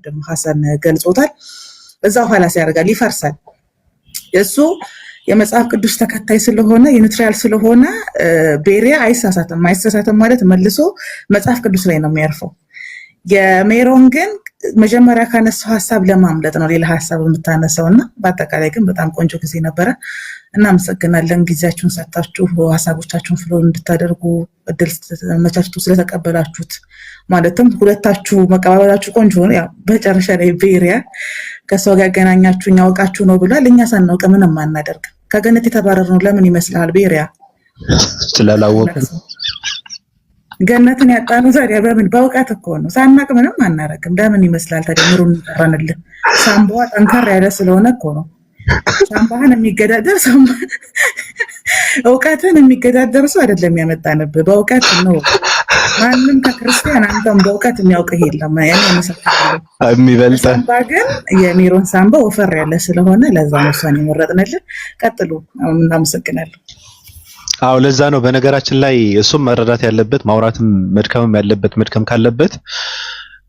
ቅድም ሐሰን ገልጾታል እዛው ፋላሲ ያደርጋል ይፈርሳል እሱ የመጽሐፍ ቅዱስ ተከታይ ስለሆነ የኒውትራል ስለሆነ ቤሪያ አይሳሳትም ማለት መልሶ መጽሐፍ ቅዱስ ላይ ነው የሚያርፈው የሜሮን ግን መጀመሪያ ካነሳው ሐሳብ ለማምለጥ ነው ሌላ ሐሳብ የምታነሳውና በአጠቃላይ ግን በጣም ቆንጆ ጊዜ ነበር እናመሰግናለን ጊዜያችሁን ሰጣችሁ ሐሳቦቻችሁን ፍሎ እንድታደርጉ እድል መቻችቱ ስለተቀበላችሁት ማለትም ሁለታችሁ መቀባበላችሁ ቆንጆ ነው ያው በጨረሻ ላይ ቤሪያ ከሰው ጋር ያገናኛችሁኝ አውቃችሁ ነው ብሏል እኛ ሳናውቅ ምንም አናደርግ ከገነት የተባረርነው ለምን ይመስላል ቤሪያ ስለላወቁ ገነትን ያጣነው ታዲያ በምን በእውቀት እኮ ነው ሳናቅ ምንም አናረግም ለምን ይመስላል ተደምሩን ተራንልን ሳምባዋ ጠንከር ያለ ስለሆነ እኮ ነው ሳምባህን የሚገዳደር እውቀትን የሚገዳደር ሰው አይደለም ያመጣንብህ በእውቀት ነው ማንንም ከክርስቲያን አንተም በእውቀት የሚያውቅ የለም ያኔ መሰከረው የሚበልጥ ሳምባ ግን የሜሮን ሳምባ ወፈር ያለ ስለሆነ ለዛ ነው እሷን የመረጥንልን ቀጥሉ እናመሰግናለን አው ለዛ ነው በነገራችን ላይ እሱም መረዳት ያለበት ማውራትም መድከምም ያለበት መድከም ካለበት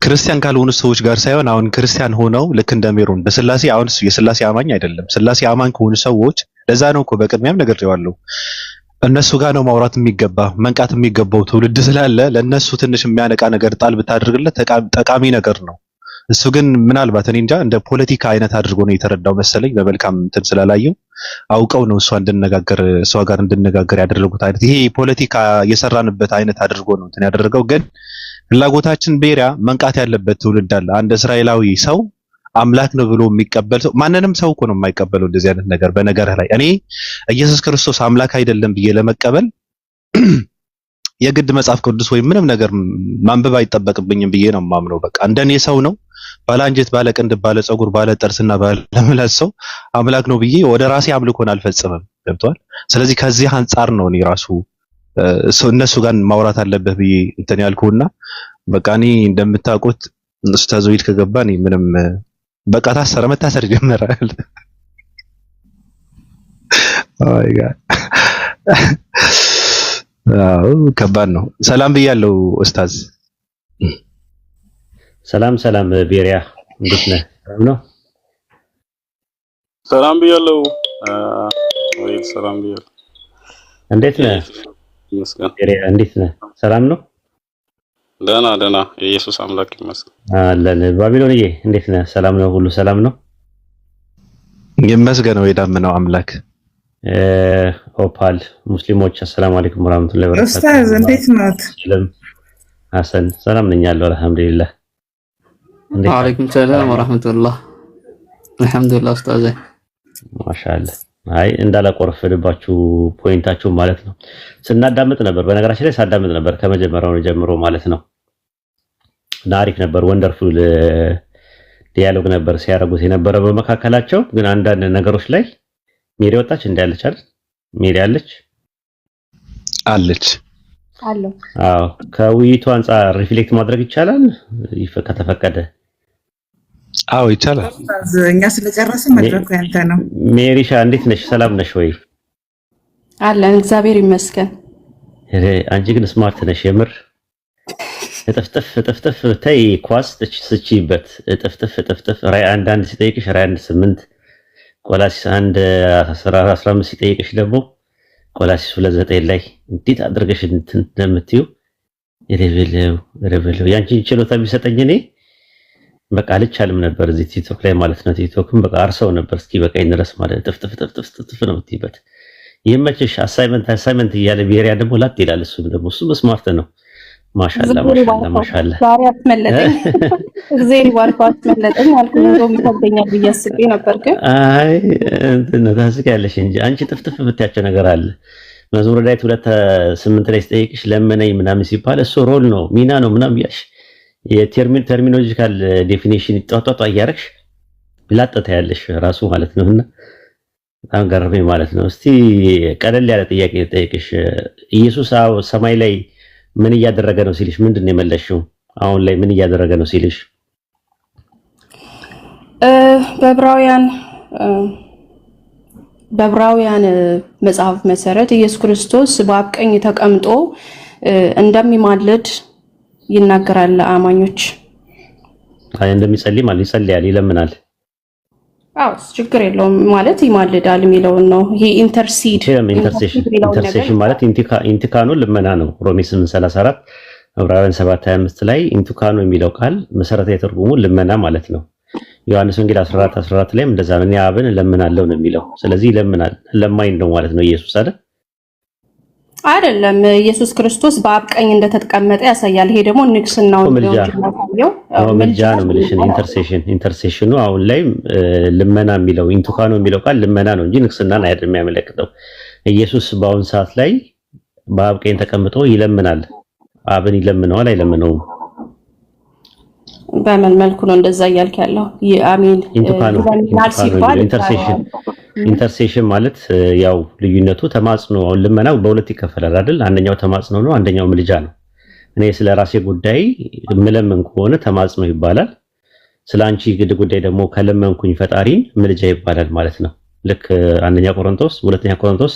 ክርስቲያን ካልሆኑ ሰዎች ጋር ሳይሆን አሁን ክርስቲያን ሆነው ልክ እንደሜሮን በስላሴ አሁን የስላሴ አማኝ አይደለም ስላሴ አማኝ ከሆኑ ሰዎች ለዛ ነው እኮ በቅድሚያም ነገር ይዋለው እነሱ ጋር ነው ማውራት የሚገባ መንቃት የሚገባው ትውልድ ስላለ ለነሱ ትንሽ የሚያነቃ ነገር ጣል ብታደርግለት ጠቃሚ ነገር ነው እሱ ግን ምናልባት እኔ እንጃ እንደ ፖለቲካ አይነት አድርጎ ነው የተረዳው መሰለኝ በመልካም እንትን ስላላየው አውቀው ነው እሷ ጋር እንድነጋገር ያደረጉት አይነት ይሄ ፖለቲካ የሰራንበት አይነት አድርጎ ነው እንትን ያደረገው ግን ፍላጎታችን ቤሪያ መንቃት ያለበት ትውልድ አለ አንድ እስራኤላዊ ሰው አምላክ ነው ብሎ የሚቀበል ሰው ማንንም ሰው እኮ ነው የማይቀበለው እንደዚህ አይነት ነገር በነገር ላይ እኔ ኢየሱስ ክርስቶስ አምላክ አይደለም ብዬ ለመቀበል የግድ መጽሐፍ ቅዱስ ወይ ምንም ነገር ማንበብ አይጠበቅብኝም ብዬ ነው ማምነው በቃ እንደኔ ሰው ነው ባላንጀት ባለቀንድ ባለጸጉር ባለጥርስና ባለምላስ ሰው አምላክ ነው ብዬ ወደ ራሴ አምልኮን አልፈጽምም ገብቷል ስለዚህ ከዚህ አንፃር ነው እኔ ራሱ እነሱ ጋር ማውራት አለበት ብዬ እንትን ያልኩና በቃ እኔ እንደምታውቁት ኡስታዝ ወይድ ከገባኝ ምንም በቃ መታሰር ጀመራል አይ ጋር ከባድ ነው ሰላም ብያለሁ ኡስታዝ ሰላም ቤሪያ እንዴት ነህ ነው ሰላም ብያለሁ ወይ ሰላም ብያለሁ እንዴት ነህ ቤሪያ እንዴት ነህ ሰላም ነው ደህና ኢየሱስ አምላክ ይመስገን አለን ባቢሎንዬ እንዴት ነህ ሰላም ነው ሁሉ ሰላም ነው ይመስገነው የዳመነው አምላክ ኦፓል ሙስሊሞች ሰላም አለይኩም ወራህመቱላሂ ወበረካቱ ኡስታዝ እንዴት ነህ ሐሰን ሰላም ነኝ ያለው አልহামዱሊላህ ወአለይኩም ሰላም ወራህመቱላህ አልহামዱሊላህ ኡስታዝ ማሻአላህ አይ እንዳላቆርፍልባችሁ ፖይንታችሁ ማለት ነው ስናዳምጥ ነበር በነገራችን ላይ ሳዳምጥ ነበር ከመጀመሪያው ጀምሮ ማለት ነው ናሪክ ነበር ወንደርፉል ዲያሎግ ነበር ሲያረጉት የነበረው በመካከላቸው ግን አንዳንድ ነገሮች ላይ ሜሪ ወጣች እንዳለች አይደል ሜሪ አለች አዎ ከውይይቱ አንፃር ሪፍሌክት ማድረግ ይቻላል ከተፈቀደ አዎ ይቻላል እኛ ስለጨረስን መድረኩ ያንተ ነው ሜሪሻ እንዴት ነሽ ሰላም ነሽ ወይ አለን እግዚአብሔር ይመስገን አንቺ ግን ስማርት ነሽ የምር እጥፍጥፍ ተይ ኳስ ትችይበት እጥፍጥፍ ራይ አንድ ሲጠይቅሽ ራይ 8 ቆላሲስ 1:15 ሲጠይቅሽ ደግሞ ቆላሲስ 2:9 ላይ እንዴት አድርገሽ እንደምትዩ ረበለው ያንቺ ችሎታ ቢሰጠኝ እኔ በቃ አልቻልም ነበር እዚህ ቲክቶክ ላይ ማለት ነው ቲክቶክም በቃ አርሰው ነበር እስኪ በቃ ይነረስ ማለት ጥፍጥፍ ነው የምትይበት ይመችሽ አሳይመንት እያለ ቤሪያ ደግሞ ላጥ ይላል እሱ ስማርት ነው ማሻአላ ዛሬ አትመለጠኝ እግዚአብሔር ይባርክ አትመለጠኝ አልኩኝ እንደውም ይከብደኛል ብዬ አስቤ ነበር ግን አይ እንትን ታስቂያለሽ እንጂ አንቺ ጥፍጥፍ ብትያቸው ነገር አለ መዝሙረ ዳዊት 2:8 ላይ ሲጠይቅሽ ለመነኝ ምናምን ሲባል እሱ ሮል ነው ሚና ነው ምናምን ያሽ የተርሚኖሎጂካል ዴፊኒሽን ይጣጣጣ ያያረክሽ ላጠታ ያለሽ ራሱ ማለት ነውና በጣም ገረመኝ ማለት ነው እስቲ ቀለል ያለ ጥያቄ ልጠይቅሽ ኢየሱስ ሰማይ ላይ ምን እያደረገ ነው ሲልሽ ምንድነው የመለሽው አሁን ላይ ምን እያደረገ ነው ሲልሽ በዕብራውያን መጽሐፍ መሰረት ኢየሱስ ክርስቶስ በአብ ቀኝ ተቀምጦ እንደሚማልድ ይናገራል አማኞች እንደሚጸልይ ማለት ይጸልያል፣ ይለምናል። አዎ ችግር የለውም ማለት ይማልዳል የሚለውን ነው። ይሄ ኢንተርሴሽን ማለት ኢንቲካኖ ልመና ነው። ሮሜ 8:34 ዕብራውያን 7:25 ላይ ኢንቲካኖ የሚለው ቃል መሰረታዊ ትርጉሙ ልመና ማለት ነው። ዮሐንስ ወንጌል 14:14 ላይም እንደዛ ነው። እኔ አብን እለምናለሁ ነው የሚለው። ስለዚህ ይለምናል፣ ለማኝ ነው ማለት ነው ኢየሱስ አይደለም። ኢየሱስ ክርስቶስ በአብ ቀኝ እንደተቀመጠ ያሳያል። ይሄ ደግሞ ንግስናው ነው የሚያሳየው። ምልጃ ነው ማለት ነው። ኢንተርሴሽኑ አሁን ላይ ልመና የሚለው ኢንቱካኖ የሚለው ቃል ልመና ነው እንጂ ንግስናን አይደለም የሚያመለክተው። ኢየሱስ በአሁን ሰዓት ላይ በአብ ቀኝ ተቀምጦ ይለምናል። አብን ይለምነዋል አይለምነውም? በምን መልኩ ነው እንደዛ እያልክ ያለው? አሜን። ኢንተርሴሽን ማለት ያው ልዩነቱ ተማጽኖ፣ አሁን ልመናው በሁለት ይከፈላል አይደል? አንደኛው ተማጽኖ ነው፣ አንደኛው ምልጃ ነው። እኔ ስለ ራሴ ጉዳይ ምለምን ከሆነ ተማጽኖ ይባላል። ስለ አንቺ ጉዳይ ደግሞ ከለመንኩኝ ፈጣሪን ምልጃ ይባላል ማለት ነው። ልክ ሁለተኛ ቆሮንቶስ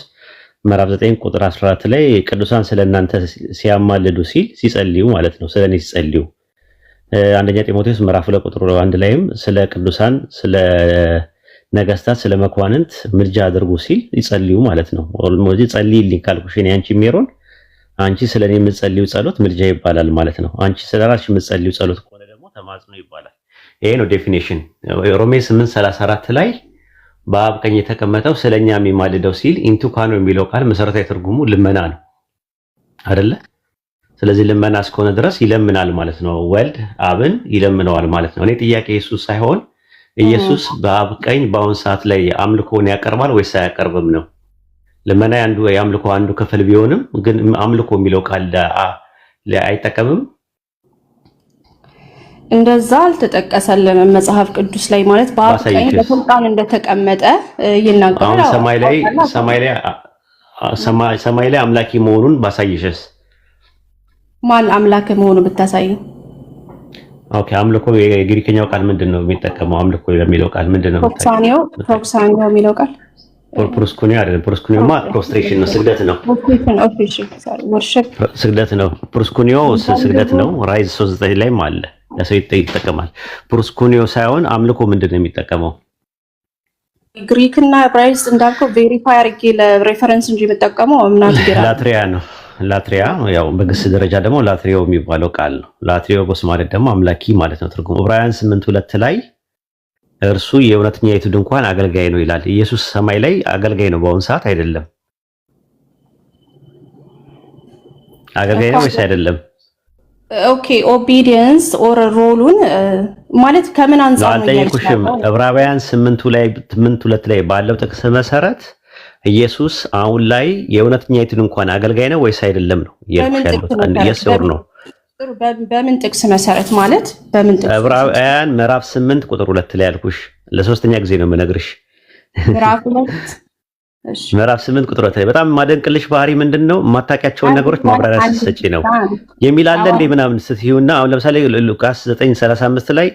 ምዕራፍ 9 ቁጥር 14 ላይ ቅዱሳን ስለእናንተ ሲያማልዱ ሲል ሲጸልዩ ማለት ነው፣ ስለኔ ሲጸልዩ። አንደኛ ጢሞቴዎስ ምዕራፍ 2 ቁጥር 1 ላይም ስለ ቅዱሳን ስለ ነገስታት ስለ መኳንንት ምልጃ አድርጉ ሲል ይጸልዩ ማለት ነው። ኦልሞዚ ጸልይልኝ ካልኩሽ እኔ አንቺ ሜሮን አንቺ ስለኔ የምትጸልዩ ጸሎት ምልጃ ይባላል ማለት ነው። አንቺ ስለራስሽ የምትጸልዩ ጸሎት ከሆነ ደግሞ ተማጽኖ ይባላል። ይሄ ነው ዴፊኒሽን። ሮሜ 8:34 ላይ በአብ ቀኝ የተቀመጠው ስለኛ የሚማልደው ሲል ኢንቱካኖ የሚለው ቃል መሰረታዊ ትርጉሙ ልመና ነው አይደለ? ስለዚህ ልመና እስከሆነ ድረስ ይለምናል ማለት ነው። ወልድ አብን ይለምነዋል ማለት ነው። እኔ ጥያቄ ኢየሱስ ሳይሆን ኢየሱስ በአብ ቀኝ በአሁን ሰዓት ላይ አምልኮን ያቀርባል ወይስ አያቀርብም ነው። ልመና የአምልኮ አንዱ ክፍል ቢሆንም ግን አምልኮ የሚለው ቃል አይጠቀምም። እንደዛ አልተጠቀሰልንም መጽሐፍ ቅዱስ ላይ ማለት በአብ ቀኝ በስልጣን እንደተቀመጠ ይናገራል። ሰማይ ላይ አምላኪ መሆኑን ባሳይሽስ? ማን አምላክ መሆኑ ብታሳይ? ኦኬ አምልኮ የግሪክኛው ቃል ምንድነው የሚጠቀመው? አምልኮ የሚለው ቃል ምንድነው? ፕሮክሳኒዮ የሚለው ቃል ፕሮስኩኒዮ አይደለም። ፕሮስኩኒዮማ ፕሮስትሬሽን ነው፣ ስግደት ነው። ስግደት ነው። ፕሮስኩኒዮ ስግደት ነው። ራይዝ 3:9 ላይም አለ ለሰው ይጠቀማል። ፕሮስኩኒዮ ሳይሆን አምልኮ ምንድነው የሚጠቀመው? ግሪክ እና ዕብራይስጥ እንዳልከው ቬሪፋይ አድርጌ ለሬፈረንስ እንጂ የምጠቀመው እምናት ላትሪያ ነው። ላትሪያ ያው በግስ ደረጃ ደግሞ ላትሪዮ የሚባለው ቃል ነው። ላትሪዮስ ማለት ደግሞ አምላኪ ማለት ነው ትርጉሙ። ዕብራውያን 8:2 ላይ እርሱ የእውነተኛይቱ ድንኳን አገልጋይ ነው ይላል። ኢየሱስ ሰማይ ላይ አገልጋይ ነው በአሁን ሰዓት አይደለም? አገልጋይ ነው ወይስ አይደለም? ኦኬ ኦቢዲየንስ ኦር ሮሉን ማለት ከምን አንፃር ነው አልጠየኩሽም። ዕብራውያን 8:2 ላይ ባለው ጥቅስ መሰረት ኢየሱስ አሁን ላይ የእውነተኛይቱ ድንኳን አገልጋይ ነው ወይስ አይደለም ነው የሰውር ነው። በምን ጥቅስ መሰረት ማለት በምን ጥቅስ? ዕብራውያን ምዕራፍ 8 ቁጥር 2 ላይ ያልኩሽ ለሶስተኛ ጊዜ ነው የምነግርሽ። ምዕራፍ 8 ቁጥር 2 ላይ በጣም ማደንቅልሽ ባህሪ ምንድነው? የማታውቂያቸውን ነገሮች ማብራሪያ ስትሰጪ ነው የሚል አለ እንዴ ምናምን ስትይውና አሁን ለምሳሌ ሉቃስ 9:35 ላይ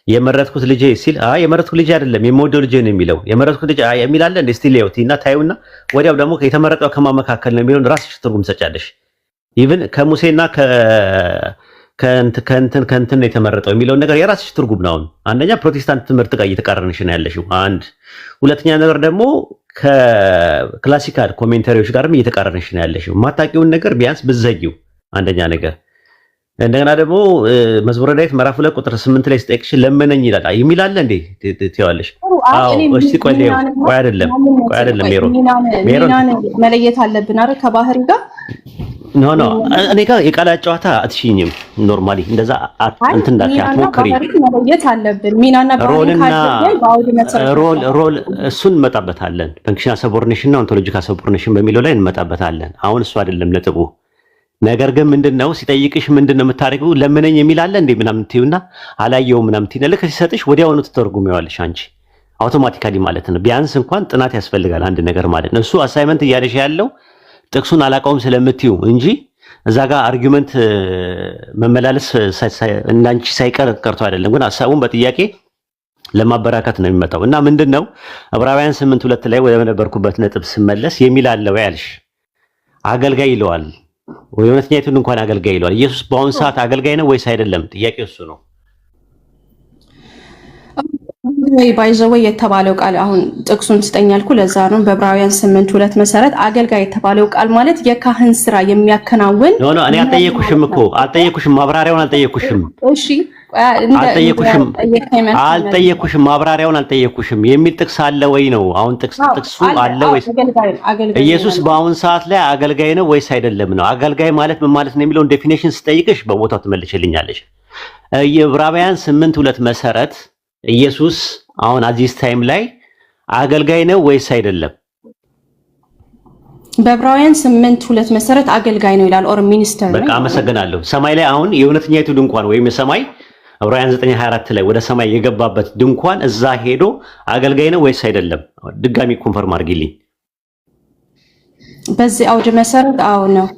የመረጥኩት ልጄ ሲል የመረጥኩት ልጄ አይደለም የምወደው ልጄ ነው የሚለው። የመረጥኩት ልጄ የሚል አለ እንዴ? እስቲ ሊያውቲና ታዩና ወዲያው ደግሞ የተመረጠው ከማመካከል ነው የሚለውን ራስሽ ትርጉም ትሰጫለሽ። ኢቭን ከሙሴና ከእንትን ነው የተመረጠው የሚለውን ነገር የራስሽ ትርጉም ነው። አንደኛ ፕሮቴስታንት ትምህርት ጋር እየተቃረንሽ ነው ያለሽው አንድ። ሁለተኛ ነገር ደግሞ ከክላሲካል ኮሜንታሪዎች ጋርም እየተቃረንሽ ነው ያለሽው። ማታቂውን ነገር ቢያንስ ብትዘጊው አንደኛ ነገር። እንደገና ደግሞ መዝሙረ ዳዊት ምዕራፍ 2 ቁጥር 8 ላይ ስጠቅሽ ለመነኝ ይላል የሚል አለ እንዴ ትይዋለሽ? እስቲ ቆይ አይደለም ሜሮን መለየት አለብን አይደል ከባህሪ ጋር ኖ እኔ ጋር የቃላት ጨዋታ አትሽኝም። ኖርማሊ እንደዛ እንትን እንዳትሞክሪ። መለየት አለብን ሚናና ሮል እሱን እንመጣበታለን። ፈንክሽናል ሰቦርዲኔሽን እና ኦንቶሎጂካል ሰቦርዲኔሽን በሚለው ላይ እንመጣበታለን። አሁን እሱ አይደለም ነጥቡ። ነገር ግን ምንድነው ሲጠይቅሽ ምንድነው የምታደርጊው? ለምነኝ የሚል አለ እንዴ ምናምን ትይውና አላየውም ምናምን ትይና ልክ ሲሰጥሽ ወዲያውኑ ትተርጉሚዋለሽ አንቺ አውቶማቲካሊ ማለት ነው። ቢያንስ እንኳን ጥናት ያስፈልጋል አንድ ነገር ማለት ነው። እሱ አሳይመንት እያለሽ ያለው ጥቅሱን አላውቀውም ስለምትዩ እንጂ እዛ ጋር አርጊውመንት መመላለስ እንዳንቺ ሳይቀር ቀርቶ አይደለም። ግን ሐሳቡን በጥያቄ ለማበራከት ነው የሚመጣው። እና ምንድነው ዕብራውያን 8:2 ላይ ወደ ነበርኩበት ነጥብ ስመለስ የሚል አለው ያልሽ አገልጋይ ይለዋል ወይ እውነተኛይቱን እንኳን አገልጋይ ይለዋል። ኢየሱስ በአሁን ሰዓት አገልጋይ ነው ወይስ አይደለም? ጥያቄው እሱ ነው። ወይ ባይዘው የተባለው ቃል አሁን ጥቅሱን ስጠኛልኩ ለዛ ነው በዕብራውያን 8:2 መሰረት አገልጋይ የተባለው ቃል ማለት የካህን ስራ የሚያከናውን ኖ እኔ አልጠየኩሽም ማብራሪያውን አልጠየኩሽም እሺ አልጠየኩሽም ማብራሪያውን አልጠየኩሽም የሚል ጥቅስ አለ ወይ ነው አሁን ጥቅሱ አለ ወይስ ኢየሱስ በአሁን ሰዓት ላይ አገልጋይ ነው ወይስ አይደለም ነው አገልጋይ ማለት ምን ማለት ነው የሚለውን ዴፊኒሽን ስጠይቅሽ በቦታው ትመልሽልኛለሽ የዕብራውያን 8:2 መሰረት ኢየሱስ አሁን አዚስ ታይም ላይ አገልጋይ ነው ወይስ አይደለም በዕብራውያን 8:2 መሰረት አገልጋይ ነው ይላል ኦር ሚኒስተር ነው በቃ አመሰግናለሁ ሰማይ ላይ አሁን የእውነተኛይቱ ድንኳን ወይም የሰማይ ዕብራውያን 9:24 ላይ ወደ ሰማይ የገባበት ድንኳን እዛ ሄዶ አገልጋይ ነው ወይስ አይደለም ድጋሚ ኮንፈርም አድርጊልኝ በዚህ አውድ መሰረት አው ነው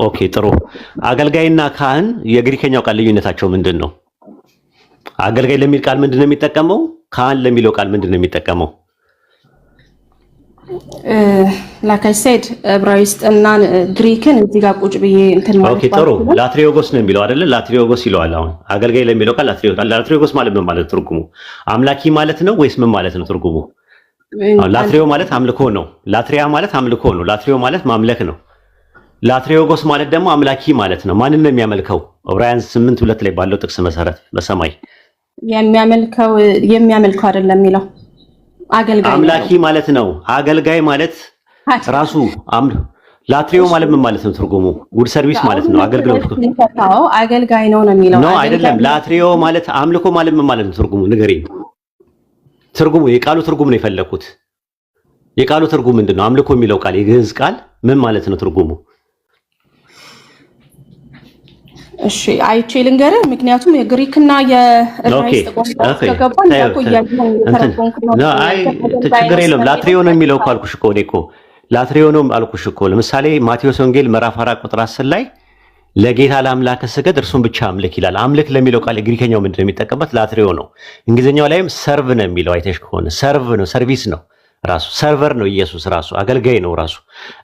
ኦኬ ጥሩ አገልጋይና ካህን የግሪከኛው ቃል ልዩነታቸው ምንድነው አገልጋይ ለሚል ቃል ምንድነው የሚጠቀመው ካህን ለሚለው ቃል ምንድነው የሚጠቀመው like I said ዕብራይስጥ እና ግሪክን እዚህ ጋር ቁጭ ብዬ እንትን ማለት ኦኬ ጥሩ ላትሪዮጎስ ነው የሚለው አይደለ ላትሪዮጎስ ይለዋል አሁን አገልጋይ ለሚለው ቃል ላትሪዮጎስ ማለት ምን ማለት ትርጉሙ አምላኪ ማለት ነው ወይስ ምን ማለት ነው ትርጉሙ ላትሪዮ ማለት አምልኮ ነው ላትሪያ ማለት አምልኮ ነው ላትሪዮ ማለት ማምለክ ነው ላትሪዮጎስ ማለት ደግሞ አምላኪ ማለት ነው ማንን ነው የሚያመልከው ዕብራውያን 8:2 ላይ ባለው ጥቅስ መሰረት በሰማይ የሚያመልከው አይደለም የሚለው አገልጋይ አምላኪ ማለት ነው አገልጋይ ማለት ራሱ ላትሪዮ ማለት ምን ማለት ነው ትርጉሙ ጉድ ሰርቪስ ማለት ነው አገልግሎት አገልጋይ ነው የሚለው ነው አይደለም ላትሪዮ ማለት አምልኮ ማለት ምን ማለት ነው ትርጉሙ ንገሪኝ ትርጉሙ የቃሉ ትርጉም ነው የፈለኩት የቃሉ ትርጉም ምንድነው አምልኮ የሚለው ቃል የግዕዝ ቃል ምን ማለት ነው ትርጉሙ እሺ አይቼ ልንገርህ ምክንያቱም የግሪክና የዕብራይስጥ ቋንቋ ተገባን ችግር የለም ላትሪዮ ነው የሚለው ካልኩሽ እኮ እኔ እኮ ላትሪዮ ነው አልኩሽ እኮ ለምሳሌ ማቴዎስ ወንጌል ምዕራፍ 4 ቁጥር 10 ላይ ለጌታ ለአምላክ ስገድ እርሱን ብቻ አምልክ ይላል አምልክ ለሚለው ቃል የግሪከኛው ምንድነው የሚጠቀምበት ላትሪዮ ነው እንግሊዘኛው ላይም ሰርቭ ነው የሚለው አይተሽ ከሆነ ሰርቭ ነው ሰርቪስ ነው ራሱ ሰርቨር ነው ኢየሱስ ራሱ አገልጋይ ነው ራሱ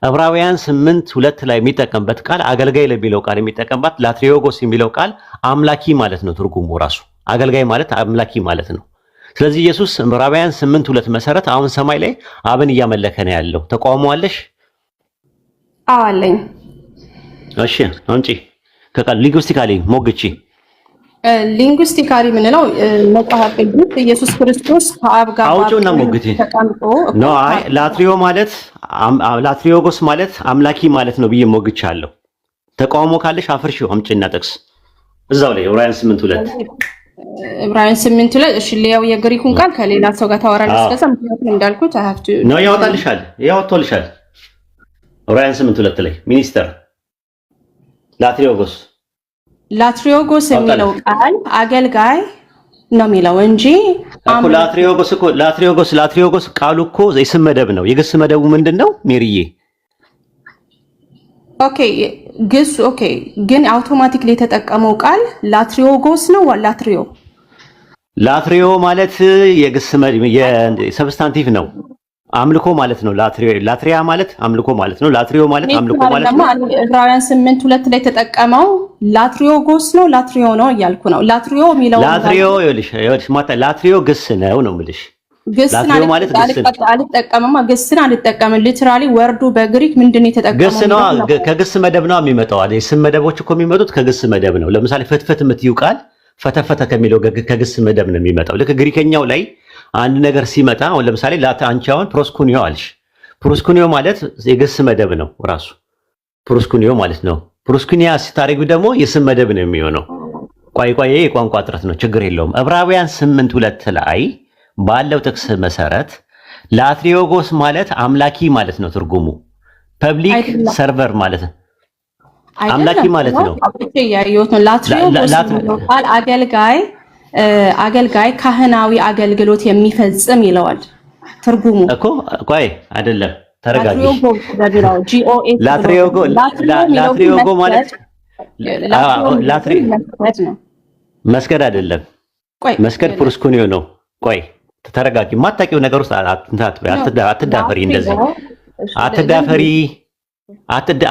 ዕብራውያን 8:2 ላይ የሚጠቀምበት ቃል አገልጋይ ለሚለው ቃል የሚጠቀምበት ላትሪዮጎስ የሚለው ቃል አምላኪ ማለት ነው ትርጉሙ ራሱ አገልጋይ ማለት አምላኪ ማለት ነው ስለዚህ ኢየሱስ ዕብራውያን 8:2 መሰረት አሁን ሰማይ ላይ አብን እያመለከ ነው ያለው ተቋሟለሽ አለኝ እሺ አንቺ ከቃል ሊንጉስቲካሊ ሞግቺ ሊንጉስቲካሊ ምንለው መጽሐፍ ቅዱስ ኢየሱስ ክርስቶስ ከአብ ጋር አውጪውና ሞግቲ ነው አይ ላትሪዮጎስ ማለት አምላኪ ማለት ነው ብዬ ሞግቻለሁ ተቋሞ ካለሽ አፍርሺው አምጪና ጥቅስ እዛው ላይ ዕብራውያን 8:2 እሺ ሊያው የግሪኩን ቃል ከሌላ ሰው ጋር ታወራለሽ ከዛ ምክንያቱም እንዳልኩት አሃፍቱ ነው ያወጣልሻል ዕብራውያን 8:2 ላይ ሚኒስተር ላትሪዮጎስ የሚለው ቃል አገልጋይ ነው የሚለው እንጂ ላትሪዮጎስ ቃሉ እኮ የስም መደብ ነው የግስ መደቡ ምንድነው ሜሪዬ ኦኬ ግን አውቶማቲክሊ የተጠቀመው ቃል ላትሪዮጎስ ነው ላትሪዮ ማለት የግስ መደብ የሰብስታንቲቭ ነው አምልኮ ማለት ነው ላትሪያ ማለት አምልኮ ማለት ነው ላትሪዮ ማለት አምልኮ ማለት ነው ዕብራውያን 8:2 ላይ ተጠቀመው ላትሪዮጎስ ነው ላትሪዮ ነው እያልኩ ነው ላትሪዮ የሚለው ይኸውልሽ ማታ ላትሪዮ ግስ ነው የምልሽ ላትሪዮ ማለት ግስን አልጠቀምም ሊትራሊ ወርዱ በግሪክ ምንድነው የተጠቀመው ግስ ነው ከግስ መደብ ነው የሚመጣው አይደል ስም መደቦች እኮ የሚመጡት ከግስ መደብ ነው ለምሳሌ ፍትፍት የምትይው ቃል ፈተፈተ ከሚለው ከግስ መደብ ነው የሚመጣው ልክ ግሪከኛው ላይ አንድ ነገር ሲመጣ አሁን ለምሳሌ አንቺ አሁን ፕሮስኩኒዮ አልሽ ፕሮስኩኒዮ ማለት የግስ መደብ ነው ራሱ ፕሮስኩኒዮ ማለት ነው ፕሮስኩኒያ ሲታረጉ ደግሞ የስም መደብ ነው የሚሆነው ቋይ የቋንቋ ጥረት ነው ችግር የለውም ዕብራውያን 8:2 ላይ ባለው ጥቅስ መሰረት ላትሪዮጎስ ማለት አምላኪ ማለት ነው ትርጉሙ ፐብሊክ ሰርቨር ማለት ነው አምላኪ ማለት ነው ላትሪዮጎስ አገልጋይ ካህናዊ አገልግሎት የሚፈጽም ይለዋል ትርጉሙ እኮ ቆይ አይደለም ተረጋጊ ላትሪዮጎ ማለት መስገድ አይደለም መስገድ ፕሮስኩኒዮ ነው ቆይ ተረጋጊ ማታቂው ነገር ውስጥ አትዳፈሪ እንደዚህ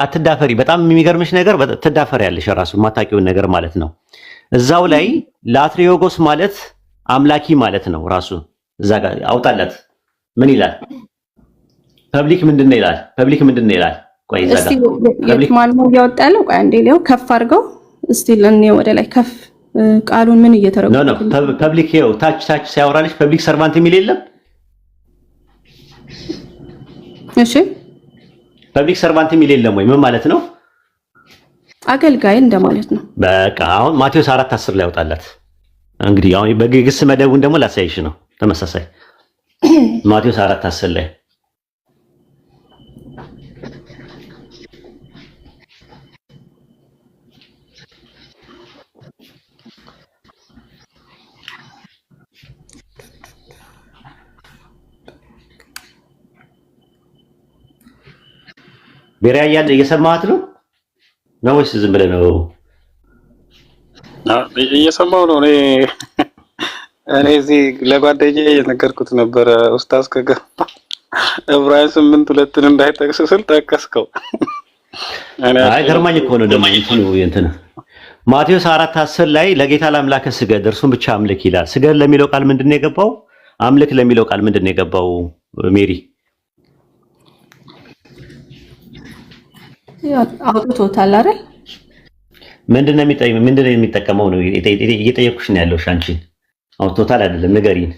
አትዳፈሪ በጣም የሚገርምሽ ነገር ትዳፈሪ ያለሽ ራሱ ማታቂው ነገር ማለት ነው እዛው ላይ ላትሪዮጎስ ማለት አምላኪ ማለት ነው ራሱ እዛ ጋር አውጣለት ምን ይላል ፐብሊክ ምንድነው ይላል ፐብሊክ ምንድነው ይላል ቆይ እዛ ጋር ፐብሊክ ማን ነው ያወጣለው ቆይ አንዴ ሊው ከፍ አድርገው እስቲ ለኔ ወደ ላይ ከፍ ቃሉን ምን እየተረጎመ ነው ፐብሊክ ይው ታች ሲያወራልሽ ፐብሊክ ሰርቫንት የሚል የለም እሺ ፐብሊክ ሰርቫንት የሚል የለም ወይ ምን ማለት ነው አገልጋይ እንደማለት ነው በቃ አሁን ማቴዎስ 4:10 ላይ ያወጣላት እንግዲህ አሁን በግስ መደቡን ደግሞ ላሳይሽ ነው ተመሳሳይ ማቴዎስ 4:10 ላይ ቤሪያ ያለ እየሰማት ነው ወይስ ዝም ብለህ ነው እየሰማው ነው እኔ እዚህ ለጓደኛዬ የነገርኩት ነበር ኡስታዝ ከገባ ዕብራውያን 8:2 እንዳይጠቅስ ስል ጠቀስከው አይ ገርማኝ እኮ ነው ደማኝ ነው እንትን ማቴዎስ 4:10 ላይ ለጌታ ለአምላክ ስገድ እርሱን ብቻ አምልክ ይላል ስገድ ለሚለው ቃል ምንድነው የገባው አምልክ ለሚለው ቃል ምንድነው የገባው ሜሪ አውጥቶታል አይደል ምንድነው የሚጠቀመው ነው እየጠየኩሽ ነው ያለው ሻንቺ አውጥቶታል አይደለም ንገሪን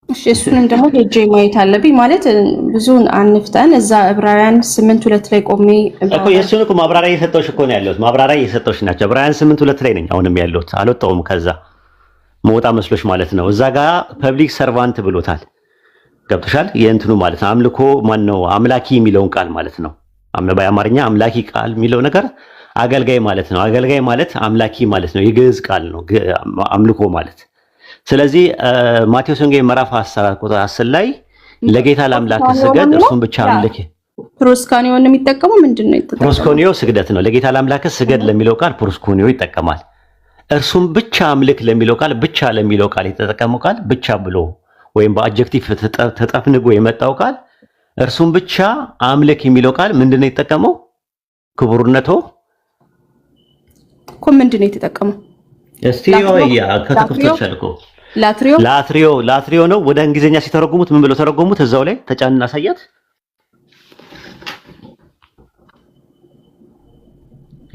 እሺ እሱንም ደግሞ ሄጄ ማየት አለብኝ ማለት ብዙን አንፍተን እዛ ዕብራውያን 8:2 ላይ ቆሜ እኮ የሱን እኮ ማብራሪያ እየሰጠሁሽ እኮ ነው ያለሁት ማብራሪያ እየሰጠሁሽ ናቸው ዕብራውያን 8:2 ላይ ነኝ አሁንም ያለሁት አልወጣሁም ከዛ መውጣ መስሎሽ ማለት ነው እዛ ጋር ፐብሊክ ሰርቫንት ብሎታል ገብቶሻል የእንትኑ ማለት ነው አምልኮ ማን ነው አምላኪ የሚለውን ቃል ማለት ነው በአማርኛ አምላኪ ቃል የሚለው ነገር አገልጋይ ማለት ነው አገልጋይ ማለት አምላኪ ማለት ነው የግዕዝ ቃል ነው አምልኮ ማለት ስለዚህ ማቴዎስ ወንጌል ምዕራፍ 10 ላይ ለጌታ ለአምላክ ስገድ እርሱን ብቻ አምልክ ፕሮስኮኒዮ ነው የሚጠቀመው ምንድነው ይተጠቀመው ፕሮስኮኒዮ ስግደት ነው ለጌታ ለአምላክ ስገድ ለሚለው ቃል ፕሮስኮኒዮ ይጠቀማል እርሱን ብቻ አምልክ ለሚለው ቃል ብቻ ለሚለው ቃል የተጠቀመው ቃል ብቻ ብሎ ወይም በአድጀክቲቭ ተጠፍንጎ የመጣው ቃል እርሱን ብቻ አምልክ የሚለው ቃል ምንድነው የተጠቀመው ክቡርነቶ ምንድነው የተጠቀመው እስቲ ያ ከተከፍቶች አልኮ ላትሪዮ ነው ወደ እንግሊዘኛ ሲተረጉሙት ምን ብለው ተረጉሙት እዛው ላይ ተጫንና ሳያት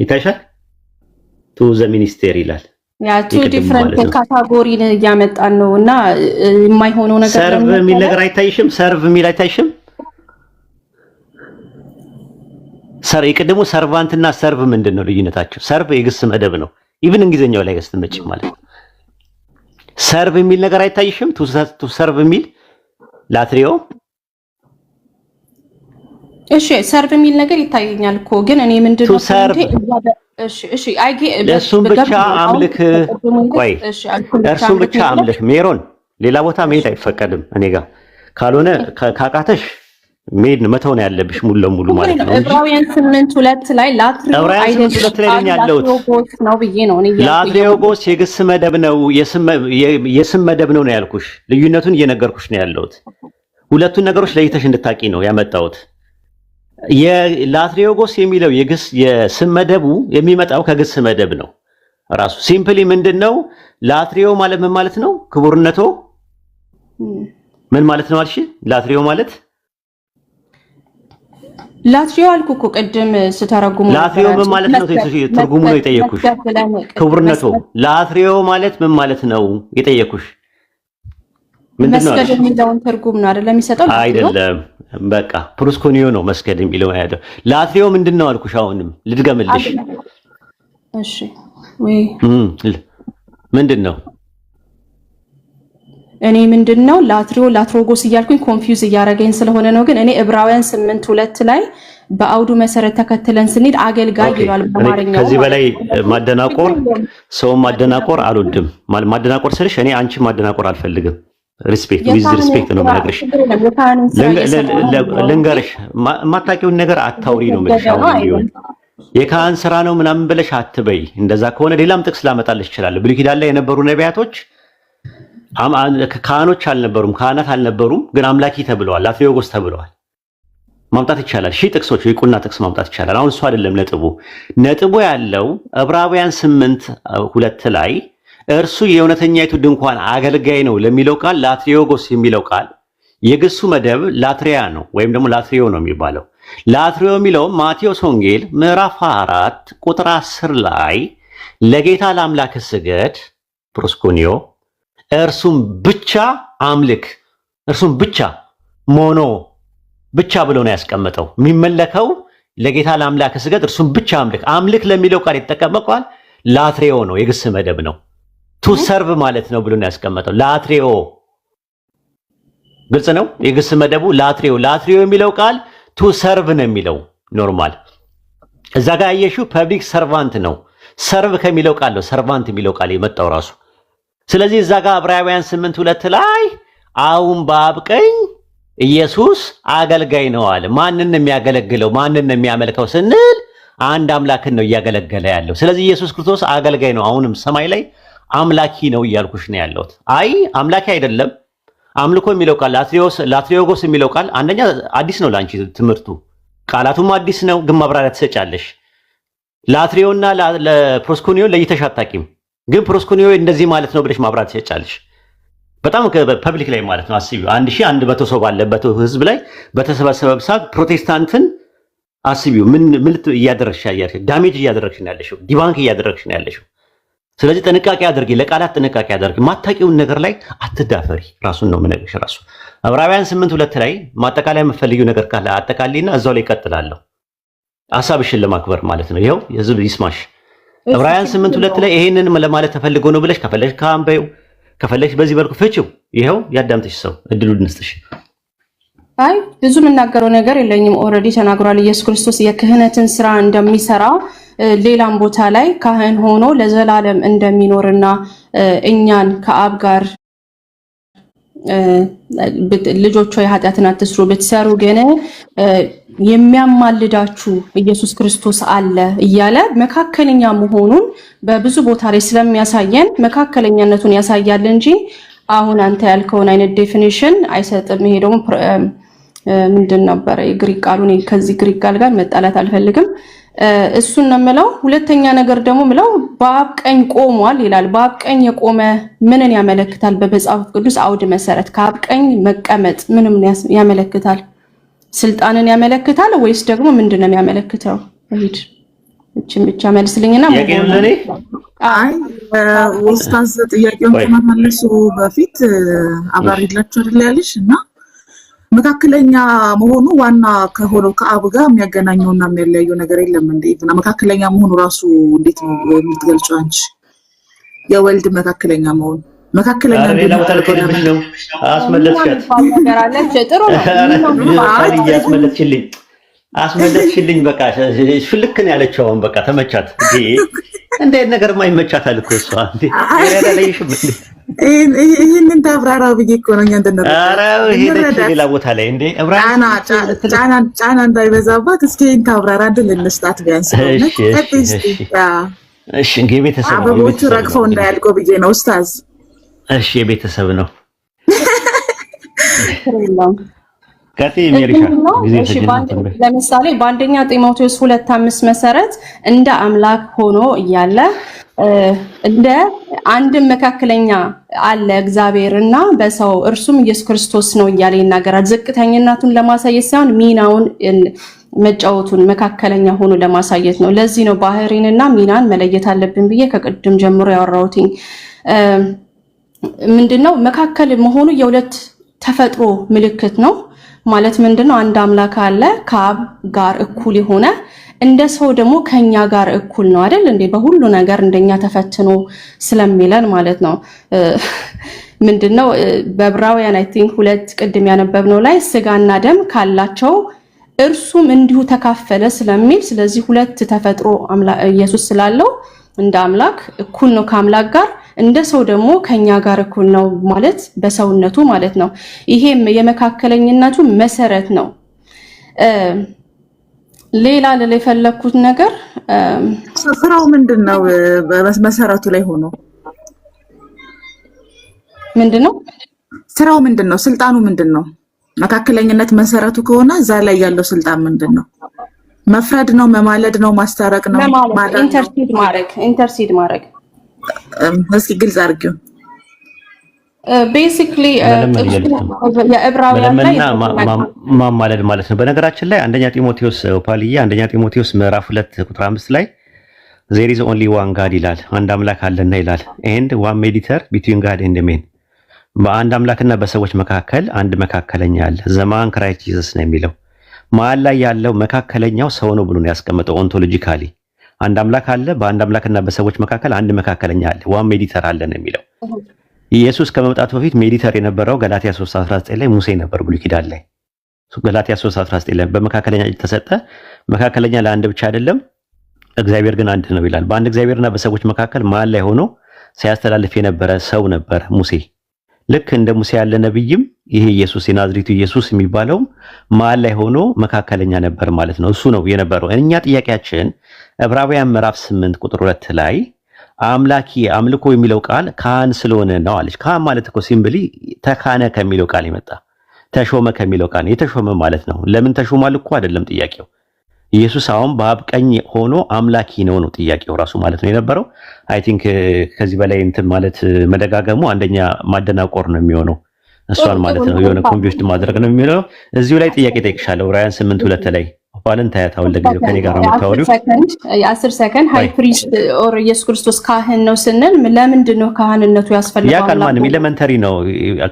ይታይሻል ቱ ዘ ሚኒስቴር ይላል ያ ቱ ዲፈረንት ካታጎሪን ያመጣን ነውና የማይሆነው ነገር ሰርቭ የሚል ነገር አይታይሽም ሰርቭ የሚል አይታይሽም የቅድሙ ሰርቫንት እና ሰርቭ ምንድነው ልዩነታቸው ሰርቭ የግስ መደብ ነው ኢቭን እንግሊዘኛው ላይ ገስተመጭ ማለት ሰርቭ የሚል ነገር አይታይሽም ቱ ሰርቭ የሚል ላትሪዮ እሺ ሰርቭ የሚል ነገር ይታየኛል እኮ ግን እኔ ምንድነው እሺ አይጌ እሱን ብቻ አምልክ ቆይ እሱን ብቻ አምልክ ሜሮን ሌላ ቦታ መሄድ አይፈቀድም እኔ ጋር ካልሆነ ካቃተሽ ሜድ መተው ነው ያለብሽ ሙሉ ለሙሉ ማለት ነው ዕብራውያን 8:2 ላይ ላትሪዮጎስ የግስ መደብ ነው የስም መደብ ነው ያልኩሽ ልዩነቱን እየነገርኩሽ ነው ያለሁት ሁለቱን ነገሮች ለይተሽ እንድታቂ ነው ያመጣሁት የላትሪዮጎስ የሚለው የስም መደቡ የሚመጣው ከግስ መደብ ነው ራሱ ሲምፕሊ ምንድነው ላትሪዮ ማለት ምን ማለት ነው ክቡርነቶ ምን ማለት ነው አልሽ ላትሪዮ ማለት ላትሪዮ አልኩ እኮ ቀደም ስተረጉሙ ላትሪዮ ምን ማለት ነው ትርጉሙ ነው የጠየኩሽ ክቡርነቶ ላትሪዮ ማለት ምን ማለት ነው የጠየኩሽ ምንድነው መስገድ የሚለውን ትርጉም ነው አይደለም የሚሰጠው አይደለም በቃ ፕሮስኮኒዮ ነው መስገድ የሚለው ያለው ላትሪዮ ምንድነው አልኩሽ አሁንም ልድገምልሽ እሺ ወይ ምንድነው እኔ ምንድነው ላትሮጎስ እያልኩኝ ኮንፊውዝ እያረገኝ ስለሆነ ነው ግን እኔ ዕብራውያን 8:2 ላይ በአውዱ መሰረት ተከትለን ስንሄድ አገልጋይ ይላል በአማርኛው ከዚህ በላይ ማደናቆር ሰው ማደናቆር አልወድም ማደናቆር ስልሽ እኔ አንቺ ማደናቆር አልፈልግም ሪስፔክት ዊዝ ሪስፔክት ነው የምነግርሽ ልንገርሽ ማታቂውን ነገር አታውሪ ነው የምልሻው የካህን ስራ ነው ምናምን ብለሽ አትበይ እንደዛ ከሆነ ሌላም ጥቅስ ላመጣልሽ ይችላል ብሉይ ኪዳን ላይ የነበሩ ነቢያቶች ካህኖች አልነበሩም ካህናት አልነበሩም ግን አምላኪ ተብለዋል ላትሪዮጎስ ተብለዋል ማምጣት ይቻላል ሺህ ጥቅሶች የቁና ጥቅስ ማምጣት ይቻላል አሁን እሱ አይደለም ነጥቡ ያለው ዕብራውያን 8:2 ላይ እርሱ የእውነተኛይቱ ድንኳን አገልጋይ ነው ለሚለው ቃል ላትሪዮጎስ የሚለው ቃል የግሱ መደብ ላትሪያ ነው ወይም ደግሞ ላትሪዮ ነው የሚባለው። ላትሪዮ የሚለው ማቴዎስ ወንጌል ምዕራፍ 4 ቁጥር 10 ላይ ለጌታ ለአምላክ ስገድ ፕሮስኮኒዮ እርሱም ብቻ አምልክ፣ እርሱም ብቻ ሞኖ ብቻ ብሎ ነው ያስቀመጠው። የሚመለከው ለጌታ ለአምላክ ስገድ እርሱም ብቻ አምልክ። አምልክ ለሚለው ቃል የተጠቀመው ቃል ላትሪዮ ነው፣ የግስ መደብ ነው። ቱ ሰርቭ ማለት ነው ብሎ ነው ያስቀመጠው። ላትሪዮ ግልጽ ነው። የግስ መደቡ ላትሪዮ። ላትሪዮ የሚለው ቃል ቱ ሰርቭ ነው የሚለው ኖርማል። እዛ ጋር ያየሽው ፐብሊክ ሰርቫንት ነው። ሰርቭ ከሚለው ቃል ነው ሰርቫንት የሚለው ቃል የመጣው ራሱ። ስለዚህ እዛ ጋር ዕብራውያን 8:2 ላይ አሁን በአብ ቀኝ ኢየሱስ አገልጋይ ነው አለ። ማንን ነው የሚያገለግለው? ማንን ነው የሚያመልከው ስንል አንድ አምላክን ነው እያገለገለ ያለው። ስለዚህ ኢየሱስ ክርስቶስ አገልጋይ ነው። አሁንም ሰማይ ላይ አምላኪ ነው እያልኩሽ ነው ያለሁት። አይ አምላኪ አይደለም። አምልኮ የሚለው ቃል ላትሪዮጎስ የሚለው ቃል አንደኛ አዲስ ነው ለአንቺ ትምህርቱ፣ ቃላቱም አዲስ ነው፣ ግን ማብራሪያ ትሰጫለሽ። ላትሪዮና ለፕሮስኮኒዮ ለይተሽ አታውቂም፣ ግን ፕሮስኮኒዮ እንደዚህ ማለት ነው ብለሽ ማብራሪያ ትሰጫለሽ። በጣም ፐብሊክ ላይ ማለት ነው። አስቢው 1100 ሰው ባለበት ህዝብ ላይ በተሰበሰበ ሰዓት ፕሮቴስታንትን አስቢው ምን እያደረግሽ ያለሽ፣ ዳሜጅ እያደረግሽ ነው ያለሽው፣ ዲባንክ እያደረግሽ ነው ያለሽው። ስለዚህ ጥንቃቄ አድርጊ፣ ለቃላት ጥንቃቄ አድርጊ። ማታቂውን ነገር ላይ አትዳፈሪ። ራሱን ነው የምነግርሽ። ራሱ ዕብራውያን 8:2 ላይ ማጠቃለያ የምትፈልጊው ነገር ካለ አጠቃሊና እዛው ላይ እቀጥላለሁ። ሐሳብሽን ለማክበር ማለት ነው። ይኸው የህዝብ ይስማሽ። ዕብራውያን 8:2 ላይ ይሄንን ለማለት ተፈልጎ ነው ብለሽ ከፈለሽ ካምበዩ ከፈለሽ በዚህ በልኩ ፍቺው። ይኸው ያዳምጥሽ ሰው እድሉን እንስጥሽ። አይ ብዙ የምናገረው ነገር የለኝም። ኦልሬዲ ተናግሯል። ኢየሱስ ክርስቶስ የክህነትን ስራ እንደሚሰራ ሌላም ቦታ ላይ ካህን ሆኖ ለዘላለም እንደሚኖርና እኛን ከአብ ጋር ልጆች ሆይ ኃጢአትን አትስሩ ብትሰሩ ግን የሚያማልዳችሁ ኢየሱስ ክርስቶስ አለ እያለ መካከለኛ መሆኑን በብዙ ቦታ ላይ ስለሚያሳየን መካከለኛነቱን ያሳያል እንጂ አሁን አንተ ያልከውን አይነት ዴፊኒሽን አይሰጥም። ይሄ ደግሞ ምንድን ነበር የግሪክ ቃሉን ከዚህ ግሪክ ቃል ጋር መጣላት አልፈልግም። እሱን ነው የምለው። ሁለተኛ ነገር ደግሞ ምለው በአብ ቀኝ ቆሟል ይላል። በአብ ቀኝ የቆመ ምንን ያመለክታል? በመጽሐፍ ቅዱስ አውድ መሰረት ከአብ ቀኝ መቀመጥ ምንም ያመለክታል? ስልጣንን ያመለክታል ወይስ ደግሞ ምንድን ነው የሚያመለክተው? እሂድ እቺን ብቻ መልስልኝና አይ ኡስታዝ ጥያቄውን ከመመለሱ በፊት አብራሪላችሁ አይደል ያለሽ እና መካከለኛ መሆኑ ዋና ከሆነው ከአብ ጋር የሚያገናኘውና የሚያለያየው ነገር የለም እንዴ? እና መካከለኛ መሆኑ ራሱ እንዴት ነው የምትገልጪው አንቺ? የወልድ መካከለኛ መሆኑ መካከለኛ ነው ተልከልብሽ ነው አስመለጥሻት ጥሩ ነው አስመለጥሽልኝ በቃ ፍልክ ነው ያለችው። አሁን በቃ ተመቻት እንዴ ነገር ማይመቻታል እኮ እሷ እንዴ ያዳለይሽም ይሄንን ታብራራው ብዬ እኮ ነው እንደነበር። ኧረ ሄደች ሌላ ቦታ ላይ እንዴ ጫና እንዳይበዛባት እስኪ ይሄን ታብራራ አይደል እንስጣት ቢያንስ ነው። እሺ እንግዲህ ቤተሰብ አበቦቹ ረግፈው እንዳያልቀው ብዬ ነው ኡስታዝ። እሺ የቤተሰብ ነው ለምሳሌ በአንደኛ ጢሞቴዎስ 2:5 መሰረት እንደ አምላክ ሆኖ እያለ እንደ አንድ መካከለኛ አለ እግዚአብሔርና በሰው እርሱም ኢየሱስ ክርስቶስ ነው እያለ ይናገራል። ዝቅተኝነቱን ለማሳየት ሳይሆን ሚናውን መጫወቱን መካከለኛ ሆኖ ለማሳየት ነው። ለዚህ ነው ባህሪንና ሚናን መለየት አለብን ብዬ ከቅድም ጀምሮ ያወራሁትኝ። ምንድነው መካከል መሆኑ የሁለት ተፈጥሮ ምልክት ነው። ማለት ምንድነው? አንድ አምላክ አለ ከአብ ጋር እኩል የሆነ እንደ ሰው ደግሞ ከኛ ጋር እኩል ነው አይደል እንዴ? በሁሉ ነገር እንደኛ ተፈትኖ ስለሚለን ማለት ነው። ምንድነው በዕብራውያን አይ ቲንክ 2 ቅድም ያነበብነው ላይ ስጋና ደም ካላቸው እርሱም እንዲሁ ተካፈለ ስለሚል፣ ስለዚህ ሁለት ተፈጥሮ ኢየሱስ ስላለው እንደ አምላክ እኩል ነው ከአምላክ ጋር፣ እንደ ሰው ደግሞ ከኛ ጋር እኩል ነው ማለት በሰውነቱ ማለት ነው። ይሄም የመካከለኝነቱ መሰረት ነው። ሌላ ለፈለኩት ነገር ስራው ምንድነው? በመሰረቱ ላይ ሆኖ ምንድነው ስራው? ምንድነው ስልጣኑ? ምንድነው መካከለኝነት መሰረቱ ከሆነ እዛ ላይ ያለው ስልጣን ምንድነው? መፍረድ ነው? መማለድ ነው? ማስታረቅ ነው? ኢንተርሲድ ማድረግ እስኪ ግልጽ አድርጊው። ቤሲክሊ የዕብራውያን ላይ ማማለድ ማለት ነው። በነገራችን ላይ አንደኛ ጢሞቴዎስ ፓልያ አንደኛ ጢሞቴዎስ ምዕራፍ 2 ቁጥር 5 ላይ there is only one God ይላል። አንድ አምላክ አለና ይላል። and one mediator between God and men በአንድ አምላክና በሰዎች መካከል አንድ መካከለኛ አለ። ዘማን ክራይስት ጂሰስ ነው የሚለው። መሀል ላይ ያለው መካከለኛው ሰው ነው ብሎ ነው ያስቀመጠው። ኦንቶሎጂካሊ አንድ አምላክ አለ፣ በአንድ አምላክና በሰዎች መካከል አንድ መካከለኛ አለ። ዋን ሜዲተር አለ ነው የሚለው። ኢየሱስ ከመምጣቱ በፊት ሜዲተር የነበረው ገላትያ 3:19 ላይ ሙሴ ነበር። ብሉይ ኪዳን ላይ ገላትያ 3:19 ላይ በመካከለኛ ተሰጠ። መካከለኛ ለአንድ ብቻ አይደለም፣ እግዚአብሔር ግን አንድ ነው ይላል። በአንድ እግዚአብሔርና በሰዎች መካከል መሀል ላይ ሆኖ ሲያስተላልፍ የነበረ ሰው ነበር ሙሴ። ልክ እንደ ሙሴ ያለ ነብይም ይሄ ኢየሱስ የናዝሬቱ ኢየሱስ የሚባለው መሀል ላይ ሆኖ መካከለኛ ነበር ማለት ነው። እሱ ነው የነበረው። እኛ ጥያቄያችን ዕብራውያን ምዕራፍ 8 ቁጥር 2 ላይ አምላኪ አምልኮ የሚለው ቃል ካህን ስለሆነ ነው አለች። ካህን ማለት እኮ ሲምብሊ ተካነ ከሚለው ቃል ይመጣ፣ ተሾመ ከሚለው ቃል የተሾመ ማለት ነው። ለምን ተሾሟል እኮ አይደለም ጥያቄው። ኢየሱስ አሁን በአብ ቀኝ ሆኖ አምላኪ ነው ጥያቄው ራሱ ማለት ነው የነበረው። አይ ቲንክ ከዚህ በላይ እንትን ማለት መደጋገሙ አንደኛ ማደናቆር ነው የሚሆነው፣ እሷን ማለት ነው የሆነ ኮንቪውስድ ማድረግ ነው የሚሆነው። እዚሁ ላይ ጥያቄ ጠይቅሻለሁ። ዕብራውያን 8:2 ላይ ባለን ታያታው ለጊዜው ከኔ ጋር መታወሪው የ10 ሰከንድ ሃይ ፕሪስት ኦር ኢየሱስ ክርስቶስ ካህን ነው ስንል ለምንድን ነው ካህንነቱ ያስፈልጋል? ያ ቃል ማንም ኤሌመንተሪ ነው።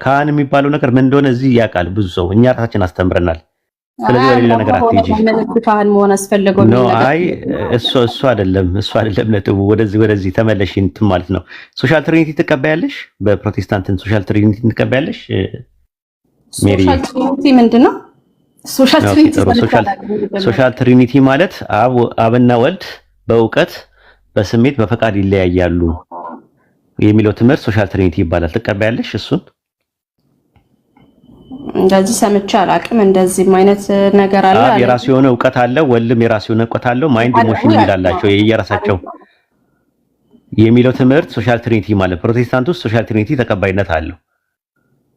ካህን የሚባለው ነገር ምን እንደሆነ እዚህ ያውቃል ብዙ ሰው፣ እኛ ራሳችን አስተምረናል። ስለዚህ ወደ ሌላ ነገር አትይጂ። ካህን መሆን አስፈልገው ነው? አይ እሱ አይደለም ነጥቡ። ወደዚህ ተመለሽ እንትን ማለት ነው። ሶሻል ትሪኒቲ ትቀበያለሽ? በፕሮቴስታንትን ሶሻል ትሪኒቲ ትቀበያለሽ? ሜሪ ሶሻል ትሪኒቲ ምንድነው? ሶሻል ትሪኒቲ ማለት አብና ወልድ በእውቀት በስሜት በፈቃድ ይለያያሉ የሚለው ትምህርት ሶሻል ትሪኒቲ ይባላል። ትቀበያለሽ እሱን? እንደዚህ ሰምቼ አላውቅም። እንደዚህም አይነት ነገር አለ። የራሱ የሆነ እውቀት አለ፣ ወልድም የራሱ የሆነ እውቀት አለው። ማይንድ ኢሞሽን ይላላቸው የየራሳቸው የሚለው ትምህርት ሶሻል ትሪኒቲ ማለት ፕሮቴስታንት ውስጥ ሶሻል ትሪኒቲ ተቀባይነት አለው።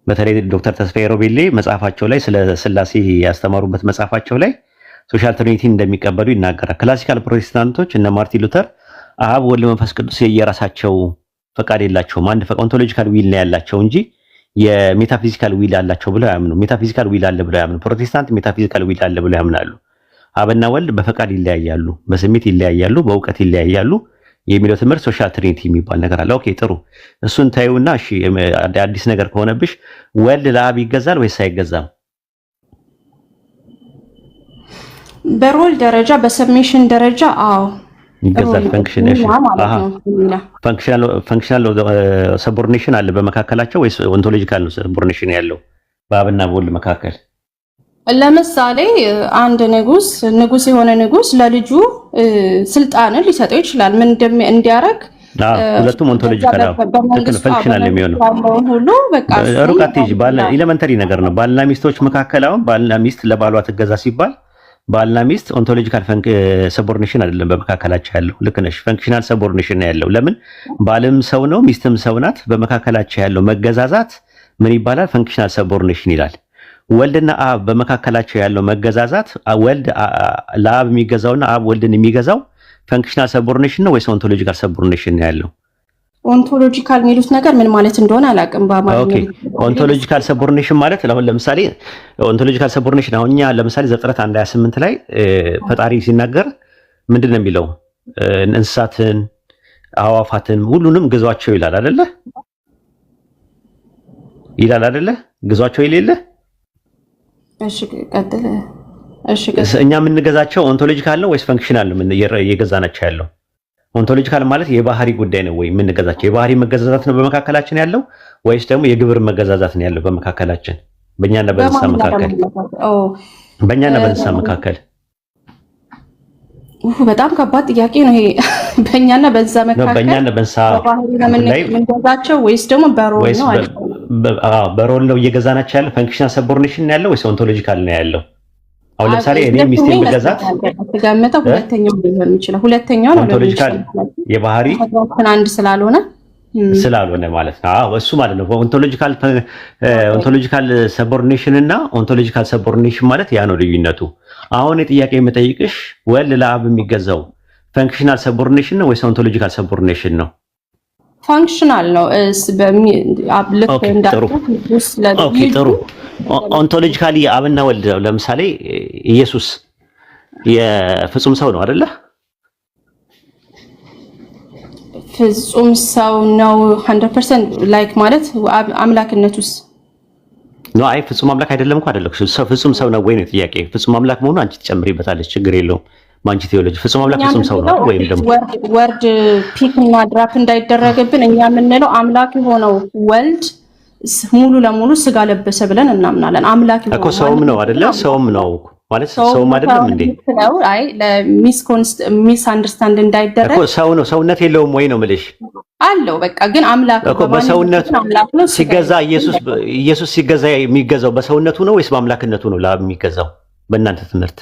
በተለይ ዶክተር ተስፋዬ ሮቤሌ መጽሐፋቸው ላይ ስለ ስላሴ ያስተማሩበት መጽሐፋቸው ላይ ሶሻል ትሪኒቲ እንደሚቀበሉ ይናገራል። ክላሲካል ፕሮቴስታንቶች እነ ማርቲን ሉተር አብ ወልድ መንፈስ ቅዱስ የየራሳቸው ፈቃድ የላቸውም፣ አንድ ኦንቶሎጂካል ዊል ነው ያላቸው እንጂ የሜታፊዚካል ዊል አላቸው ብለው ያምኑ። ሜታፊዚካል ዊል አለ ብለው ያምኑ። ፕሮቴስታንት ሜታፊዚካል ዊል አለ ብለው ያምናሉ። አብና ወልድ በፈቃድ ይለያያሉ፣ በስሜት ይለያያሉ፣ በእውቀት ይለያያሉ የሚለው ትምህርት ሶሻል ትሪኒቲ የሚባል ነገር አለ። ኦኬ ጥሩ፣ እሱን ታዩና እሺ፣ አዲስ ነገር ከሆነብሽ ወልድ ለአብ ይገዛል ወይስ አይገዛም? በሮል ደረጃ በሰብሚሽን ደረጃ አዎ ይገዛል። ፈንክሽናል ሰቦርዲኔሽን አለ በመካከላቸው ወይስ ኦንቶሎጂካል ነው ሰቦርዲኔሽን ያለው በአብና በወልድ መካከል? ለምሳሌ አንድ ንጉስ የሆነ ንጉስ ለልጁ ስልጣንን ሊሰጠው ይችላል። ምን እንዲያረግ ሁለቱም ኦንቶሎጂካል ፈንክሽናል የሚሆነው ሁሉ በቃ ሩቅ አትይጂ። ኤሌመንተሪ ነገር ነው። ባልና ሚስቶች መካከል አሁን ባልና ሚስት ለባሏ ትገዛ ሲባል ባልና ሚስት ኦንቶሎጂካል ሰቦርዲኔሽን አይደለም በመካከላቸው ያለው። ልክ ነሽ፣ ፈንክሽናል ሰቦርዲኔሽን ያለው። ለምን ባልም ሰው ነው ሚስትም ሰው ናት። በመካከላቸው ያለው መገዛዛት ምን ይባላል? ፈንክሽናል ሰቦርዲኔሽን ይላል። ወልድና አብ በመካከላቸው ያለው መገዛዛት ወልድ ለአብ የሚገዛውና አብ ወልድን የሚገዛው ፈንክሽናል ሰቦርዲኔሽን ነው ወይስ ኦንቶሎጂካል ሰቦርዲኔሽን ነው ያለው? ኦንቶሎጂካል የሚሉት ነገር ምን ማለት እንደሆነ አላውቅም በአማርኛ። ኦኬ ኦንቶሎጂካል ሰቦርዲኔሽን ማለት አሁን ለምሳሌ ኦንቶሎጂካል ሰቦርዲኔሽን አሁን እኛ ለምሳሌ ዘፍጥረት 1:28 ላይ ፈጣሪ ሲናገር ምንድን ነው የሚለው? እንስሳትን አዋፋትን ሁሉንም ግዟቸው ይላል አይደለ? ግዟቸው ይሌለ። እሺ ቀጥል። እኛ የምንገዛቸው ኦንቶሎጂካል ነው ወይስ ፈንክሽናል ነው የገዛናቸው ያለው? ኦንቶሎጂካል ማለት የባህሪ ጉዳይ ነው ወይ የምንገዛቸው? የባህሪ መገዛዛት ነው በመካከላችን ያለው ወይስ ደግሞ የግብር መገዛዛት ነው ያለው በመካከላችን? በእኛና በእንስሳ መካከል በጣም ከባድ ጥያቄ ነው ይሄ። በእኛና በእንስሳ መካከል ላይ የምንገዛቸው ወይስ ደግሞ በሮል ነው አይደል? በሮል ነው እየገዛናቸው ያለው። ፈንክሽናል ሰቦርዲኔሽን ነው ያለው ወይስ ኦንቶሎጂካል ነው ያለው? አሁን ለምሳሌ እኔ ሚስቴን ብገዛት ተጋመተው ሁለተኛው ሊሆን ይችላል። ሁለተኛው ነው ኦንቶሎጂካል የባህሪ አንድ ስላልሆነ ማለት ነው። አዎ እሱ ማለት ነው ኦንቶሎጂካል ሰቦርዲኔሽን እና ኦንቶሎጂካል ሰቦርዲኔሽን ማለት ያ ነው ልዩነቱ። አሁን የጥያቄ የምጠይቅሽ ወልድ ለአብ የሚገዛው ፈንክሽናል ሰቦርዲኔሽን ነው ወይስ ኦንቶሎጂካል ሰቦርዲኔሽን ነው? ፋንክሽናል ነው ልክ ኦኬ ጥሩ ኦንቶሎጂካሊ አብና ወልድ ለምሳሌ ኢየሱስ የፍጹም ሰው ነው አይደለ ፍጹም ሰው ነው 100% ላይክ ማለት አምላክነቱስ ነው አይ ፍጹም አምላክ አይደለም እንኳን አይደለም ፍጹም ሰው ነው ወይ ነው ጥያቄ ፍጹም አምላክ መሆኑ አንቺ ትጨምሪበታለሽ ችግር የለውም ማንቺ ቴዎሎጂ ፍጹም አምላክ ፍጹም ሰው ነው ወይም ደግሞ ወርድ ፒክ እና ድራፕ እንዳይደረግብን እኛ የምንለው አምላክ የሆነው ወልድ ሙሉ ለሙሉ ስጋ ለበሰ ብለን እናምናለን አምላክ እኮ ሰውም ነው አይደለ ሰውም ነው ማለት ሰውም አይደለም እንዴ አይ ለሚስ አንደርስታንድ እንዳይደረግ እኮ ሰው ነው ሰውነት የለውም ወይ ነው ማለት አለው በቃ ግን አምላክ እኮ በሰውነት ሲገዛ ኢየሱስ ሲገዛ የሚገዛው በሰውነቱ ነው ወይስ በአምላክነቱ ነው ለአብ የሚገዛው በእናንተ ትምህርት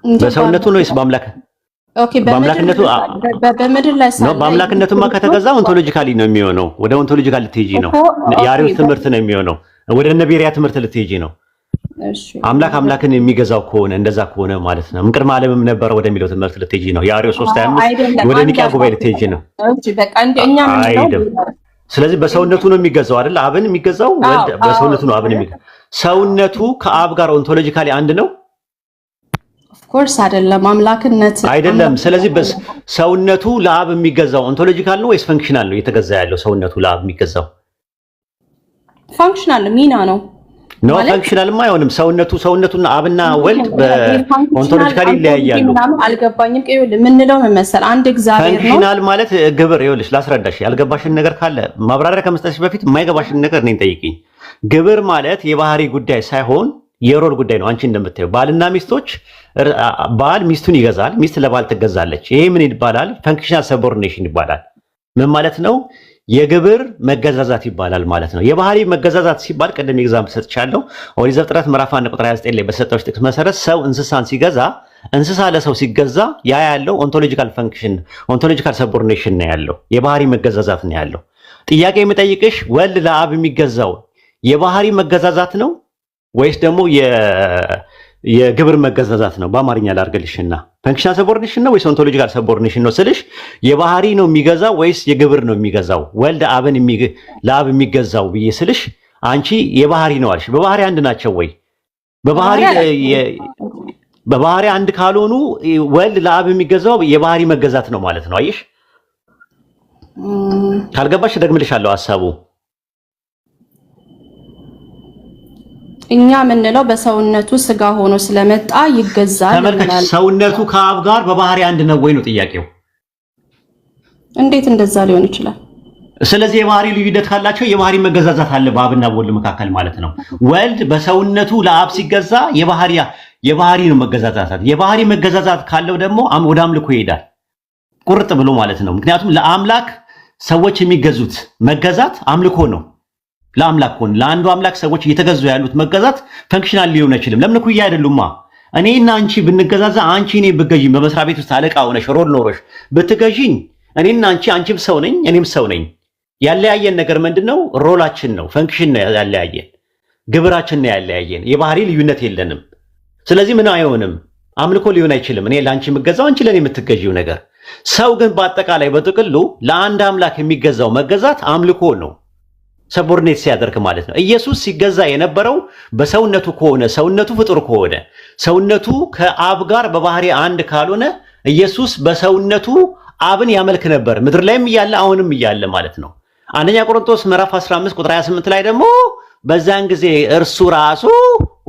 በሰውነቱ ነው ወይስ በአምላክ ኦኬ በአምላክነቱ በምድር ላይ ሳለ ነው በአምላክነቱማ ከተገዛ ኦንቶሎጂካሊ ነው የሚሆነው ወደ ኦንቶሎጂካል ልትሄጂ ነው የአሪዮስ ትምህርት ነው የሚሆነው ወደ ነቢያት ትምህርት ልትሄጂ ነው እሺ አምላክን የሚገዛው ከሆነ እንደዛ ከሆነ ማለት ነው ምንቅድመ ዓለምም ነበር ወደሚለው ትምህርት ልትሄጂ ነው የአሪዮስ 3:25 ወደ ኒቂያ ጉባኤ ልትሄጂ ነው እሺ በቃ እንደኛ ምንለው ስለዚህ በሰውነቱ ነው የሚገዛው አይደል አብን የሚገዛው ወልድ በሰውነቱ ነው አብን የሚገዛው ሰውነቱ ከአብ ጋር ኦንቶሎጂካሊ አንድ ነው ኮርስ አይደለም አምላክነት አይደለም ስለዚህ ሰውነቱ ለአብ የሚገዛው ኦንቶሎጂካል ነው ወይስ ፈንክሽናል ነው የተገዛ ያለው ሰውነቱ ለአብ የሚገዛው ፈንክሽናል ሚና ነው ነው ፈንክሽናልማ አይሆንም ሰውነቱና አብና ወልድ በኦንቶሎጂካሊ ይለያያሉ አልገባኝም ቀይል ምንለው መመሰል አንድ እግዚአብሔር ነው ፈንክሽናል ማለት ግብር ይኸውልሽ ላስረዳሽ ያልገባሽን ነገር ካለ ማብራሪያ ከመስጠትሽ በፊት የማይገባሽን ነገር እኔን ጠይቂኝ ግብር ማለት የባህሪ ጉዳይ ሳይሆን የሮል ጉዳይ ነው አንቺ እንደምታየው ባልና ሚስቶች ባል ሚስቱን ይገዛል ሚስት ለባል ትገዛለች ይሄ ምን ይባላል ፈንክሽናል ሰቦርዲኔሽን ይባላል ምን ማለት ነው የግብር መገዛዛት ይባላል ማለት ነው የባህሪ መገዛዛት ሲባል ቀደም ኤግዛምፕል ሰጥቻለሁ ኦሪት ዘፍጥረት ምዕራፍ 1 ቁጥር 29 ላይ በሰጠው ጥቅስ መሰረት ሰው እንስሳን ሲገዛ እንስሳ ለሰው ሲገዛ ያ ያለው ኦንቶሎጂካል ፈንክሽን ኦንቶሎጂካል ሰቦርዲኔሽን ነው ያለው የባህሪ መገዛዛት ነው ያለው ጥያቄ የምጠይቅሽ ወልድ ለአብ የሚገዛው የባህሪ መገዛዛት ነው ወይስ ደግሞ የግብር መገዛዛት ነው በአማርኛ ላርገልሽና ፈንክሽናል ሰቦርዲኔሽን ነው ወይስ ኦንቶሎጂካል ሰቦርዲኔሽን ነው ስልሽ የባህሪ ነው የሚገዛው ወይስ የግብር ነው የሚገዛው ወልድ አብን ለአብ የሚገዛው ብዬ ስልሽ አንቺ የባህሪ ነው አልሽ በባህሪ አንድ ናቸው ወይ በባህሪ አንድ ካልሆኑ ወልድ ለአብ የሚገዛው የባህሪ መገዛት ነው ማለት ነው አየሽ ካልገባሽ ደግምልሻለሁ ሐሳቡ እኛ ምንለው በሰውነቱ ስጋ ሆኖ ስለመጣ ይገዛል ተመልከች ሰውነቱ ከአብ ጋር በባህሪ አንድ ነው ወይ ነው ጥያቄው እንዴት እንደዛ ሊሆን ይችላል ስለዚህ የባህሪ ልዩነት ካላቸው የባህሪ መገዛዛት አለ በአብና በወልድ መካከል ማለት ነው ወልድ በሰውነቱ ለአብ ሲገዛ የባህሪ ነው መገዛዛት የባህሪ መገዛዛት ካለው ደግሞ ወደ አምልኮ ይሄዳል ቁርጥ ብሎ ማለት ነው ምክንያቱም ለአምላክ ሰዎች የሚገዙት መገዛት አምልኮ ነው ለአምላክ ሆነ ለአንዱ አምላክ ሰዎች እየተገዙ ያሉት መገዛት ፈንክሽናል ሊሆን አይችልም ለምን ኩያ አይደሉማ እኔና አንቺ ብንገዛዛ አንቺ እኔ ብገዢኝ በመስሪያ ቤት ውስጥ አለቃ ሆነሽ ሮል ኖሮሽ ብትገዢኝ እኔና አንቺም ሰው ነኝ እኔም ሰው ነኝ ያለያየን ነገር ምንድነው ሮላችን ነው ፈንክሽን ነው ያለያየን ግብራችን ነው ያለያየን የባህሪ ልዩነት የለንም ስለዚህ ምን አይሆንም አምልኮ ሊሆን አይችልም እኔ ላንቺ የምገዛው አንቺ ለኔ የምትገዢው ነገር ሰው ግን በአጠቃላይ በጥቅሉ ለአንድ አምላክ የሚገዛው መገዛት አምልኮ ነው ሰቦርዲኔት ሲያደርግ ማለት ነው ኢየሱስ ሲገዛ የነበረው በሰውነቱ ከሆነ ሰውነቱ ፍጡር ከሆነ ሰውነቱ ከአብ ጋር በባህሪ አንድ ካልሆነ ኢየሱስ በሰውነቱ አብን ያመልክ ነበር ምድር ላይም እያለ አሁንም እያለ ማለት ነው አንደኛ ቆሮንቶስ ምዕራፍ 15 ቁጥር 28 ላይ ደግሞ በዛን ጊዜ እርሱ ራሱ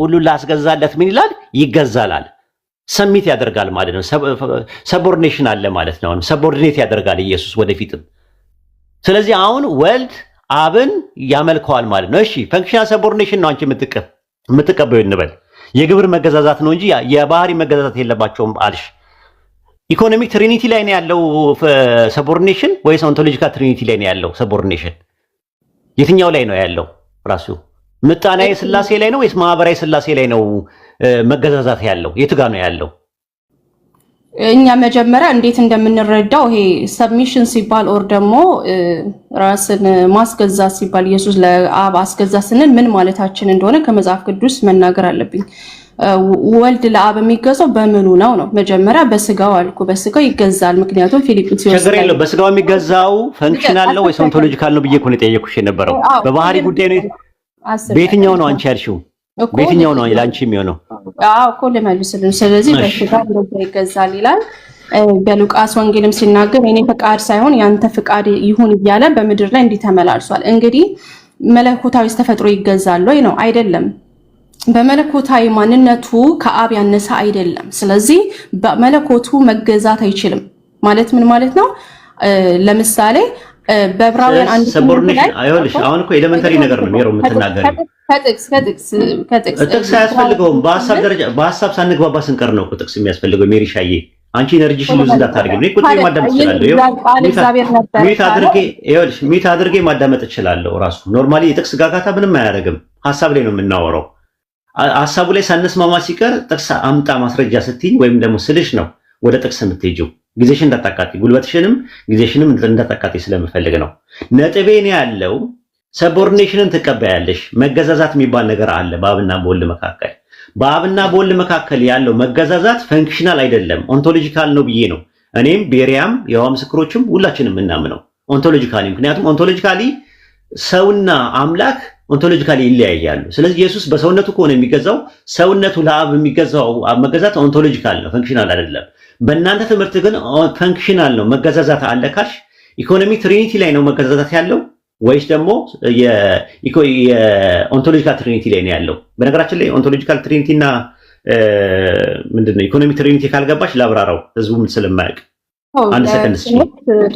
ሁሉ ላስገዛለት ምን ይላል ይገዛላል ሰሚት ያደርጋል ማለት ነው ሰቦርዲኔሽን አለ ማለት ነው ሰቦርዲኔት ያደርጋል ኢየሱስ ወደፊትም ስለዚህ አሁን ወልድ አብን ያመልከዋል ማለት ነው እሺ ፈንክሽናል ሰቦርዲኔሽን ነው አንቺ የምትቀበዩ እንበል የግብር መገዛዛት ነው እንጂ የባህሪ መገዛዛት የለባቸውም አልሽ ኢኮኖሚክ ትሪኒቲ ላይ ነው ያለው ሰቦርዲኔሽን ወይስ ኦንቶሎጂካል ትሪኒቲ ላይ ነው ያለው ሰቦርዲኔሽን የትኛው ላይ ነው ያለው ራሱ ምጣናዊ ስላሴ ላይ ነው ወይስ ማህበራዊ ስላሴ ላይ ነው መገዛዛት ያለው የት ጋር ነው ያለው እኛ መጀመሪያ እንዴት እንደምንረዳው ይሄ ሰብሚሽን ሲባል ኦር ደግሞ ራስን ማስገዛት ሲባል ኢየሱስ ለአብ አስገዛ ስንል ምን ማለታችን እንደሆነ ከመጽሐፍ ቅዱስ መናገር አለብኝ ወልድ ለአብ የሚገዛው በምኑ ነው? መጀመሪያ በስጋው አልኩ። በስጋው ይገዛል። ምክንያቱም ፊልጵስዩስ ችግር የለው። በስጋው የሚገዛው ፈንክሽናል ነው ወይስ ኦንቶሎጂካል ነው ብዬ እኮ ነው የጠየኩሽ የነበረው። በባህሪ ጉዳይ ነው። በየትኛው ነው አንቺ ያልሽው? በየትኛው ነው ለአንቺ የሚሆነው? አዎ እኮ ልመልስልኝ። ስለዚህ በስጋው ይገዛል ይላል። በሉቃስ ወንጌልም ሲናገር የኔ ፍቃድ ሳይሆን ያንተ ፍቃድ ይሁን እያለ በምድር ላይ እንዲተመላልሷል። እንግዲህ መለኮታዊ ተፈጥሮ ይገዛል ወይ ነው? አይደለም። በመለኮታዊ ማንነቱ ከአብ ያነሰ አይደለም። ስለዚህ በመለኮቱ መገዛት አይችልም ማለት ምን ማለት ነው? ለምሳሌ በዕብራውያን አንድ ሰቦርኔሽን አይሆንሽ። አሁን እኮ ኤሌመንተሪ ነገር ነው የሚሮ የምትናገሪ። ከጥቅስ አያስፈልገውም። በሐሳብ ደረጃ በሐሳብ ሳንግባባ ስንቀር ነው ጥቅስ የሚያስፈልገው። ሜሪሻዬ አንቺ ኤነርጂሽን ሉዝ እንዳታርጊ ነው። ቁጥጥር ማዳመጥ እችላለሁ። ሚት አድርጌ ማዳመጥ እችላለሁ። ራሱ ኖርማሊ የጥቅስ ጋጋታ ምንም አያደርግም። ሐሳብ ላይ ነው የምናወራው። ሐሳቡ ላይ ሳንስማማ ሲቀር ጥቅስ አምጣ ማስረጃ ስትይኝ ወይም ደግሞ ስልሽ ነው ወደ ጥቅስ የምትሄጂው። ጊዜሽን እንዳታቃጢ፣ ጉልበትሽንም ጊዜሽንም እንዳታቃጢ ስለምፈልግ ነው። ነጥቤ ነው ያለው። ሰቦርዲኔሽንን ትቀበያለሽ። መገዛዛት የሚባል ነገር አለ በአብና በወልድ መካከል። በአብና በወልድ መካከል ያለው መገዛዛት ፈንክሽናል አይደለም፣ ኦንቶሎጂካል ነው ብዬ ነው እኔም ቤሪያም የዋ ምስክሮችም ሁላችንም እናምነው ኦንቶሎጂካሊ። ምክንያቱም ኦንቶሎጂካሊ ሰውና አምላክ ኦንቶሎጂካሊ ይለያያሉ። ስለዚህ ኢየሱስ በሰውነቱ ከሆነ የሚገዛው ሰውነቱ ለአብ የሚገዛው መገዛት ኦንቶሎጂካል ነው፣ ፈንክሽናል አይደለም። በእናንተ ትምህርት ግን ፈንክሽናል ነው። መገዛዛት አለ ካልሽ ኢኮኖሚክ ትሪኒቲ ላይ ነው መገዛዛት ያለው ወይስ ደግሞ የኦንቶሎጂካል ትሪኒቲ ላይ ነው ያለው? በነገራችን ላይ ኦንቶሎጂካል ትሪኒቲ እና ምንድነው ኢኮኖሚክ ትሪኒቲ ካልገባሽ ላብራራው ህዝቡ ምን ስለማያውቅ አንድ ሰከንድ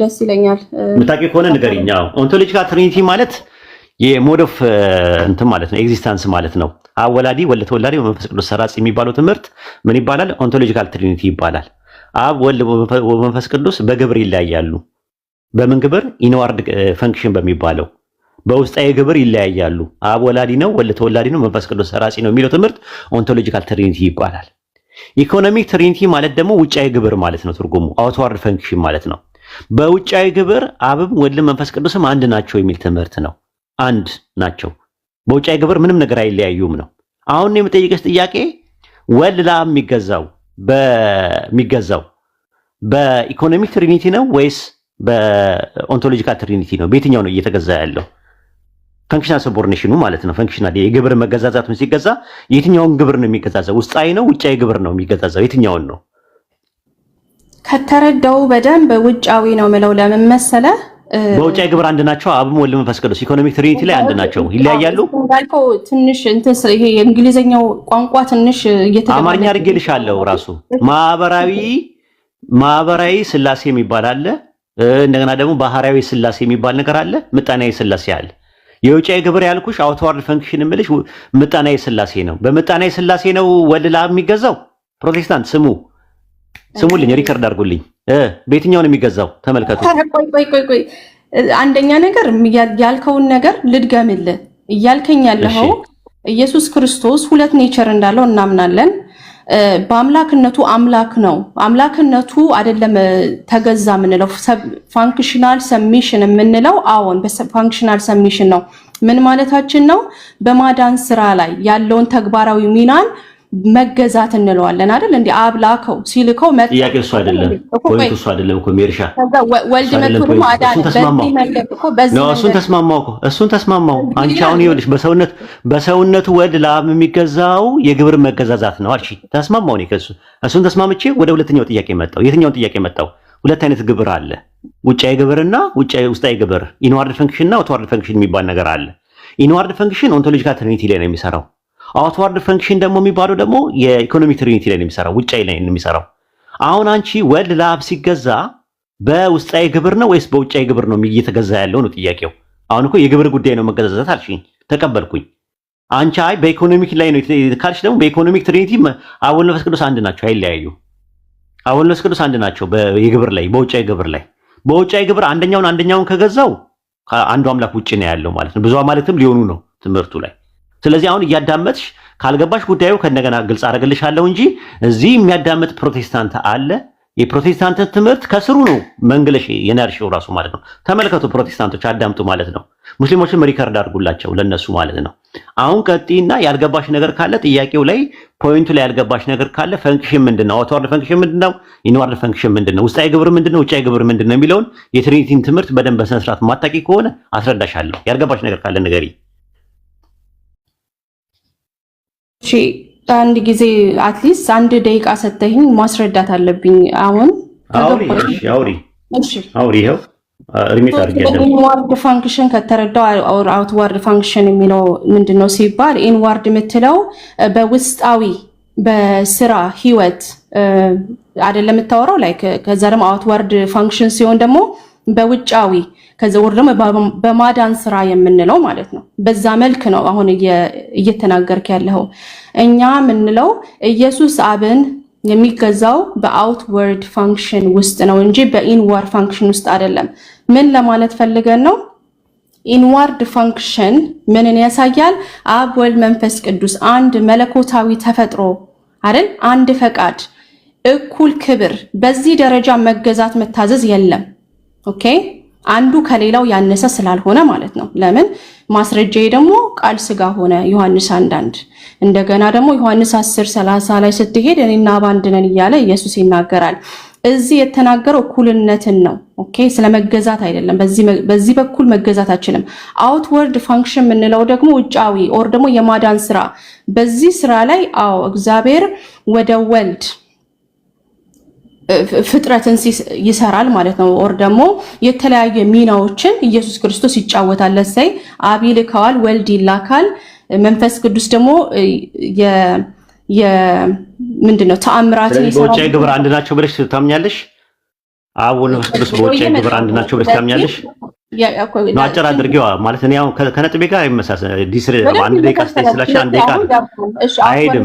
ደስ ይለኛል። የምታውቂው ከሆነ ንገሪኝ። ኦንቶሎጂካል ትሪኒቲ ማለት የሞድ ኦፍ እንትን ማለት ነው፣ ኤግዚስተንስ ማለት ነው። አወላዲ ወልድ ተወላዲ መንፈስ ቅዱስ ሰራጺ የሚባለው ትምህርት ምን ይባላል? ኦንቶሎጂካል ትሪኒቲ ይባላል። አብ ወልድ መንፈስ ቅዱስ በግብር ይለያያሉ። በምን ግብር? ኢንዋርድ ፈንክሽን በሚባለው በውስጣዊ ግብር ይለያያሉ። አብ ወላዲ ነው፣ ወልድ ተወላዲ ነው፣ መንፈስ ቅዱስ ሰራጺ ነው የሚለው ትምህርት ኦንቶሎጂካል ትሪኒቲ ይባላል። ኢኮኖሚክ ትሪኒቲ ማለት ደግሞ ውጫዊ ግብር ማለት ነው። ትርጉሙ አውትዋርድ ፈንክሽን ማለት ነው። በውጫዊ ግብር አብም ወልድ መንፈስ ቅዱስም አንድ ናቸው የሚል ትምህርት ነው። አንድ ናቸው። በውጫዊ ግብር ምንም ነገር አይለያዩም ነው። አሁን የምጠይቀስ ጥያቄ ወልድ ለአብ የሚገዛው በኢኮኖሚክ ትሪኒቲ ነው ወይስ በኦንቶሎጂካል ትሪኒቲ ነው? በየትኛው ነው እየተገዛ ያለው? ፈንክሽናል ሰቦርዲኔሽኑ ማለት ነው። ፈንክሽናል የግብር መገዛዛቱን ሲገዛ የትኛውን ግብር ነው የሚገዛዛው? ውስጣዊ ነው ውጫዊ ግብር ነው የሚገዛዛው? የትኛውን ነው? ከተረዳው በደንብ ውጫዊ ነው ምለው። ለምን መሰለህ? በውጫዊ ግብር አንድ ናቸው። አብም ወልድ መንፈስ ቅዱስ ኢኮኖሚክ ትሪኒቲ ላይ አንድ ናቸው። ይለያያሉ። እንዳልከው ትንሽ ይሄ የእንግሊዘኛው ቋንቋ ትንሽ እየተደማመጠ አማርኛ አድርጌልሻለሁ። ራሱ ማህበራዊ ስላሴ የሚባል አለ። እንደገና ደግሞ ባህሪያዊ ስላሴ የሚባል ነገር አለ። ምጣኔያዊ ስላሴ አለ። የውጫዊ ግብር ያልኩሽ አውትዋርድ ፈንክሽን የምልሽ ምጣኔያዊ ስላሴ ነው። በምጣኔያዊ ስላሴ ነው ወልድ ለአብ የሚገዛው። ፕሮቴስታንት ስሙልኝ፣ ሪከርድ አድርጉልኝ። በየትኛው ነው የሚገዛው? ተመልከቱ። ቆይ አንደኛ ነገር ያልከውን ነገር ልድገምልህ። እያልከኝ ያለኸው ኢየሱስ ክርስቶስ ሁለት ኔቸር እንዳለው እናምናለን። በአምላክነቱ አምላክ ነው። አምላክነቱ አይደለም ተገዛ የምንለው ፋንክሽናል ሰሚሽን የምንለው አዎን፣ በፋንክሽናል ሰሚሽን ነው። ምን ማለታችን ነው? በማዳን ስራ ላይ ያለውን ተግባራዊ ሚናን መገዛት እንለዋለን አይደል? እንዴ አብላከው ሲልከው ጥያቄ እሱ አይደለም ወይ? እሱ አይደለም እኮ ሜርሻ ወልድ መጥቶ ማዳን በዚህ መንገድ እኮ በዚህ ነው። እሱን ተስማማው። አንቺ አሁን ይኸውልሽ በሰውነቱ ወልድ ለአብ የሚገዛው የግብር መገዛዛት ነው አልሽ። ተስማማው ነው ከሱ። እሱን ተስማምቼ ወደ ሁለተኛው ጥያቄ መጣው። የትኛውን ጥያቄ መጣው? ሁለት አይነት ግብር አለ። ውጫዊ ግብርና ውስጣዊ ግብር፣ ኢንዋርድ ፈንክሽን እና አውትዋርድ ፈንክሽን የሚባል ነገር አለ። ኢንዋርድ ፈንክሽን ኦንቶሎጂካል ትሪኒቲ ላይ ነው የሚሰራው። አውትዋርድ ፈንክሽን ደግሞ የሚባለው ደግሞ የኢኮኖሚክ ትሪኒቲ ላይ ነው የሚሰራው፣ ውጫዊ ላይ ነው የሚሰራው። አሁን አንቺ ወልድ ለአብ ሲገዛ በውስጣዊ ግብር ነው ወይስ በውጫዊ ግብር ነው እየተገዛ ያለው ነው ጥያቄው። አሁን እኮ የግብር ጉዳይ ነው መገዛዛት አልሽኝ፣ ተቀበልኩኝ። አንቺ አይ በኢኮኖሚክ ላይ ነው ካልሽ ደግሞ በኢኮኖሚክ ትሪኒቲ አብ ወልድ መንፈስ ቅዱስ አንድ ናቸው፣ አይለያዩ። አብ ወልድ መንፈስ ቅዱስ አንድ ናቸው በየግብር ላይ፣ በውጫዊ ግብር ላይ። በውጫዊ ግብር አንደኛውን ከገዛው አንዱ አምላክ ውጭ ነው ያለው ማለት ነው። ብዙ ማለትም ሊሆኑ ነው ትምህርቱ ላይ። ስለዚህ አሁን እያዳመጥሽ ካልገባሽ ጉዳዩ ከነገና ግልጽ አደረግልሻለሁ እንጂ እዚህ የሚያዳምጥ ፕሮቴስታንት አለ፣ የፕሮቴስታንት ትምህርት ከስሩ ነው መንግለሽ የናርሽው ራሱ ማለት ነው። ተመልከቱ ፕሮቴስታንቶች አዳምጡ ማለት ነው። ሙስሊሞችን ሪከርድ አድርጉላቸው ለነሱ ማለት ነው። አሁን ቀጥይና ያልገባሽ ነገር ካለ ጥያቄው ላይ ፖይንቱ ላይ ያልገባሽ ነገር ካለ ፈንክሽን ምንድነው? አውትዋርድ ፈንክሽን ምንድነው? ኢንዋርድ ፈንክሽን ምንድነው? ውስጣዊ ግብር ምንድነው? ውጫዊ ግብር ምንድነው የሚለውን የትሪኒቲን ትምህርት በደንብ በስነ ስርዓት ማታቂ ከሆነ አስረዳሻለሁ። ያልገባሽ ነገር ካለ ንገሪ። እሺ አንድ ጊዜ አትሊስት አንድ ደቂቃ ሰጠኝ ማስረዳት አለብኝ። አሁን አውሪ ይኸው ሪሚት አድርጌያለሁ። ኢንዋርድ ፋንክሽን ከተረዳው አውትዋርድ ፋንክሽን የሚለው ምንድነው ሲባል ኢንዋርድ የምትለው በውስጣዊ በስራ ህይወት አይደለም የምታወራው ላይ ከዛ ደግሞ አውትዋርድ ፋንክሽን ሲሆን ደግሞ በውጫዊ ከዛ ወር ደግሞ በማዳን ስራ የምንለው ማለት ነው። በዛ መልክ ነው አሁን እየተናገርክ ያለው። እኛ የምንለው ኢየሱስ አብን የሚገዛው በአውትወርድ ፋንክሽን ውስጥ ነው እንጂ በኢንዋርድ ፋንክሽን ውስጥ አይደለም። ምን ለማለት ፈልገን ነው? ኢንዋርድ ፋንክሽን ምንን ያሳያል? አብ ወልድ መንፈስ ቅዱስ አንድ መለኮታዊ ተፈጥሮ አይደል? አንድ ፈቃድ፣ እኩል ክብር፣ በዚህ ደረጃ መገዛት መታዘዝ የለም። ኦኬ አንዱ ከሌላው ያነሰ ስላልሆነ ማለት ነው። ለምን ማስረጃዬ ደግሞ ቃል ስጋ ሆነ ዮሐንስ 1:1 እንደገና ደግሞ ዮሐንስ 10:30 ላይ ስትሄድ እኔና አብ አንድ ነን እያለ ኢየሱስ ይናገራል። እዚህ የተናገረው እኩልነትን ነው። ኦኬ ስለመገዛት አይደለም። በዚህ በኩል መገዛት አችልም። አውትወርድ ፋንክሽን የምንለው ደግሞ ውጫዊ ኦር ደግሞ የማዳን ስራ። በዚህ ስራ ላይ እግዚአብሔር ወደ ወልድ ፍጥረትን ይሰራል ማለት ነው። ኦር ደግሞ የተለያዩ ሚናዎችን ኢየሱስ ክርስቶስ ይጫወታል። ለሰይ አብ ይልካል፣ ወልድ ይላካል፣ መንፈስ ቅዱስ ደግሞ ምንድነው ተአምራትን ይሰራል። በውጫዊ ግብር አንድ ናቸው ብለሽ ታምኛለሽ? አብ ወልድ መንፈስ ቅዱስ በውጫዊ ግብር አንድ ናቸው ብለሽ ታምኛለሽ? ነው አጭር አድርጌዋ ማለት ነው። ያው ከነጥቤ ጋር ይመሳሰል ዲስር አንድ ደቂቃ ስላሽ አንድ ደቂቃ አይሄድም።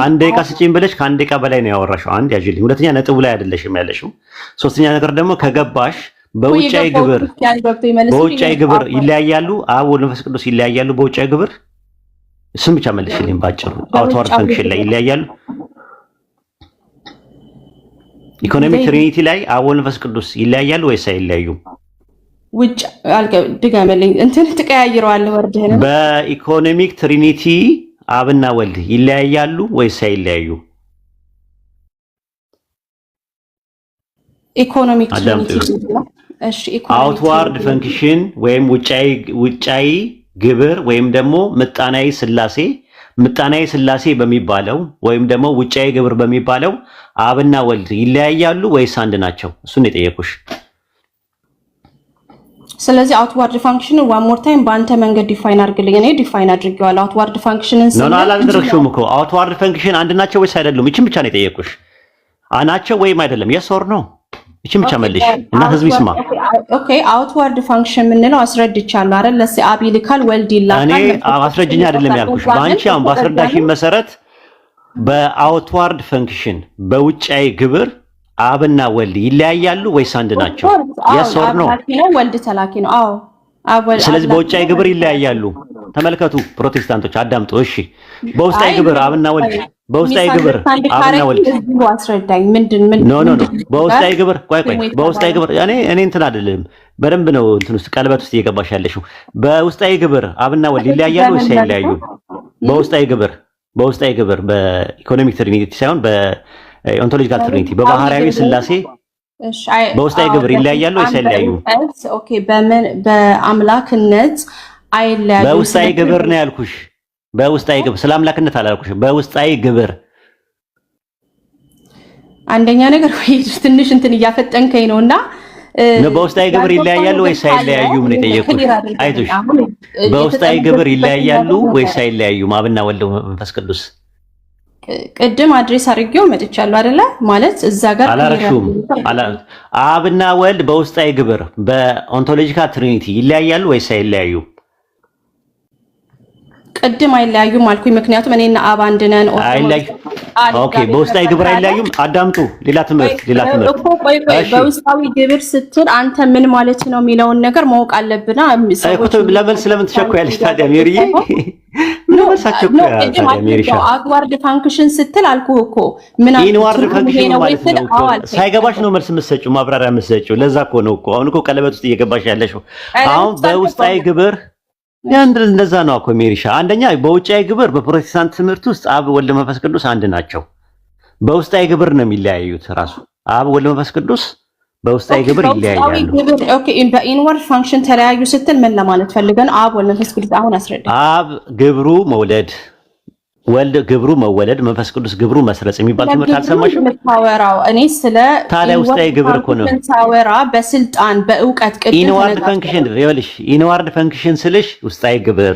አንድ ደቂቃ ስጪኝ ብለሽ ከአንድ ደቂቃ በላይ ነው ያወራሽው። አንድ ያዥልኝ። ሁለተኛ ነጥቡ ላይ አይደለሽም ያለሽው። ሶስተኛ ነገር ደግሞ ከገባሽ በውጫዊ ግብር ይለያያሉ። አብ ወልድ መንፈስ ቅዱስ ይለያያሉ በውጫዊ ግብር። እሱም ብቻ መልሽልኝ ባጭሩ። አውትዋርድ ፈንክሽን ላይ ይለያያሉ። ኢኮኖሚክ ትሪኒቲ ላይ አብ ወልድ መንፈስ ቅዱስ ይለያያሉ ወይስ አይለያዩም? ውጭ ድጋመልኝ እንትን ትቀያይረዋለህ ወርድህን። በኢኮኖሚክ ትሪኒቲ አብና ወልድ ይለያያሉ ወይስ አይለያዩ? ኢኮኖሚክ ትሪኒቲ እሺ። አውትዋርድ ፈንክሽን ወይም ውጫዊ ግብር ወይም ደግሞ ምጣናዊ ስላሴ በሚባለው ወይም ደግሞ ውጫዊ ግብር በሚባለው አብና ወልድ ይለያያሉ ወይስ አንድ ናቸው? እሱን የጠየቁሽ። ስለዚህ አውትዋርድ ፋንክሽን ዋን ሞር ታይም በአንተ መንገድ ዲፋይን አድርግልኝ። እኔ ዲፋይን አድርጌዋለሁ። አውትዋርድ ፋንክሽንን ነው አላደረግሽውም እኮ። አውትዋርድ ፈንክሽን አንድ ናቸው ወይስ አይደሉም? ይችን ብቻ ነው የጠየቁሽ። ናቸው ወይም አይደለም? የስ ኦር ኖ? ይችን ብቻ መልሽ እና ህዝብ ይስማ። ኦኬ አውትዋርድ ፈንክሽን ምንለው አስረድቻለሁ አይደል? ለሲ አብ ይልካል፣ ወልድ ይላካል። እኔ አስረጅኝ አይደለም ያልኩሽ። በአንቺ አሁን ባስረዳሽኝ መሰረት በአውትዋርድ ፈንክሽን በውጫዊ ግብር አብና ወልድ ይለያያሉ ወይስ አንድ ናቸው? የስ ኦር ኖ? ወልድ ተላኪ ነው። አዎ ስለዚህ በውጫዊ ግብር ይለያያሉ። ተመልከቱ ፕሮቴስታንቶች አዳምጡ። እሺ በውስጣዊ ግብር አብና ወልድ በውስጣዊ ግብር አብና ወልድ አስረዳኝ። ምን ኖ በውስጣዊ ግብር ቆይ በውስጣዊ ግብር እኔ እንትን አይደለም በደንብ ነው እንትን ውስጥ ቀለበት ውስጥ እየገባሽ ያለሽው። በውስጣዊ ግብር አብና ወልድ ይለያያሉ ወይስ አይለያዩ? በውስጣዊ ግብር በኢኮኖሚክ ትሪኒቲ ሳይሆን በኦንቶሎጂካል ትሪኒቲ በባህሪያዊ ስላሴ በውስጣዊ ግብር ይለያያሉ ወይስ አይለያዩ? ኦኬ በአምላክነት አይለያዩ። በውስጣዊ ግብር ነው ያልኩሽ። በውስጣዊ ግብር ስለ አምላክነት አላልኩሽም። በውስጣዊ ግብር አንደኛ ነገር ወይ ትንሽ እንትን እያፈጠንከኝ ነውና በውስጣዊ ግብር ይለያያሉ ወይስ አይለያዩም ነው የጠየቁሽ። አይቶሽ በውስጣዊ ግብር ይለያያሉ ወይስ አይለያዩም? አብና ወልድ መንፈስ ቅዱስ ቅድም አድሬስ አድርጌው መጥቻለሁ አይደለ? ማለት እዛ ጋር አላረሹም። አብና ወልድ በውስጣዊ ግብር በኦንቶሎጂካል ትሪኒቲ ይለያያሉ ወይስ አይለያዩ? ቅድም አይለያዩም አልኩኝ። ምክንያቱም እኔና አብ አንድ ነን። ኦኬ በውስጣዊ ግብር አይለያዩም። አዳምጡ። ሌላ ትምህርት እኮ ቆይ በውስጣዊ ግብር ስትል አንተ ምን ማለት ነው የሚለውን ነገር ማወቅ አለብና ለምን ትቸኩያለሽ ታዲያ ሜሪዬ? መልሳቸው አውትዋርድ ፋንክሽን ስትል አልኩህ እኮ ምን ኢንዋርድ ፋንክሽን ማለት ነው እኮ ሳይገባሽ ነው መልስ የምትሰጪው ማብራሪያ የምትሰጪው ለዛ እኮ ነው እኮ አሁን እኮ ቀለበት ውስጥ እየገባሽ ያለሽው አሁን በውስጣዊ ግብር እንደዛ ነው እኮ ሜሪሻ አንደኛ በውጫዊ ግብር በፕሮቴስታንት ትምህርት ውስጥ አብ ወልድ መንፈስ ቅዱስ አንድ ናቸው በውስጣዊ ግብር ነው የሚለያዩት ራሱ አብ ወልድ መንፈስ ቅዱስ በውስጣዊ ግብር ይለያያሉ ኦኬ በኢንዋርድ ፋንክሽን ተለያዩ ስትል ምን ለማለት ፈልገን አብ ወልድ መንፈስ ቅዱስ አሁን አስረዳ አብ ግብሩ መውለድ ወልድ ግብሩ መወለድ መንፈስ ቅዱስ ግብሩ መስረጽ የሚባል ትምህርት አልሰማሽም ታወራው እኔ ስለ ታዲያ ውስጣዊ ግብር እኮ ነው ታወራ በስልጣን በእውቀት ቅድም ኢንዋርድ ፋንክሽን ይኸውልሽ ኢንዋርድ ፋንክሽን ስልሽ ውስጣዊ ግብር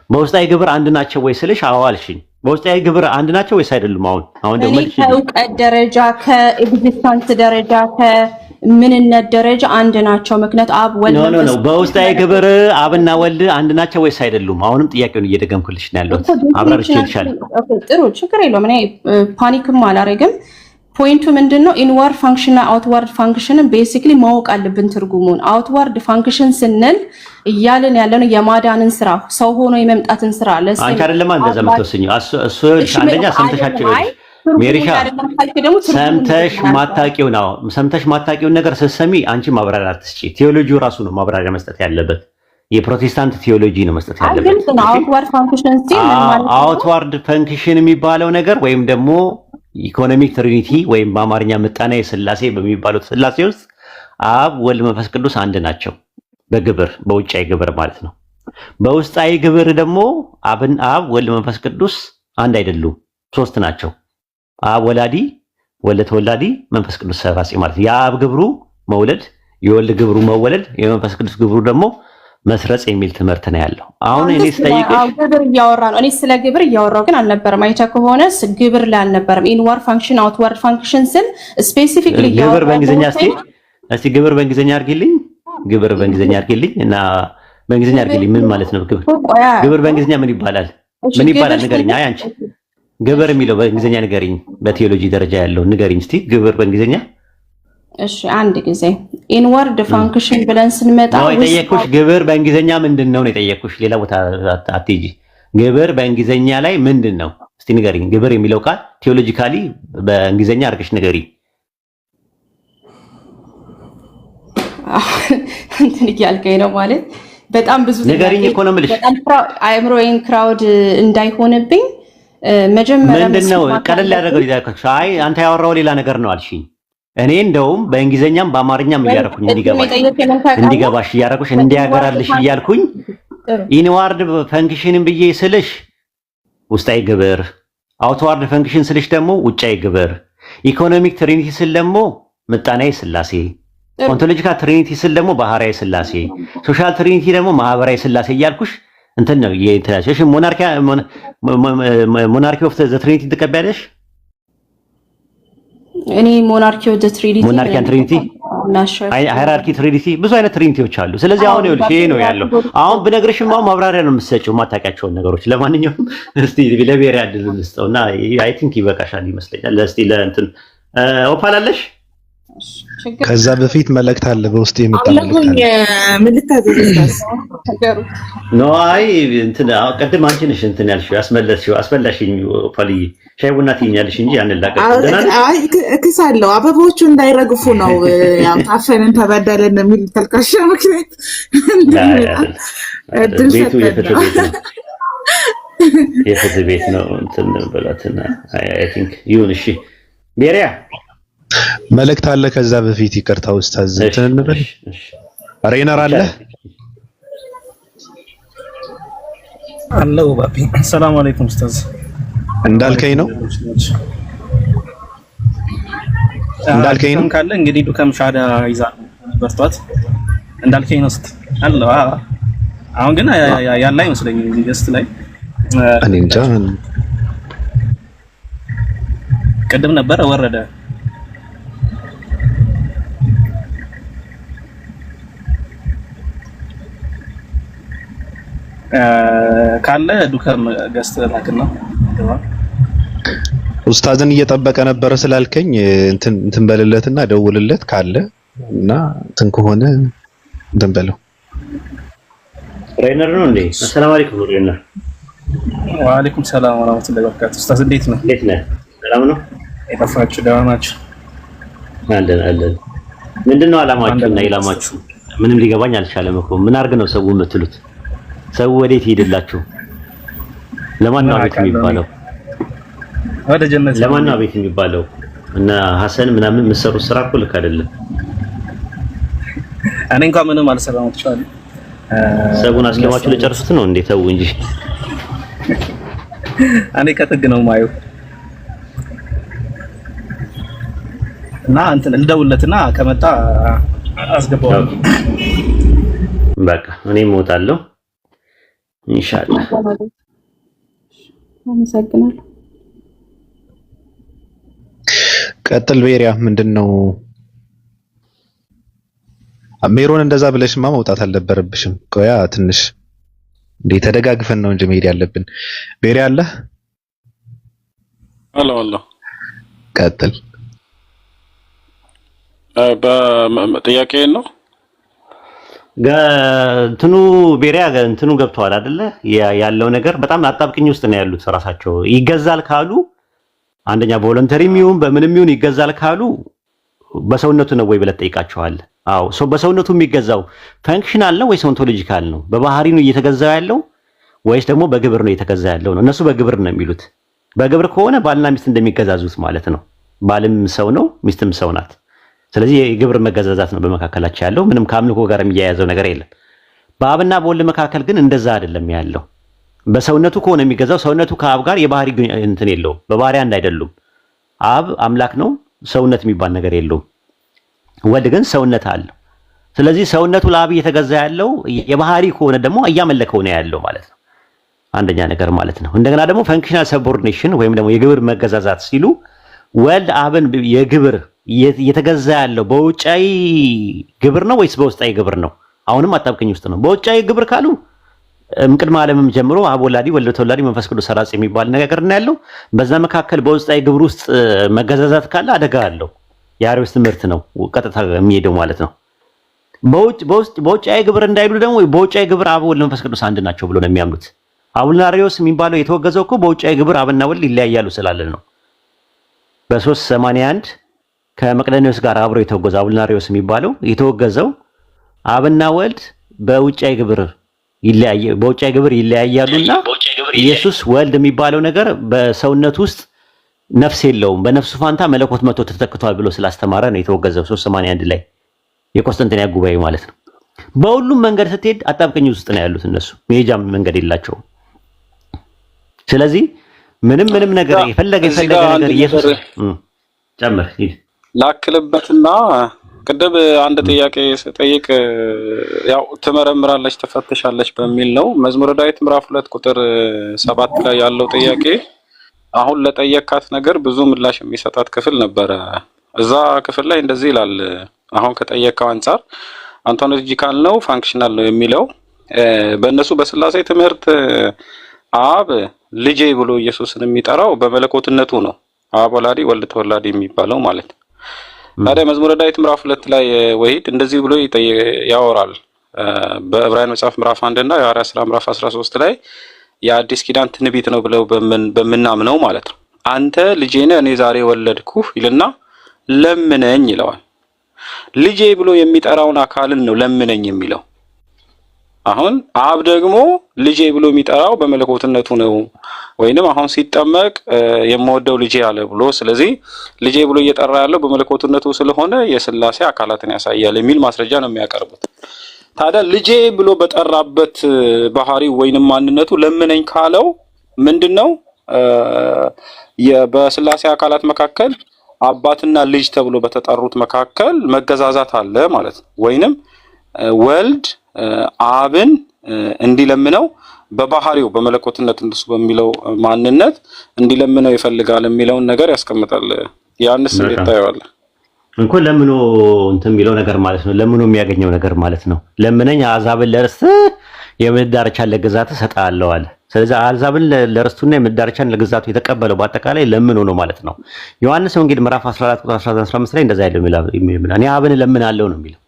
በውስጣዊ ግብር አንድ ናቸው ወይ ስልሽ አዋልሽኝ በውስጣዊ ግብር አንድ ናቸው ወይስ አይደሉም አሁን ደግሞ ከእውቀት ደረጃ ከኤግዚስተንስ ደረጃ ከምንነት ደረጃ አንድ ናቸው ምክንያት አብ ወልድ ነው በውስጣዊ ግብር አብና ወልድ አንድ ናቸው ወይስ አይደሉም አሁንም ጥያቄውን እየደገምኩልሽ ነው ያለሁት አብራርቼልሻል ጥሩ ችግር የለውም እኔ ፓኒክም አላረግም ፖይንቱ ምንድነው ኢንዋርድ ፋንክሽን እና አውትዋርድ ፋንክሽንን ቤሲክሊ ማወቅ አለብን ትርጉሙን አውትዋርድ ፋንክሽን ስንል እያልን ያለነው የማዳንን ስራ ሰው ሆኖ የመምጣትን ስራ አንቺ አይደለም እንደዛ የምትወስኚው እሱ አንደኛ ሰምተሻቸው ሜሪሻ ሰምተሽ ማታቂውን ነገር ስትሰሚ አንቺ ማብራሪያ አትስጪ ቴዎሎጂው ራሱ ነው ማብራሪያ መስጠት ያለበት የፕሮቴስታንት ቴዎሎጂ ነው መስጠት ያለበት አውትዋርድ ፋንክሽን የሚባለው ነገር ወይም ደግሞ ኢኮኖሚክ ትሪኒቲ ወይም በአማርኛ ምጣኔ ስላሴ በሚባሉት ስላሴ ውስጥ አብ ወልድ መንፈስ ቅዱስ አንድ ናቸው በግብር በውጫዊ ግብር ማለት ነው በውስጣዊ ግብር ደግሞ አብ ወልድ መንፈስ ቅዱስ አንድ አይደሉም ሶስት ናቸው አብ ወላዲ ወልድ ተወላዲ መንፈስ ቅዱስ ሰራጺ ማለት የአብ ግብሩ መውለድ የወልድ ግብሩ መወለድ የመንፈስ ቅዱስ ግብሩ ደግሞ መስረጽ የሚል ትምህርት ነው ያለው አሁን እኔ ስጠይቅሽ ግብር እያወራ ነው እኔ ስለ ግብር እያወራው ግን አልነበረም አይታ ከሆነ ግብር ላይ አልነበረም ኢንዋርድ ፋንክሽን አውትዋርድ ፋንክሽን ስል ስፔሲፊክሊ ግብር በእንግሊዝኛ እስቲ ግብር በእንግሊዝኛ አድርጊልኝ ግብር በእንግሊዝኛ አድርጊልኝ እና በእንግሊዝኛ አድርጊልኝ ምን ማለት ነው ግብር በእንግሊዝኛ ምን ይባላል ንገሪኝ አይ አንቺ ግብር የሚለው በእንግሊዝኛ ንገሪኝ በቴዎሎጂ ደረጃ ያለው ንገሪኝ እስቲ ግብር በእንግሊዝኛ እሺ አንድ ጊዜ ኢንዋርድ ፋንክሽን ብለን ስንመጣ ነው የጠየኩሽ ግብር በእንግሊዝኛ ምንድነው ነው የጠየኩሽ ሌላ ቦታ አትጂ ግብር በእንግሊዝኛ ላይ ምንድነው እስቲ ንገሪኝ ግብር የሚለው ቃል ቴዎሎጂካሊ በእንግሊዝኛ አርገሽ ንገሪኝ እንትን እያልከኝ ነው ማለት በጣም ብዙ ንገሪኝ እኮ ነው የምልሽ በጣም አይምሮዬን ክራውድ እንዳይሆንብኝ መጀመሪያ ምንድነው ቀለል ያደረገው ይዛከሽ አይ አንተ ያወራው ሌላ ነገር ነው አልሽኝ እኔ እንደውም በእንግሊዘኛም በአማርኛም እያረኩኝ እንዲገባሽ እያረኩሽ እንዲያገራልሽ እያልኩኝ ኢንዋርድ ፈንክሽንን ብዬ ስልሽ ውስጣዊ ግብር አውትዋርድ ፈንክሽን ስልሽ ደግሞ ውጫዊ ግብር ኢኮኖሚክ ትሪኒቲ ስል ደግሞ ምጣኔያዊ ስላሴ ኦንቶሎጂካል ትሪኒቲ ስል ደግሞ ባህራዊ ስላሴ ሶሻል ትሪኒቲ ደግሞ ማህበራዊ ስላሴ እያልኩሽ እንትን ነው የተያዘሽ ሞናርኪ ኦፍ ዘ ትሪኒቲ ተቀበያለሽ እኔ ሞናርኪ ኦፍ ዘ ትሪኒቲ ሞናርኪያን ትሪኒቲ ሃይራርኪ ትሪኒቲ ብዙ አይነት ትሪኒቲዎች አሉ ስለዚህ አሁን ይኸውልሽ ይሄ ነው ያለው አሁን ብነግርሽም አሁን ማብራሪያ ነው የምትሰጪው ማታውቂያቸውን ነገሮች ለማንኛውም እስቲ ለብሔራዊ ዕድል ልስጠውና አይ ቲንክ ይበቃሻል ይመስለኛል እስቲ ለእንትን ኦፓላለሽ ከዛ በፊት መልእክት አለ በውስጥ የምታመልከው ምን ልታዘዝሽ ኖ አይ እንትን ቀድም አንቺ ነሽ እንትን ያልሽው አስመለስሽው ኦፓሊ ሻይ ቡና ትይኛለሽ እንጂ አንላቀቅ አይ እክሳለሁ አበቦቹ እንዳይረግፉ ነው ያው ታፈነን ተበደለን የሚል ተልካሻ ምክንያት ቤቱ የፍትህ ቤት ነው እንትን በላትና አይ ቲንክ ይሁን እሺ ቤሪያ መልእክት አለ ከዛ በፊት ይቅርታ ኡስታዝ እንትን እንበል ሬነር አለ አለው ባቢ ሰላም አለይኩም ኡስታዝ እንዳልከኝ ነው ካለ እንግዲህ ዱከም ሻዳ ይዛ በርቷት እንዳልከኝ ነው አለው አሁን ግን ያለ አይመስለኝም እዚህ ገስት ላይ እኔ እንጃ ቅድም ነበር ወረደ ካለ ዱከም ገስት ላክና ኡስታዝን እየጠበቀ ነበር ስላልከኝ እንትን በልለትና ደውልለት ካለ እና እንትን ከሆነ እንትን በለው ሬነር ነው እንዴ? ሰላም አለይኩም ሬነር ወአለይኩም ሰላም ወራህመቱላሂ ወበረካቱ። ኡስታዝ እንዴት ነው? እንዴት ነህ? ሰላም ነው? የጠፋችሁ ደህና ናችሁ? አለን። ምንድነው አላማችሁና ኢላማችሁ? ምንም ሊገባኝ አልቻለም እኮ። ምን አድርግ ነው ሰው የምትሉት? ሰው ወዴት ይሄድላችሁ? ለማን ነው ቤት የሚባለው? ወደ ጀነት። ለማን ነው ቤት የሚባለው? እና ሐሰን ምናምን የምትሰሩት ስራ እኮ ልክ አይደለም። እኔ እንኳን ምንም አልሰራም ተቻለ። ሰውን አስለማችሁ ለጨርሱት ነው እንዴ? ተው እንጂ። እኔ ከጥግ ነው ማየው እና እንትን እንደውለትና ከመጣ አስገባው። በቃ እኔ እሞታለሁ ኢንሻአላህ። አመሰግናለሁ። ቀጥል ቤሪያ። ምንድነው ሜሮን እንደዛ ብለሽማ መውጣት አልነበረብሽም። ቆያ ትንሽ እንዴ ተደጋግፈን ነው እንጂ መሄድ ያለብን። ቤሪያ አለ አሎ ቀጥል። በጥያቄ ነው እንትኑ ቤሪያ እንትኑ ገብቷል አይደለ? ያለው ነገር በጣም አጣብቅኝ ውስጥ ነው ያሉት ራሳቸው። ይገዛል ካሉ አንደኛ ቮለንተሪም ይሁን በምንም ይሁን ይገዛል ካሉ በሰውነቱ ነው ወይ ብለህ ትጠይቃቸዋለህ። አዎ በሰውነቱ የሚገዛው ፈንክሽናል ነው ወይስ ኦንቶሎጂካል ነው? በባህሪ ነው እየተገዛው ያለው ወይስ ደግሞ በግብር ነው እየተገዛ ያለው ነው? እነሱ በግብር ነው የሚሉት። በግብር ከሆነ ባልና ሚስት እንደሚገዛዙት ማለት ነው። ባልም ሰው ነው፣ ሚስትም ሰው ናት። ስለዚህ የግብር መገዛዛት ነው በመካከላቸው ያለው። ምንም ከአምልኮ ጋር የሚያያዘው ነገር የለም። በአብና በወልድ መካከል ግን እንደዛ አይደለም ያለው። በሰውነቱ ከሆነ የሚገዛው ሰውነቱ ከአብ ጋር የባህሪ እንትን የለውም። በባህሪ አንድ አይደሉም። አብ አምላክ ነው፣ ሰውነት የሚባል ነገር የለውም። ወልድ ግን ሰውነት አለው። ስለዚህ ሰውነቱ ለአብ እየተገዛ ያለው የባህሪ ከሆነ ደግሞ እያመለከው ነው ያለው ማለት ነው። አንደኛ ነገር ማለት ነው። እንደገና ደግሞ ፈንክሽናል ሰቦርዲኔሽን ወይም ደግሞ የግብር መገዛዛት ሲሉ ወልድ አብን የግብር እየተገዛ ያለው በውጫዊ ግብር ነው ወይስ በውስጣዊ ግብር ነው? አሁንም አጣብቀኝ ውስጥ ነው። በውጫዊ ግብር ካሉ ቅድመ ዓለምም ጀምሮ አብ ወላዲ ወልድ ተወላዲ መንፈስ ቅዱስ ሰራጺ የሚባል ነገር ነው ያለው። በዛ መካከል በውስጣዊ ግብር ውስጥ መገዛዛት ካለ አደጋ አለው። የአርዮስ ትምህርት ነው ቀጥታ የሚሄደው ማለት ነው። በውጫዊ ግብር እንዳይሉ ደግሞ በውጫዊ ግብር አብ ወልድ መንፈስ ቅዱስ አንድ ናቸው ብሎ ነው የሚያምኑት። አቡልናሪዮስ የሚባለው የተወገዘው እኮ በውጫዊ ግብር አብና ወልድ ይለያያሉ ስላለን ነው። በ381 ከመቅደኒዮስ ጋር አብሮ የተወገዘው አቡልናሪዮስ የሚባለው የተወገዘው አብና ወልድ በውጫዊ ግብር ይለያያሉና ኢየሱስ ወልድ የሚባለው ነገር በሰውነት ውስጥ ነፍስ የለውም፣ በነፍሱ ፋንታ መለኮት መጥቶ ተተክቷል ብሎ ስላስተማረ ነው የተወገዘው 381 ላይ የቆስጠንጢንያ ጉባኤ ማለት ነው። በሁሉም መንገድ ስትሄድ አጣብቀኝ ውስጥ ነው ያሉት እነሱ፣ መሄጃም መንገድ የላቸውም። ስለዚህ ምንም ነገር የፈለገ ነገር ኢየሱስ ጨምር ላክልበትና ቅድም አንድ ጥያቄ ስጠይቅ ያው ትመረምራለች ትፈትሻለች በሚል ነው። መዝሙረ ዳዊት ምዕራፍ 2 ቁጥር 7 ላይ ያለው ጥያቄ አሁን ለጠየካት ነገር ብዙ ምላሽ የሚሰጣት ክፍል ነበረ። እዛ ክፍል ላይ እንደዚህ ይላል። አሁን ከጠየቀው አንፃር አንቶሎጂካል ነው ፋንክሽናል ነው የሚለው በእነሱ በስላሴ ትምህርት አብ ልጄ ብሎ ኢየሱስን የሚጠራው በመለኮትነቱ ነው። አብ ወላዲ ወልድ ተወላዲ የሚባለው ማለት ነው። ታዲያ መዝሙረ ዳዊት ምዕራፍ 2 ላይ ወሂድ እንደዚህ ብሎ ያወራል። በዕብራውያን መጽሐፍ ምዕራፍ 1 እና የሐዋርያት ሥራ ምዕራፍ 13 ላይ የአዲስ ኪዳን ትንቢት ነው ብለው በምናምነው ማለት ነው። አንተ ልጄ ነህ እኔ ዛሬ ወለድኩህ ይልና ለምነኝ ይለዋል። ልጄ ብሎ የሚጠራውን አካልን ነው ለምነኝ የሚለው። አሁን አብ ደግሞ ልጄ ብሎ የሚጠራው በመለኮትነቱ ነው። ወይንም አሁን ሲጠመቅ የምወደው ልጄ አለ ብሎ፣ ስለዚህ ልጄ ብሎ እየጠራ ያለው በመለኮትነቱ ስለሆነ የስላሴ አካላትን ያሳያል የሚል ማስረጃ ነው የሚያቀርቡት። ታዲያ ልጄ ብሎ በጠራበት ባህሪው ወይንም ማንነቱ ለምነኝ ካለው ምንድነው? በስላሴ አካላት መካከል አባትና ልጅ ተብሎ በተጠሩት መካከል መገዛዛት አለ ማለት ነው። ወይንም ወልድ አብን እንዲለምነው በባህሪው በመለኮትነት እንደሱ በሚለው ማንነት እንዲለምነው ይፈልጋል የሚለውን ነገር ያስቀምጣል። ያንስ እንዴት ታየዋለህ? እንኳ ለምኖ እንትን የሚለው ነገር ማለት ነው። ለምኖ የሚያገኘው ነገር ማለት ነው። ለምነኝ አሕዛብን ለርስት የምድር ዳርቻን ለግዛት እሰጥሃለሁ አለ። ስለዚህ አሕዛብን ለርስቱና የምድር ዳርቻን ለግዛቱ የተቀበለው በአጠቃላይ ለምኖ ነው ማለት ነው። ዮሐንስ ወንጌል ምዕራፍ 14 ቁጥር 15 ላይ እንደዛ አይደለም ይላል። እኔ አብን እለምናለሁ ነው የሚለው።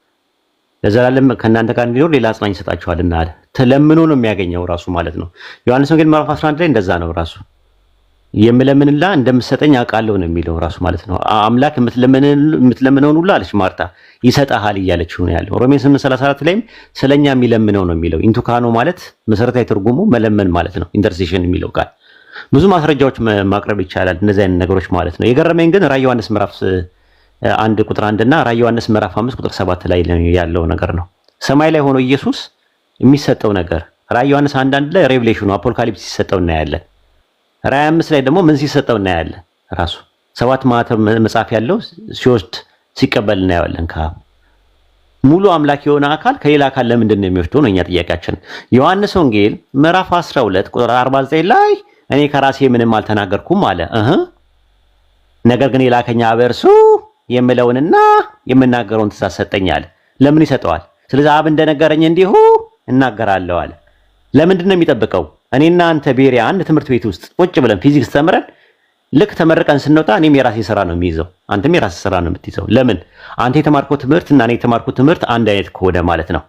ለዘላለም ከእናንተ ጋር እንዲኖር ሌላ አጽናኝ ይሰጣችኋልና አለ። ተለምኖ ነው የሚያገኘው ራሱ ማለት ነው። ዮሐንስ ወንጌል ምዕራፍ 11 ላይ እንደዛ ነው ራሱ የምለምንላ እንደምትሰጠኝ አውቃለሁ ነው የሚለው ራሱ ማለት ነው። አምላክ የምትለምነውን ሁሉ አለች ማርታ ይሰጣሃል እያለችው ነው ያለው። ሮሜ 8:34 ላይም ስለኛ የሚለምነው ነው የሚለው። ኢንቱካኖ ማለት መሰረታዊ ትርጉሙ መለመን ማለት ነው። ኢንተርሴሽን የሚለው ቃል ብዙ ማስረጃዎች ማቅረብ ይቻላል እነዚህ አይነት ነገሮች ማለት ነው። የገረመኝ ግን ራዕይ ዮሐንስ ምዕራፍ 1 ቁጥር 1 እና ራዕይ ዮሐንስ ምዕራፍ 5 ቁጥር 7 ላይ ያለው ነገር ነው። ሰማይ ላይ ሆኖ ኢየሱስ የሚሰጠው ነገር ራዕይ ዮሐንስ 1 ላይ ሬቨሌሽኑ አፖካሊፕስ ሲሰጠው እናያለን። ራዕይ 5 ላይ ደግሞ ምን ሲሰጠው እናያለን። ራሱ 7 ማኅተም መጽሐፍ ያለው ሲወስድ ሲቀበል እናያለን። ሙሉ አምላክ የሆነ አካል ከሌላ አካል ለምንድን ነው የሚወስደው ነው እኛ ጥያቄያችን። ዮሐንስ ወንጌል ምዕራፍ 12 ቁጥር 49 ላይ እኔ ከራሴ ምንም አልተናገርኩም አለ። ነገር ግን የላከኝ አብ እርሱ የምለውንና የምናገረውን ትእዛዝ ሰጠኝ አለ። ለምን ይሰጠዋል? ስለዚህ አብ እንደነገረኝ እንዲሁ እናገራለሁ አለ። ለምንድን ነው የሚጠብቀው? እኔና አንተ ቤሪያ አንድ ትምህርት ቤት ውስጥ ቁጭ ብለን ፊዚክስ ተምረን ልክ ተመርቀን ስንወጣ እኔም የራሴ ስራ ነው የሚይዘው፣ አንተም የራስህ ስራ ነው የምትይዘው። ለምን? አንተ የተማርከው ትምህርት እና እኔ የተማርኩት ትምህርት አንድ አይነት ከሆነ ማለት ነው።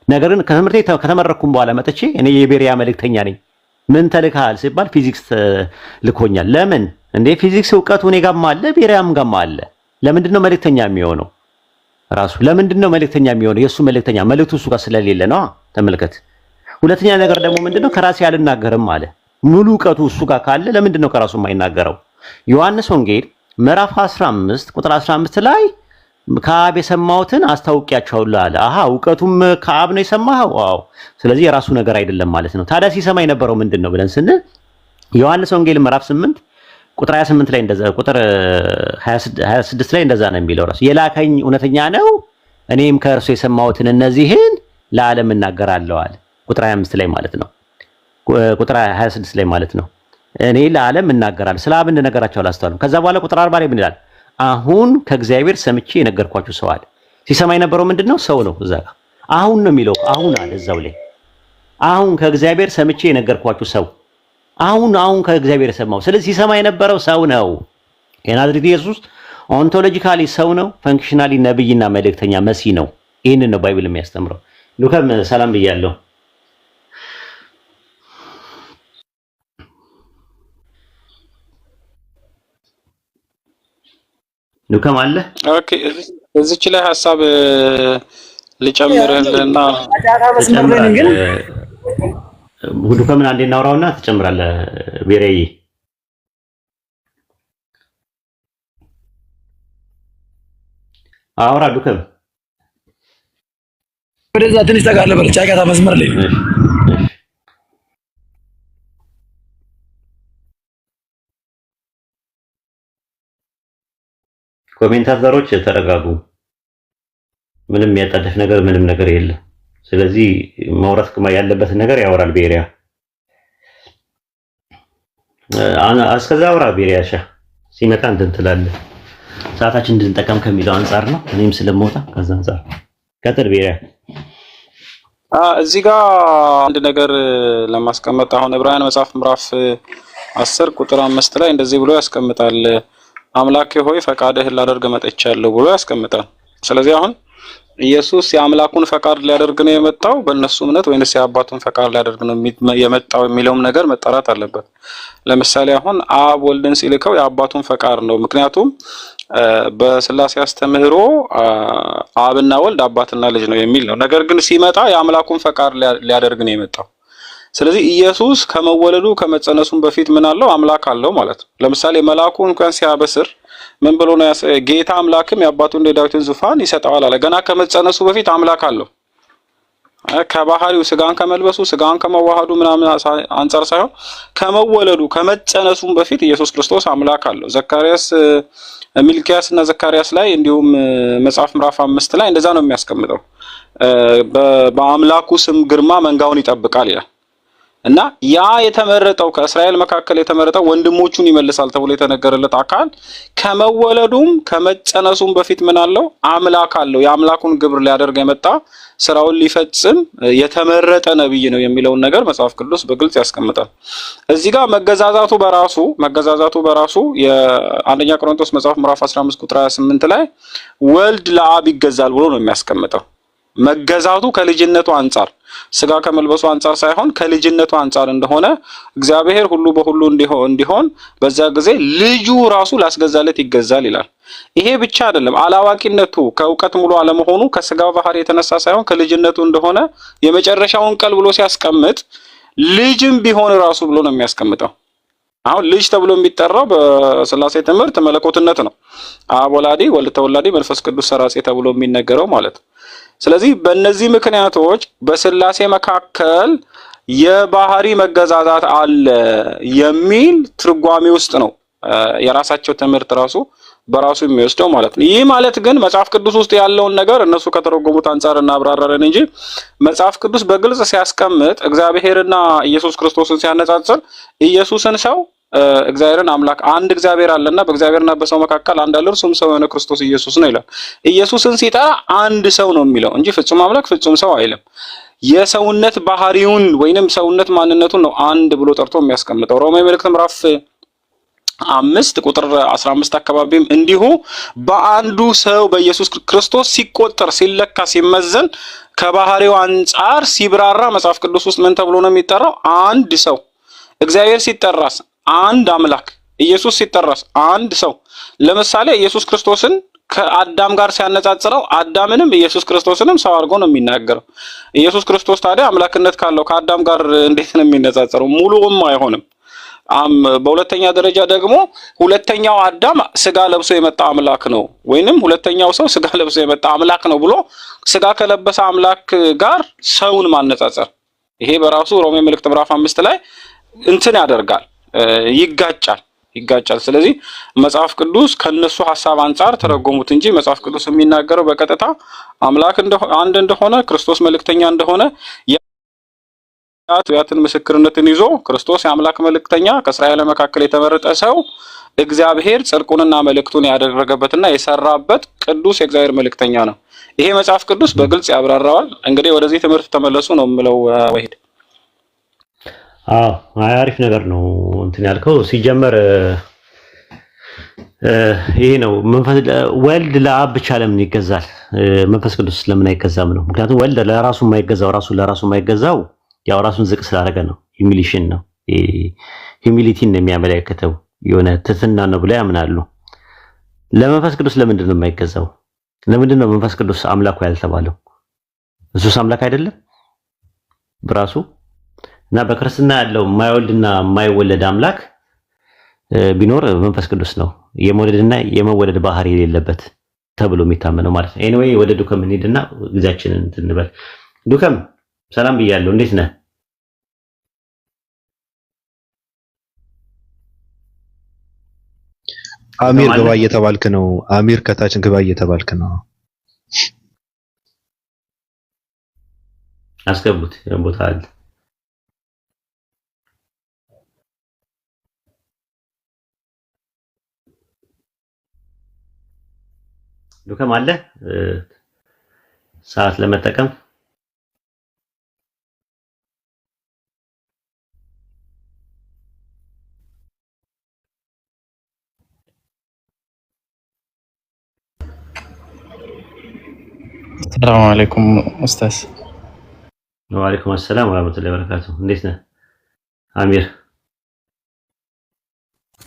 ነገር ግን ከትምህርቴ ከተመረኩም በኋላ መጥቼ እኔ የቤሪያ መልእክተኛ ነኝ። ምን ተልካል ሲባል ፊዚክስ ልኮኛል። ለምን? እንዴ ፊዚክስ እውቀቱ እኔ ጋርም አለ ቤሪያም ጋርም አለ። ለምንድን ነው መልእክተኛ የሚሆነው? ራሱ ለምንድን ነው መልእክተኛ የሚሆነው? የእሱ መልእክተኛ መልእክቱ እሱ ጋር ስለሌለ ነው። ተመልከት። ሁለተኛ ነገር ደግሞ ምንድነው? ከራሴ አልናገርም አለ። ሙሉ እውቀቱ እሱ ጋር ካለ ለምንድን ነው ከራሱ የማይናገረው? ዮሐንስ ወንጌል ምዕራፍ 15 ቁጥር 15 ላይ ከአብ የሰማሁትን አስታውቂያቸዋለሁ አለ። እውቀቱም ከአብ ነው የሰማኸው? አዎ። ስለዚህ የራሱ ነገር አይደለም ማለት ነው። ታዲያ ሲሰማ የነበረው ምንድን ነው ብለን ስንል ዮሐንስ ወንጌል ምዕራፍ 8 ቁጥር 28 ላይ እንደዛ ቁጥር 26 ላይ እንደዛ ነው የሚለው ራሱ የላከኝ እውነተኛ ነው፣ እኔም ከእርሱ የሰማሁትን እነዚህን ለዓለም እናገራለሁ አለ። ቁጥር 25 ላይ ማለት ነው። ቁጥር 26 ላይ ማለት ነው። እኔ ለዓለም እናገራለሁ። ስለ አብ እንደነገራቸው አላስተዋሉም። ከዛ በኋላ ቁጥር 40 ላይ ምን ይላል? አሁን ከእግዚአብሔር ሰምቼ የነገርኳችሁ ሰው አለ። ሲሰማ የነበረው ምንድነው? ሰው ነው። እዛ ጋር አሁን ነው የሚለው። አሁን አለ እዛው ላይ አሁን ከእግዚአብሔር ሰምቼ የነገርኳችሁ ሰው አሁን ከእግዚአብሔር ሰማው። ስለዚህ ሲሰማ የነበረው ሰው ነው። የናዝሬቱ ኢየሱስ ኦንቶሎጂካሊ ሰው ነው፣ ፈንክሽናሊ ነብይና መልእክተኛ መሲ ነው። ይህንን ነው ባይብል የሚያስተምረው። ሉካም ሰላም ብያለሁ። ሉካም አለ። ኦኬ እዚች ላይ ሐሳብ ልጨምርልና ሁሉ ከምን አንዴ እናውራውና ትጨምራለህ። ቤሬይ አውራ ዱከም ወደዛ ትንሽ ተጋለ በል ጫቃታ መስመር ላይ ኮሜንታተሮች ተረጋጉ። ምንም የሚያጣደፍ ነገር ምንም ነገር የለም። ስለዚህ ማውራት ያለበት ነገር ያወራል። ቤሪያ እስከዛ አውራ። ቤሪያሻ ሲመጣ እንትን ትላለህ። ሰዓታችን እንድንጠቀም ከሚለው አንፃር ነው። እኔም ስለምወጣ ከዛ አንፃር ቀጥል ቤሪያ። እዚህ ጋር አንድ ነገር ለማስቀመጥ አሁን ዕብራውያን መጽሐፍ ምዕራፍ 10 ቁጥር 5 ላይ እንደዚህ ብሎ ያስቀምጣል። አምላኬ ሆይ ፈቃድህን ላደርግ መጥቻለሁ ብሎ ያስቀምጣል። ስለዚህ አሁን ኢየሱስ የአምላኩን ፈቃድ ሊያደርግ ነው የመጣው በእነሱ እምነት ወይንስ የአባቱን ፈቃድ ሊያደርግ ነው የመጣው የሚለውም ነገር መጣራት አለበት። ለምሳሌ አሁን አብ ወልድን ሲልከው የአባቱን ፈቃድ ነው። ምክንያቱም በስላሴ አስተምህሮ አብና ወልድ አባትና ልጅ ነው የሚል ነው። ነገር ግን ሲመጣ የአምላኩን ፈቃድ ሊያደርግ ነው የመጣው። ስለዚህ ኢየሱስ ከመወለዱ ከመጸነሱም በፊት ምን አለው? አምላክ አለው ማለት ነው። ለምሳሌ መልአኩ እንኳን ሲያበስር ምን ብሎ ነው? ጌታ አምላክም የአባቱን የዳዊትን ዙፋን ይሰጠዋል አለ። ገና ከመጸነሱ በፊት አምላክ አለው። ከባህሪው ስጋን ከመልበሱ ስጋን ከመዋሃዱ ምናምን አንፃር ሳይሆን ከመወለዱ ከመጸነሱም በፊት ኢየሱስ ክርስቶስ አምላክ አለው። ዘካርያስ ሚልኪያስ እና ዘካርያስ ላይ እንዲሁም መጽሐፍ ምዕራፍ 5 ላይ እንደዛ ነው የሚያስቀምጠው። በአምላኩ ስም ግርማ መንጋውን ይጠብቃል ይላል። እና ያ የተመረጠው ከእስራኤል መካከል የተመረጠው ወንድሞቹን ይመልሳል ተብሎ የተነገረለት አካል ከመወለዱም ከመጸነሱም በፊት ምን አለው? አምላክ አለው። የአምላኩን ግብር ሊያደርግ የመጣ ስራውን ሊፈጽም የተመረጠ ነብይ ነው የሚለውን ነገር መጽሐፍ ቅዱስ በግልጽ ያስቀምጣል። እዚህ ጋር መገዛዛቱ በራሱ የአንደኛ ቆሮንቶስ መጽሐፍ ምዕራፍ 15 ቁጥር 28 ላይ ወልድ ለአብ ይገዛል ብሎ ነው የሚያስቀምጠው። መገዛቱ ከልጅነቱ አንጻር ስጋ ከመልበሱ አንጻር ሳይሆን ከልጅነቱ አንጻር እንደሆነ እግዚአብሔር ሁሉ በሁሉ እንዲሆን በዛ ጊዜ ልጁ ራሱ ላስገዛለት ይገዛል ይላል። ይሄ ብቻ አይደለም፣ አላዋቂነቱ ከእውቀት ሙሉ አለመሆኑ ከስጋው ባህሪ የተነሳ ሳይሆን ከልጅነቱ እንደሆነ የመጨረሻውን ቃል ብሎ ሲያስቀምጥ ልጅም ቢሆን ራሱ ብሎ ነው የሚያስቀምጠው። አሁን ልጅ ተብሎ የሚጠራው በስላሴ ትምህርት መለኮትነት ነው። አብ ወላዲ፣ ወልድ ተወላዲ፣ መንፈስ ቅዱስ ሰራጺ ተብሎ የሚነገረው ማለት ነው። ስለዚህ በእነዚህ ምክንያቶች በስላሴ መካከል የባህሪ መገዛዛት አለ የሚል ትርጓሜ ውስጥ ነው የራሳቸው ትምህርት ራሱ በራሱ የሚወስደው ማለት ነው። ይህ ማለት ግን መጽሐፍ ቅዱስ ውስጥ ያለውን ነገር እነሱ ከተረጎሙት አንፃር እናብራራለን እንጂ መጽሐፍ ቅዱስ በግልጽ ሲያስቀምጥ እግዚአብሔርና ኢየሱስ ክርስቶስን ሲያነጻጽር ኢየሱስን ሰው እግዚአብሔርን አምላክ አንድ እግዚአብሔር አለና በእግዚአብሔርና በሰው መካከል አንድ አለ እርሱም ሰው የሆነ ክርስቶስ ኢየሱስ ነው ይላል። ኢየሱስን ሲጠራ አንድ ሰው ነው የሚለው እንጂ ፍጹም አምላክ ፍጹም ሰው አይልም። የሰውነት ባህሪውን ወይንም ሰውነት ማንነቱን ነው አንድ ብሎ ጠርቶ የሚያስቀምጠው። ሮሜ መልእክት ምዕራፍ 5 ቁጥር 15 አካባቢም እንዲሁ በአንዱ ሰው በኢየሱስ ክርስቶስ ሲቆጠር ሲለካ ሲመዘን ከባህሪው አንጻር ሲብራራ መጽሐፍ ቅዱስ ውስጥ ምን ተብሎ ነው የሚጠራው? አንድ ሰው። እግዚአብሔር ሲጠራስ አንድ አምላክ፣ ኢየሱስ ሲጠራስ አንድ ሰው። ለምሳሌ ኢየሱስ ክርስቶስን ከአዳም ጋር ሲያነጻጽረው አዳምንም ኢየሱስ ክርስቶስንም ሰው አድርጎ ነው የሚናገረው። ኢየሱስ ክርስቶስ ታዲያ አምላክነት ካለው ከአዳም ጋር እንዴት ነው የሚነጻጸረው? ሙሉም አይሆንም። በሁለተኛ ደረጃ ደግሞ ሁለተኛው አዳም ስጋ ለብሶ የመጣ አምላክ ነው ወይንም ሁለተኛው ሰው ስጋ ለብሶ የመጣ አምላክ ነው ብሎ ስጋ ከለበሰ አምላክ ጋር ሰውን ማነጻጸር ይሄ በራሱ ሮሜ መልእክት ምዕራፍ 5 ላይ እንትን ያደርጋል፣ ይጋጫል። ስለዚህ መጽሐፍ ቅዱስ ከነሱ ሐሳብ አንፃር ተረጎሙት እንጂ መጽሐፍ ቅዱስ የሚናገረው በቀጥታ አምላክ አንድ እንደሆነ ክርስቶስ መልእክተኛ እንደሆነ ያትን ምስክርነትን ይዞ ክርስቶስ የአምላክ መልእክተኛ ከእስራኤል መካከል የተመረጠ ሰው እግዚአብሔር ጽድቁንና መልእክቱን ያደረገበትና የሰራበት ቅዱስ የእግዚአብሔር መልእክተኛ ነው። ይሄ መጽሐፍ ቅዱስ በግልጽ ያብራራዋል። እንግዲህ ወደዚህ ትምህርት ተመለሱ ነው የምለው። ወሂድ አሪፍ ነገር ነው እንትን ያልከው። ሲጀመር ይሄ ነው ወልድ ለአብ ብቻ ለምን ይገዛል? መንፈስ ቅዱስ ለምን አይገዛም ነው። ምክንያቱም ወልድ ለራሱ የማይገዛው ለራሱ የማይገዛው ያው ራሱን ዝቅ ስላደረገ ነው። ሂሚሊሽን ነው፣ ሂሚሊቲን ነው የሚያመለክተው፣ የሆነ ትህትና ነው ብለው ያምናሉ። ለመንፈስ ቅዱስ ለምንድን ነው የማይገዛው? ለምንድን ነው መንፈስ ቅዱስ አምላኩ ያልተባለው? እሱስ አምላክ አይደለም በራሱ? እና በክርስትና ያለው የማይወልድና የማይወለድ አምላክ ቢኖር መንፈስ ቅዱስ ነው፣ የመውለድና የመወለድ ባህሪ የሌለበት ተብሎ የሚታመነው ማለት ነው። ኤኒዌይ ወደ ዱከም እንሂድና ጊዜያችንን እንትን እንበል። ዱከም ሰላም ብያለሁ፣ እንዴት ነህ? አሚር ግባ እየተባልክ ነው። አሚር ከታችን ግባ እየተባልክ ነው። አስገቡት ቦታ አለ። ዱከም አለ ሰዓት ለመጠቀም ሰላም አለይኩም ኡስታዝ። ወአለይኩም ሰላም ወራህመቱላሂ ወበረካቱ። እንዴት ነህ አሚር?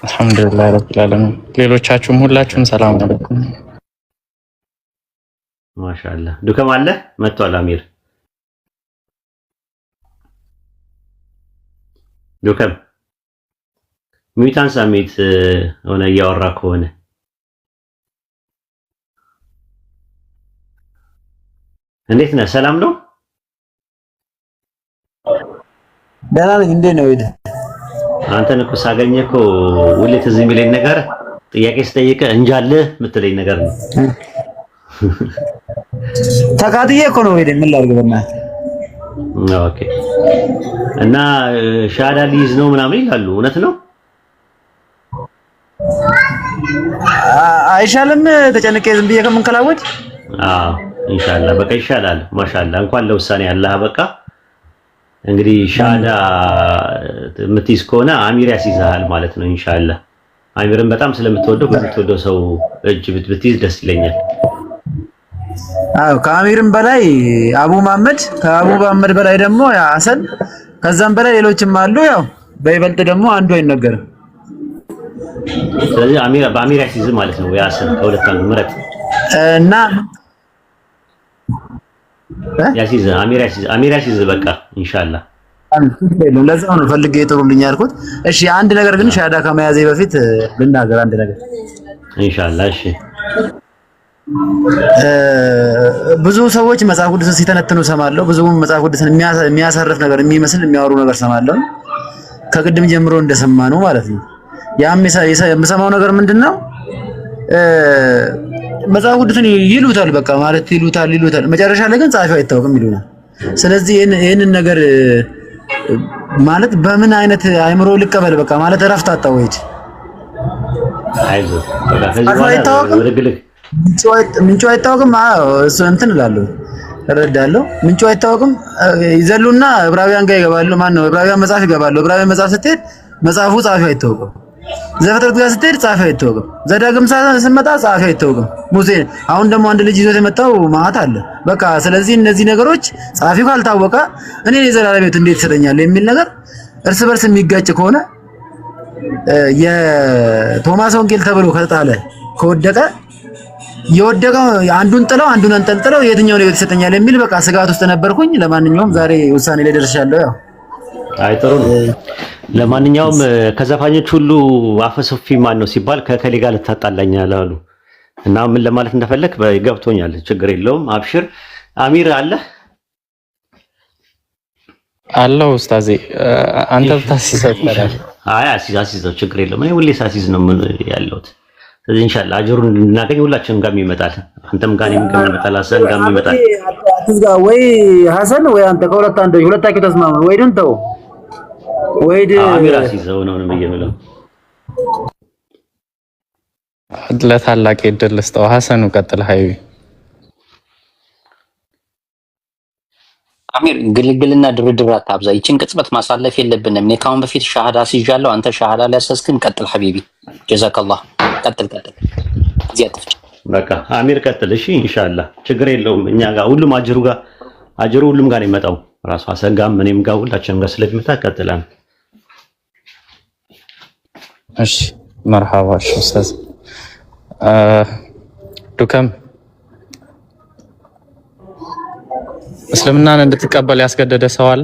አልሐምዱሊላህ ረቢል ዓለሚን። ሌሎቻችሁም ሁላችሁም ሰላም አለይኩም። ማሻአላህ። ዱከም አለ መጥቷል አሚር። ዱከም ሚታን ሳሚት ሆነ እያወራ ከሆነ እንዴት ነህ? ሰላም ነው? ደህና ነኝ። እንዴት ነው? አንተን እኮ ሳገኘህ እኮ ሁሌ ትዝ የሚለኝ ነገር ጥያቄ ስጠይቅህ እንጃልህ የምትለኝ ነገር ነው። ተቃጥዬ እኮ ነው ሄደ። ምን ላድርግ በእናትህ። ኦኬ። እና ሻዳ ሊይዝ ነው ምናምን ይላሉ። እውነት ነው? አይሻልም? ተጨንቄ ዝም ብዬ ከምንከላወጥ ኢንሻአላህ በቃ ይሻላል። ማሻአላህ እንኳን ለውሳኔ አላህ በቃ። እንግዲህ ሻዳ የምትይዝ ከሆነ አሚር ያስይዝሃል ማለት ነው ኢንሻአላህ። አሚርን በጣም ስለምትወደው በምትወደው ሰው እጅ ብትይዝ ደስ ይለኛል። አዎ ከአሚርም በላይ አቡ መሐመድ ከአቡ መሐመድ በላይ ደግሞ ያ ሐሰን ከዛም በላይ ሌሎችም አሉ። ያው በይበልጥ ደግሞ አንዱ አይነገርም። ስለዚህ በአሚር ያሲዝ ማለት ነው። ያሰን ከሁለት አንዱ ምረጥ እና ያሲዝ አሚር ያሲዝ በቃ ኢንሻአላህ ለዛው ነው ፈልጌ ጥሩልኝ ያልኩት። እሺ አንድ ነገር ግን ሻሃዳ ከመያዜ በፊት ልናገር አንድ ነገር ኢንሻአላህ። እሺ ብዙ ሰዎች መጽሐፍ ቅዱስን ሲተነትኑ ሰማለሁ። ብዙ መጽሐፍ ቅዱስን የሚያሳርፍ ነገር የሚመስል የሚያወሩ ነገር ሰማለሁ። ከቅድም ጀምሮ እንደሰማነው ማለት ነው። ያም የምሰማው ነገር ምንድነው? መጽሐፍ ቅዱስን ይሉታል በቃ ማለት ይሉታል። መጨረሻ ላይ ግን ጻፊው አይታወቅም ይሉናል። ስለዚህ ይሄንን ነገር ማለት በምን አይነት አይምሮ ልቀበል በቃ ማለት እረፍት አጣው ወይ አይዞህ በቃ ከዚህ በኋላ ወደ ግልህ ምንጩ አይታወቅም። እሱ እንትን እላለሁ እረዳለሁ። ምንጩ አይታወቅም ይዘሉና ዕብራውያን ጋር ይገባሉ። ማን ነው ዕብራውያን መጽሐፍ ይገባሉ። ዕብራውያን መጽሐፍ ስትሄድ መጽሐፉ ጻፊው አይታወቅም። ዘፍጥረት ጋር ስትሄድ ጻፊው አይታወቅም። ዘዳግም ስንመጣ ጻፊው አይታወቅም። ሙሴ አሁን ደግሞ አንድ ልጅ ይዞት የመጣው ማዕት አለ በቃ። ስለዚህ እነዚህ ነገሮች ጻፊው ካልታወቀ እኔ የዘላለም ሕይወት እንዴት ይሰጠኛል የሚል ነገር እርስ በርስ የሚጋጭ ከሆነ የቶማስ ወንጌል ተብሎ ከተጣለ ከወደቀ የወደቀው አንዱን ጥለው አንዱን አንጠልጥለው የትኛው ነው ይሰጠኛል የሚል በቃ ስጋት ውስጥ ነበርኩኝ። ለማንኛውም ዛሬ ውሳኔ ላይ ደርሻለሁ። ያው አይጥሩ ነው። ለማንኛውም ከዘፋኞች ሁሉ አፈሶፊ ማን ነው ሲባል ከከሌ ጋር ልታጣላኛል አሉ እና ምን ለማለት እንደፈለክ ገብቶኛል። ችግር የለውም አብሽር። አሚር አለ አለው ኡስታዜ አንተ ብታስይዘው ይችላል። አይ አሲዛው ችግር የለውም። እኔ ሁሌ ሳሲዝ ነው ያለሁት። ስለዚህ ኢንሻአላህ አጅሩን እንድናገኝ ሁላችንም ጋር ይመጣል። አንተም ጋር ይመጣል፣ ሐሰን ጋር ይመጣል። አትዝጋ ወይ ሐሰን ወይ አንተ ከሁለት አንዱ ሁለታችሁ ተስማሙ ወይ ድንተው ወይ አሚር አሲዘው ነው የምለው። ለታላቅ ዕድል ልስጠው። ሐሰኑ ቀጥል። ሀይቢ አሚር ግልግልና ድርድር አታብዛ። ይችን ቅጽበት ማሳለፍ የለብንም። እኔ ካሁን በፊት ሻሃዳ ሲጃለሁ። አንተ ሻሃዳ ላይ ያሰስክን። ቀጥል ሐቢቢ ጀዛከላህ። ቀጥል እዚያ አትፍጭ። በቃ አሚር ቀጥል። እሺ ኢንሻአላህ ችግር የለውም። እኛ ጋር ሁሉም አጅሩ ሁሉም ጋር ነው የሚመጣው። ራሱ ሐሰን ጋር እኔም ጋር ሁላችንም ጋር ስለሚመጣ ቀጥላል። እሺ መርሐባ። እሺ ኡስታዝ ዱከም እስልምናን እንድትቀበል ያስገደደ ሰው አለ?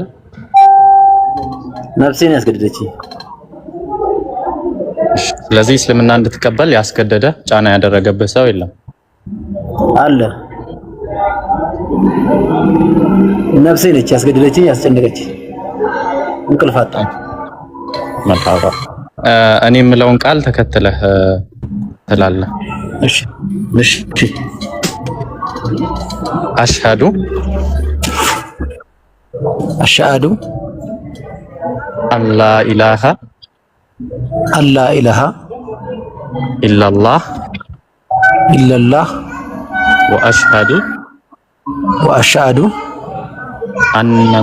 ነፍሴን ያስገደደችኝ። ስለዚህ እስልምና እንድትቀበል ያስገደደ ጫና ያደረገብህ ሰው የለም? አለ። ነፍሴ ነች ያስገደደችኝ፣ ያስጨነቀችኝ፣ እንቅልፍ አጣሁ። መርሐባ። እኔ የምለውን ቃል ተከትለህ ትላለህ። እሺ አሽሃዱ አላ ኢላሃ ኢላላህ ወአሽሃዱ አነ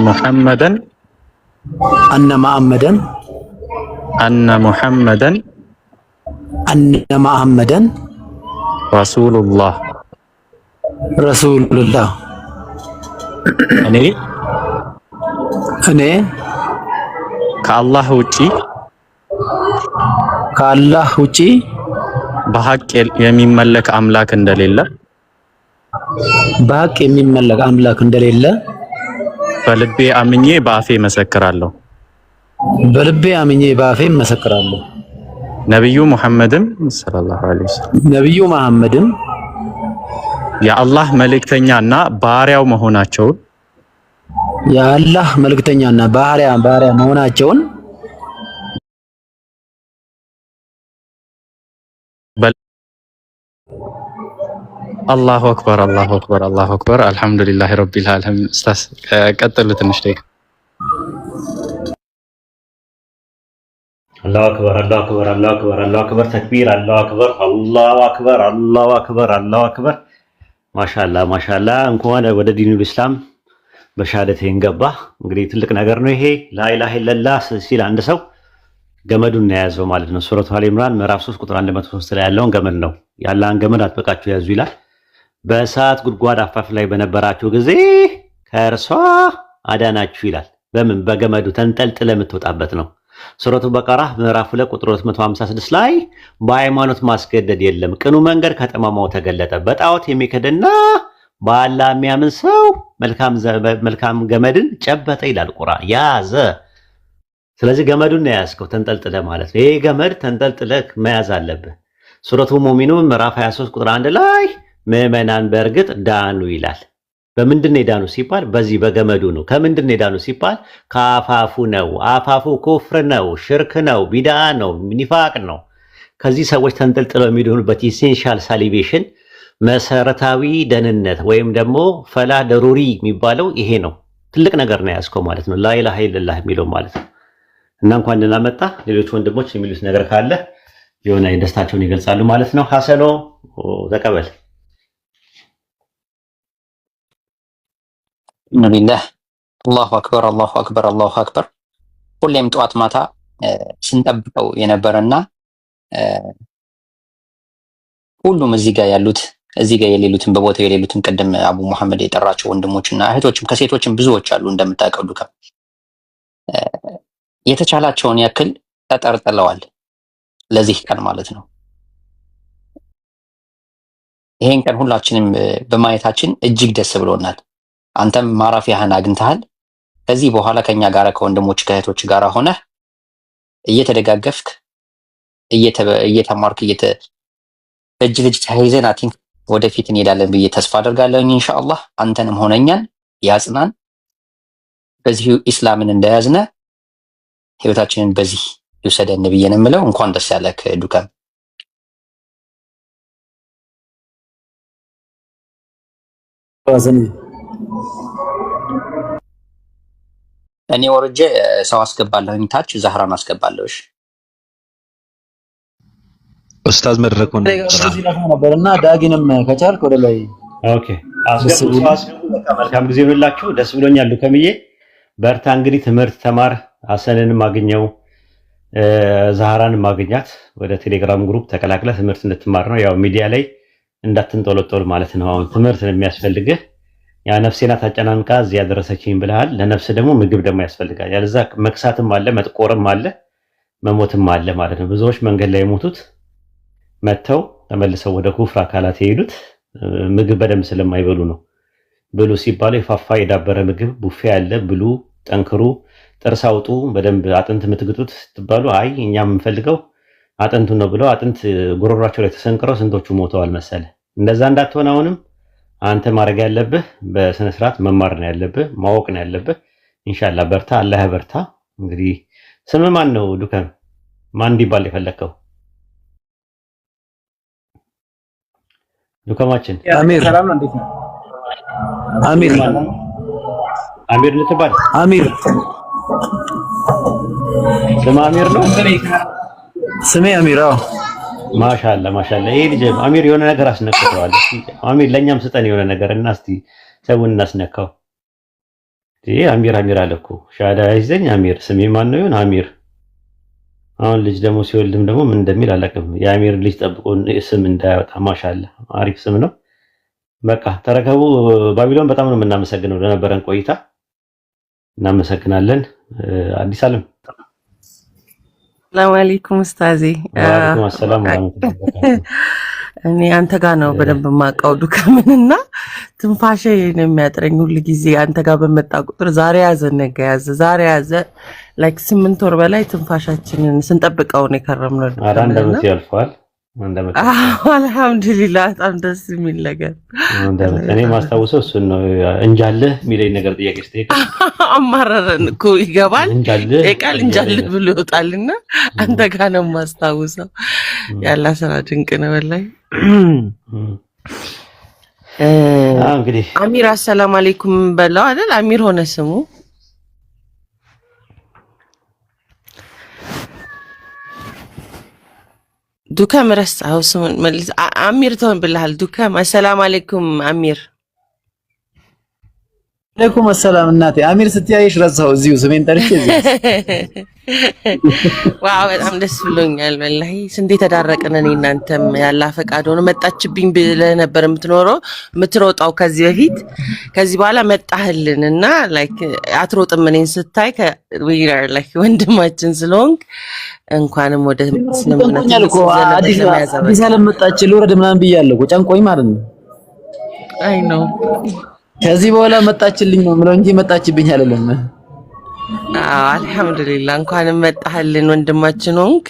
ሙሐመደን ረሱሉላህ እኔ ከአላህ ውጪ በሐቅ የሚመለክ አምላክ እንደሌለ በልቤ አምኜ በአፌ መሰክራለሁ። ነብዩ ሙሐመድም ሰለላሁ ዐለይሂ ወሰለም የአላህ መልእክተኛና ባሪያው መሆናቸውን አላሁ አክበር አልሐምዱሊላሂ ረቢል ዓለሚን። ኡስታዝ ቀጥሉ ትንሽ ደቂቃ። አላሁ አክበር ተክቢር፣ አላሁ አክበር። ማሻአላህ እንኳን ወደ ዲኑል ኢስላም በሻሃደተይን ገባ። እንግዲህ ትልቅ ነገር ነው ይሄ። ላኢላሃ ኢለላህ ሲል አንድ ሰው ገመዱን ነው የያዘው ማለት ነው። ሱረቱ አሊ ኢምራን ምዕራፍ 3 ቁጥር 103 ላይ ያለውን ገመድ ነው። ያላህን ገመድ አጥብቃችሁ ያዙ ይላል። በእሳት ጉድጓድ አፋፍ ላይ በነበራችሁ ጊዜ ከእርሷ አዳናችሁ ይላል። በምን በገመዱ ተንጠልጥለ የምትወጣበት ነው። ሱረቱ በቀራ ምዕራፍ 2 ቁጥር 256 ላይ በሃይማኖት ማስገደድ የለም፣ ቅኑ መንገድ ከጠማማው ተገለጠ፣ በጣዖት የሚከድና በአላህ የሚያምን ሰው መልካም ገመድን ጨበጠ ይላል ቁርአን። ያዘ። ስለዚህ ገመዱን ነው ያዝከው ተንጠልጥለ ማለት ነው። ይሄ ገመድ ተንጠልጥለ መያዝ አለብህ። ሱረቱ ሙእሚኑን ምዕራፍ 23 ቁጥር 1 ላይ ምዕመናን በእርግጥ ዳኑ ይላል። በምንድን ነው የዳኑ ሲባል በዚህ በገመዱ ነው። ከምንድን ነው የዳኑ ሲባል ከአፋፉ ነው። አፋፉ ኩፍር ነው፣ ሽርክ ነው፣ ቢድዓ ነው፣ ኒፋቅ ነው። ከዚህ ሰዎች ተንጠልጥለው የሚድኑበት ኢሴንሻል ሳሊቬሽን መሰረታዊ ደህንነት ወይም ደግሞ ፈላ ደሩሪ የሚባለው ይሄ ነው። ትልቅ ነገር ነው ያዝከው ማለት ነው። ላኢላሃ ኢለላህ የሚለው ማለት ነው። እና እንኳን ደህና መጣ። ሌሎች ወንድሞች የሚሉት ነገር ካለ የሆነ ደስታቸውን ይገልጻሉ ማለት ነው። ሐሰኖ ተቀበል። ኢንሻአላህ አላሁ አክበር አላሁ አክበር አላሁ አክበር ሁሌም ጠዋት ማታ ስንጠብቀው የነበረና ሁሉም እዚህ ጋር ያሉት እዚህ ጋር የሌሉትን በቦታው የሌሉትን ቅድም አቡ መሐመድ የጠራቸው ወንድሞችና እህቶችም ከሴቶችም ብዙዎች አሉ እንደምታውቀው ዱከም የተቻላቸውን ያክል ተጠርጥለዋል ለዚህ ቀን ማለት ነው። ይሄን ቀን ሁላችንም በማየታችን እጅግ ደስ ብሎናል። አንተም ማረፊያህን አግኝተሃል። ከዚህ በኋላ ከኛ ጋር ከወንድሞች ከእህቶች ጋር ሆነ እየተደጋገፍክ እየተማርክ እጅ ልጅ ተያይዘን አይ ቲንክ ወደፊት እንሄዳለን ብዬ ተስፋ አደርጋለሁ ኢንሻአላህ። አንተንም ሆነኛን ያጽናን። በዚህ ኢስላምን እንደያዝነ ህይወታችንን በዚህ ይውሰደን ብዬ ነው የምለው። እንኳን ደስ ያለህ ዱከም። እኔ ወርጄ ሰው አስገባለሁኝ ታች ዛህራን አስገባለሁሽ። ኡስታዝ መድረክ ነበርና ዳጊንም ከቻልክ ወደ ላይ ኦኬ አስገቡ። በቃ መልካም ጊዜ ይሁንላችሁ። ደስ ብሎኛል ዱከምዬ። በርታ እንግዲህ ትምህርት ተማር። ሐሰንንም አግኘው ዛህራንም ማግኛት ወደ ቴሌግራም ግሩፕ ተቀላቅለ ትምህርት እንድትማር ነው። ያው ሚዲያ ላይ እንዳትንጦለጦል ማለት ነው። አሁን ትምህርት ነው የሚያስፈልግህ። ያ ነፍሴና ታጨናንቃ እዚህ ያደረሰችኝ ብለሃል። ለነፍስ ደግሞ ምግብ ደግሞ ያስፈልጋል። ያለዛ መክሳትም አለ፣ መጥቆርም አለ፣ መሞትም አለ ማለት ነው። ብዙዎች መንገድ ላይ የሞቱት መተው ተመልሰው ወደ ኩፍር አካላት የሄዱት ምግብ በደንብ ስለማይበሉ ነው። ብሉ ሲባሉ የፋፋ የዳበረ ምግብ ቡፌ ያለ ብሉ፣ ጠንክሩ፣ ጥርስ አውጡ፣ በደንብ አጥንት የምትግጡት ትባሉ አይ እኛ የምንፈልገው አጥንቱን ነው ብለው አጥንት ጉሮሯቸው ላይ ተሰንቅረው ስንቶቹ ሞተዋል መሰለ። እንደዛ እንዳትሆን አሁንም አንተ ማድረግ ያለብህ በስነ ስርዓት መማር ነው ያለብህ፣ ማወቅ ነው ያለብህ። ኢንሻአላህ በርታ፣ አላህ በርታ። እንግዲህ ስም ማን ነው ዱከም? ማን እንዲባል የፈለከው? ዱከማችን አሚር ሰላም ነው። እንዴት ነው? አሚር አሚር ልትባል? አሚር ስም አሚር ነው? ስሜ አሚር። አዎ ማሻአላ ማሻአላ። ይሄ ልጅ አሚር የሆነ ነገር አስነክተዋል። አሚር ለኛም ስጠን የሆነ ነገር እና እስቲ ሰውን እናስነካው። ይሄ አሚር አለ እኮ ሻዳ ያይዘኝ አሚር። ስሜ ማን ነው ይሁን አሚር። አሁን ልጅ ደግሞ ሲወልድም ደግሞ ምን እንደሚል አላውቅም። የአሚር ልጅ ጠብቆ ስም እንዳያወጣ። ማሻአላ አሪፍ ስም ነው። በቃ ተረከቡ። ባቢሎን በጣም ነው የምናመሰግነው ለነበረን ቆይታ እናመሰግናለን። አዲስ አለም ሰላም አለይኩም ኡስታዜ። ወአለይኩም ሰላም ወራህመቱላሂ። እኔ አንተ ጋር ነው በደንብ የማውቀው ዱከምንና ትንፋሼ ነው የሚያጥረኝ ሁሉ ጊዜ አንተ ጋር በመጣ ቁጥር ዛሬ ያዘ ነገ ያዘ ዛሬ ያዘ ላይክ 8 ወር በላይ ትንፋሻችንን ስንጠብቀው ነው የከረምነው። አንድ ዓመት ያልፋል። አልሐምዱሊላህ በጣም ደስ የሚል ነገር። እኔ ማስታውሰው እሱን ነው። እንጃለህ የሚለኝ ነገር ጥያቄ ስትጠይቅ አማረረን እኮ ይገባል። ቃል እንጃለህ ብሎ ይወጣልና አንተ ጋር ነው የማስታውሰው። ያላ ስራ ድንቅ ነው ወላሂ። እንግዲህ አሚር አሰላም አለይኩም በላው አይደል? አሚር ሆነ ስሙ። ዱከም ረሳኸው ስሙን መልስ። አሚር ተውን ብለሃል። ዱከም አሰላም አለይኩም አሚር። አለይኩም ሰላም እናቴ አሚር ስትያይሽ ረሳው እዚሁ ስሜን ጠርቼ እዚሁ ዋው በጣም ደስ ብሎኛል ወላሂ ስንዴ ተዳረቅን እኔ እናንተም ያላ ፈቃድ ሆኖ መጣችብኝ ብለህ ነበር የምትሮጣው ከዚህ በፊት ከዚህ በኋላ መጣህልንና ላይክ አትሮጥም እኔን ስታይ ከዊር ላይክ ወንድማችን ስለሆንክ እንኳንም ወደ እስልምና አዲስ ዓለም መጣች ልወረድ ምናምን ብያለሁ እኮ ጨንቆኝ ማለት ነው አይ ኖ ከዚህ በኋላ መጣችልኝ ነው ምለው እንጂ መጣችብኝ አይደለም አልহামዱሊላህ እንኳንም መጣህልን ወንድማችን ሆንክ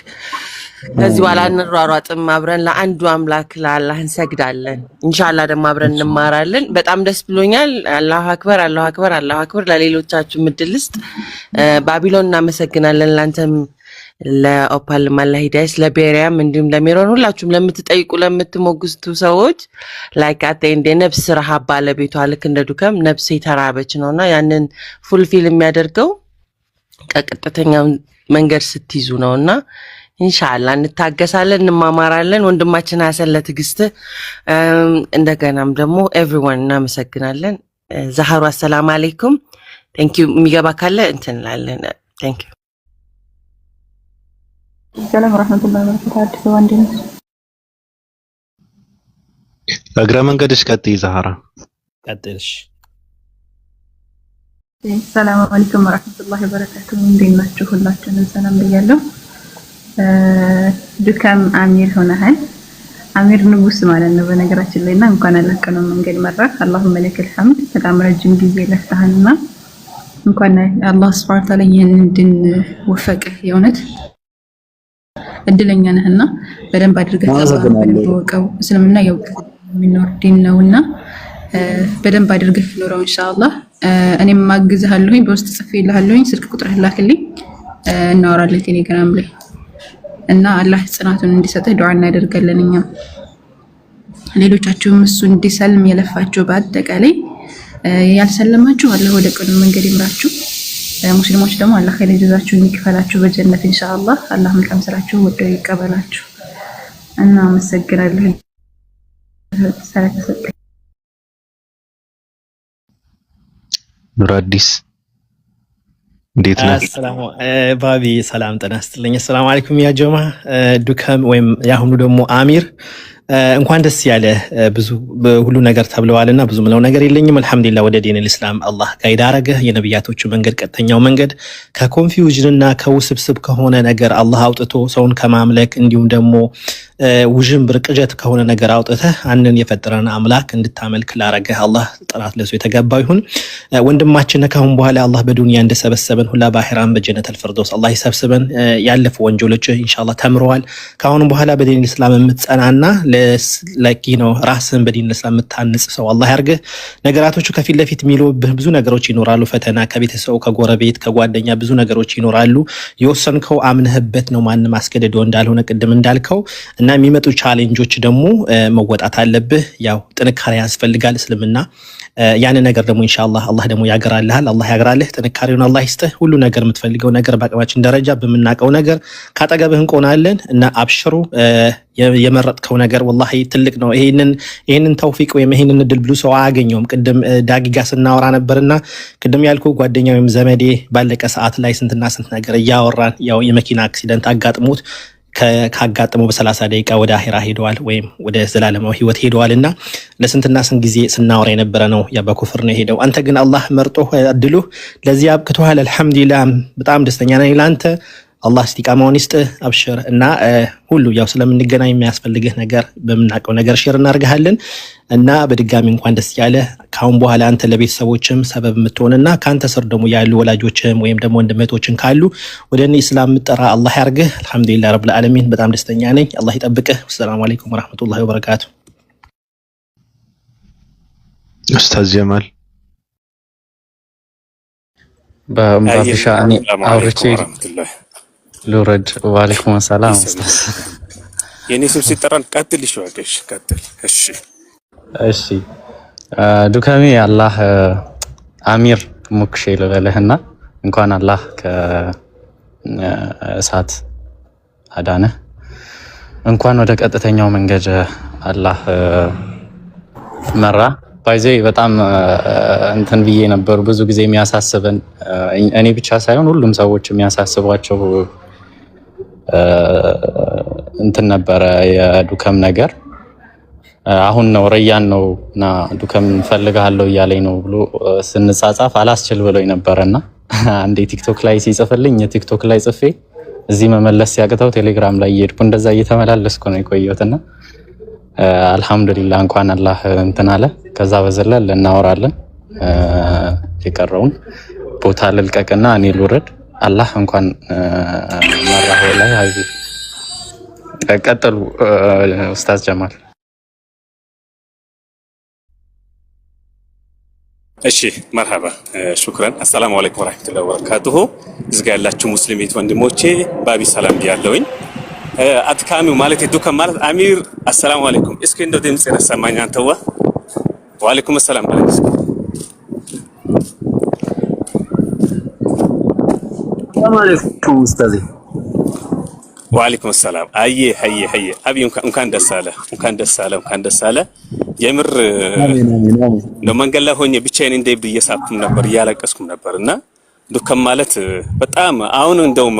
ከዚህ በኋላ እንሯሯጥም አብረን ለአንዱ አምላክ ለአላህ እንሰግዳለን ኢንሻአላህ ደግሞ አብረን እንማራለን በጣም ደስ ብሎኛል አላሁ አክበር አላሁ አክበር አላሁ አክበር ለሌሎቻችሁ ምድልስት ባቢሎን እናመሰግናለን ላንተም ለኦፓል ማላሂዳስ ለቤሪያም እንዲሁም ለሜሮን ሁላችሁም ለምትጠይቁ ለምትሞግስቱ ሰዎች ላይክ አቴንዴ ነፍስ ረሃብ ባለቤቷ ልክ እንደ ዱከም ነፍስ የተራበች ነውና ያንን ፉልፊል የሚያደርገው ቀጥተኛው መንገድ ስትይዙ ነውና ኢንሻአላህ እንታገሳለን እንማማራለን ወንድማችን ሐሰን ለትግስት እንደገናም ደግሞ ኤቭሪዋን እናመሰግናለን ዛሃሩ አሰላሙ አለይኩም ቴንክ ዩ የሚገባ ካለ እንትንላለን ቴንክ ዩ ሰላም ወራህመቱላሂ ወበረካቱ ወንድም እግረ መንገድሽ ቀጥይ ዛሃራ ቀጥልሽ ሰላም አለይኩም ወራህመቱላሂ ወበረካቱ እንዴት ናችሁ ሁላችሁንም ሰላም ብያለሁ ዱከም አሚር ሆነሃል አሚር ንጉስ ማለት ነው በነገራችን ላይና እንኳን አላቀነው መንገድ መራ አላሁመ ለከል ሐምድ በጣም ረጅም ጊዜ ለፍተሃልና እንኳን አላህ Subhanahu Wa Ta'ala ይሄንን ድን ወፈቀህ የእውነት እድለኛ ነህና በደንብ አድርገህ ተወቀው እስልምና ያው የሚኖር ዲን ነውና በደንብ አድርገህ ኑረው ኢንሻአላህ እኔም ማግዝሃለሁኝ በውስጥ ጽፌልሃለሁኝ ስልክ ቁጥርህ ላክልኝ እናወራለን ቴሌግራም ላይ እና አላህ ጽናቱን እንዲሰጥህ ዱዓ እናደርጋለን እኛም ሌሎቻችሁም እሱ እንዲሰልም የለፋችሁ በአጠቃላይ ያልሰለማችሁ አላህ ወደ ቀኑ መንገድ ይምራችሁ ሙስሊሞች ደግሞ አላህ ኸይር ጀዛችሁን ይክፈላችሁ በጀነት ኢንሻአላህ አላህ መልካም ስራችሁ ወደው ይቀበላችሁ እና መሰግናለሁ ሰላም ኑራዲስ እንዴት ነህ ሰላም ባቢ ሰላም ጤና ይስጥልኝ ሰላም አለይኩም ያ ጀማ ዱከም ወይም ያሁኑ ደግሞ አሚር እንኳን ደስ ያለ ብዙ ሁሉ ነገር ተብለዋልና ብዙ ምለው ነገር የለኝም አልহামዱሊላህ ወደ ዲን الاسلام አላህ ጋይድ አረገ የነብያቶቹ መንገድ ቀጥተኛው መንገድ ከኮንፊውዥንና ከውስብስብ ከሆነ ነገር አላህ አውጥቶ ሰውን ከማምለክ እንዲሁም ደግሞ ውዥንብር ቅዠት ከሆነ ነገር አውጥተህ አንን የፈጠረን አምላክ እንድታመልክ ላረገ አላህ ጥራት ለሱ የተገባው ይሁን ወንድማችን ካሁን በኋላ አላህ በዱንያ እንደሰበሰበን ሁላ ባሂራን በጀነት الفردوس አላህ ይሰብስበን ያለፈ ወንጀሎች ኢንሻአላህ ተምረዋል ካሁን በኋላ በዲን الاسلام የምትጸናና like you know ራስን በዲን الاسلام የምታንጽ ሰው አላህ ያርገህ ነገራቶቹ ከፊት ለፊት የሚሉብህ ብዙ ነገሮች ይኖራሉ ፈተና ከቤተሰብ ከጎረቤት ከጓደኛ ብዙ ነገሮች ይኖራሉ የወሰንከው አምነህበት ነው ማንንም አስገድዶ እንዳልሆነ ቅድም እንዳልከው እና የሚመጡ ቻሌንጆች ደግሞ መወጣት አለብህ ያው ጥንካሬ ያስፈልጋል እስልምና ያን ነገር ደግሞ ኢንሻአላህ አላህ ደግሞ ያገራልሃል አላህ ያገራልህ ጥንካሬውን አላህ ይስጥህ ሁሉ ነገር የምትፈልገው ነገር በአቅማችን ደረጃ በመናቀው ነገር ካጠገብህ እንቆናለን እና አብሽሩ የመረጥከው ነገር ወላሂ ትልቅ ነው ይሄንን ተውፊቅ ወይም ይሄንን እድል ብሉ ሰው አያገኘውም ቅድም ዳጊጋ ስናወራ ነበርና ቅድም ያልኩ ጓደኛው ወይም ዘመዴ ባለቀ ሰዓት ላይ ስንትና ስንት ነገር ያወራን ያው የመኪና አክሲደንት አጋጥሞት ካጋጠመው በ30 ደቂቃ ወደ አኺራ ሄደዋል ወይም ወደ ዘላለማዊ ህይወት ሄደዋልና ለስንትና ስንት ጊዜ ስናወራ የነበረ ነው ያ በኩፍር ነው ሄደው አንተ ግን አላህ መርጦ አድሉ ለዚህ አብቅተዋል አልহামዱሊላህ በጣም ደስተኛ ነኝ ላንተ አላህ እስቲቃማውን ይስጥ አብሽር እና ሁሉ ያው ስለምንገናኝ የሚያስፈልግህ ነገር በመናቀው ነገር ሼር እናርጋለን እና በድጋሚ እንኳን ደስ ያለ ካሁን በኋላ አንተ ለቤተሰቦችም ሰበብ የምትሆንና ካንተ ስር ደግሞ ያሉ ወላጆችም ወይም ደግሞ ወንድሞችም ካሉ ወደ እስላም ምጠራ አላህ ያርግህ አልহামዱሊላህ ረብል ዓለሚን በጣም ደስተኛ ነኝ አላህ ይጠብቅህ ሰላም አለይኩም ወራህመቱላሂ ወበረካቱ ኡስታዝ ጀማል በአፍሪካ እኔ አውርቼ ሉረድ ወአለይኩም ሰላም ኡስታዝ የኔ ስም ሲጠራን ቀጥል ይሽዋቀሽ ቀጥል እሺ ዱከሚ አላህ አሚር ሙክሼ ለበለህና እንኳን አላህ ከእሳት አዳነ እንኳን ወደ ቀጥተኛው መንገድ አላህ መራ ባይዘ በጣም እንትን ብዬ ነበር ብዙ ጊዜ የሚያሳስበን እኔ ብቻ ሳይሆን ሁሉም ሰዎች የሚያሳስቧቸው እንትን ነበረ የዱከም ነገር አሁን ነው ረያን ነውና ዱከም ፈልጋለሁ እያለኝ ነው ብሎ ስንጻጻፍ አላስችል ብሎኝ ነበርና አንዴ ቲክቶክ ላይ ሲጽፍልኝ ቲክቶክ ላይ ጽፌ እዚህ መመለስ ሲያቅተው ቴሌግራም ላይ እየሄድኩ እንደዛ እየተመላለስኩ ነው የቆየሁትና አልহামዱሊላህ እንኳን አላህ እንትን አለ ከዛ በዘለል እናወራለን የቀረውን ቦታ ልልቀቅና እኔ ልውረድ አላህ እንኳን መራህ ወላሂ ሀይቢ ቀጥሉ ኡስታዝ ጀማል እሺ መርሐባ ሹክራን አሰላሙ አለይኩም ወራህመቱላሂ ወበረካቱሁ እዚህ ጋር ያላችሁ ሙስሊሚት ወንድሞቼ ባቢ ሰላም ብያለሁኝ አትካሚው ማለት ዱከም ማለት አሚር አሰላሙ አለይኩም እስኪ እንደው ድምጽ ረሰማኝ አንተዋ ወአለይኩም ሰላም ማለት ሰላም አለይኩም ኡስታዝ ወአለይኩም ሰላም አየ አቢ እንኳን ደስ አለ የምር ነው መንገድ ላይ ሆኜ ብቻዬን እንደ ብዬ ሳኩም ነበር እያለቀስኩም ነበርና ዱከም ማለት በጣም አሁን እንደውም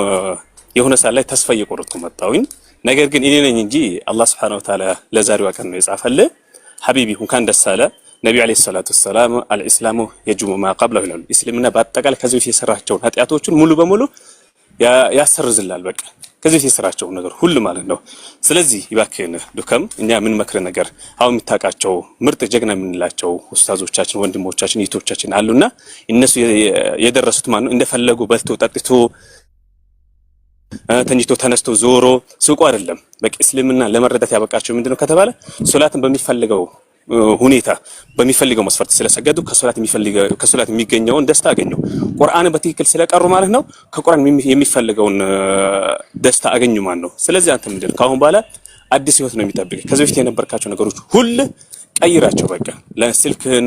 የሆነ ሰዓት ላይ ተስፋ እየቆረጥኩ መጣሁኝ ነገር ግን እኔ ነኝ እንጂ አላህ Subhanahu Wa Ta'ala ለዛሬው ቀን ነው የጻፈልህ ሐቢቢ እንኳን ደስ አለ ነብዩ አለይሂ ሰላቱ ሰላም አልኢስላሙ የጁሙ ማ ቀብለሁ ይላሉ እስልምና በአጠቃላይ ከዚህ በፊት የሰራቸውን ኃጢአቶችን ሙሉ በሙሉ ያሰርዝላል በቃ ከዚህ በፊት የሰራቸው ነገር ሁሉ ማለት ነው ስለዚህ ይባክህን ዱከም እኛ ምን መክረ ነገር አሁን የሚታቃቸው ምርጥ ጀግና የምንላቸው ኡስታዞቻችን ወንድሞቻችን ይቶቻችን አሉና እነሱ የደረሱት ማን ነው እንደፈለጉ በልቶ ጠጥቶ ተንጅቶ ተነስቶ ዞሮ ሱቁ አይደለም በቃ እስልምና ለመረዳት ያበቃቸው ምንድነው ከተባለ ሶላትን በሚፈልገው ሁኔታ በሚፈልገው መስፈርት ስለሰገዱ ከሶላት የሚገኘውን ደስታ አገኙ ቁርአንን በትክክል ስለቀሩ ማለት ነው ከቁርአን የሚፈልገውን ደስታ አገኙ ማለት ነው ስለዚህ አንተ ምንድነው ካሁን በኋላ አዲስ ህይወት ነው የሚጠብቅ ከዚህ በፊት የነበርካቸው ነገሮች ሁሉ ቀይራቸው በቃ ለስልክህን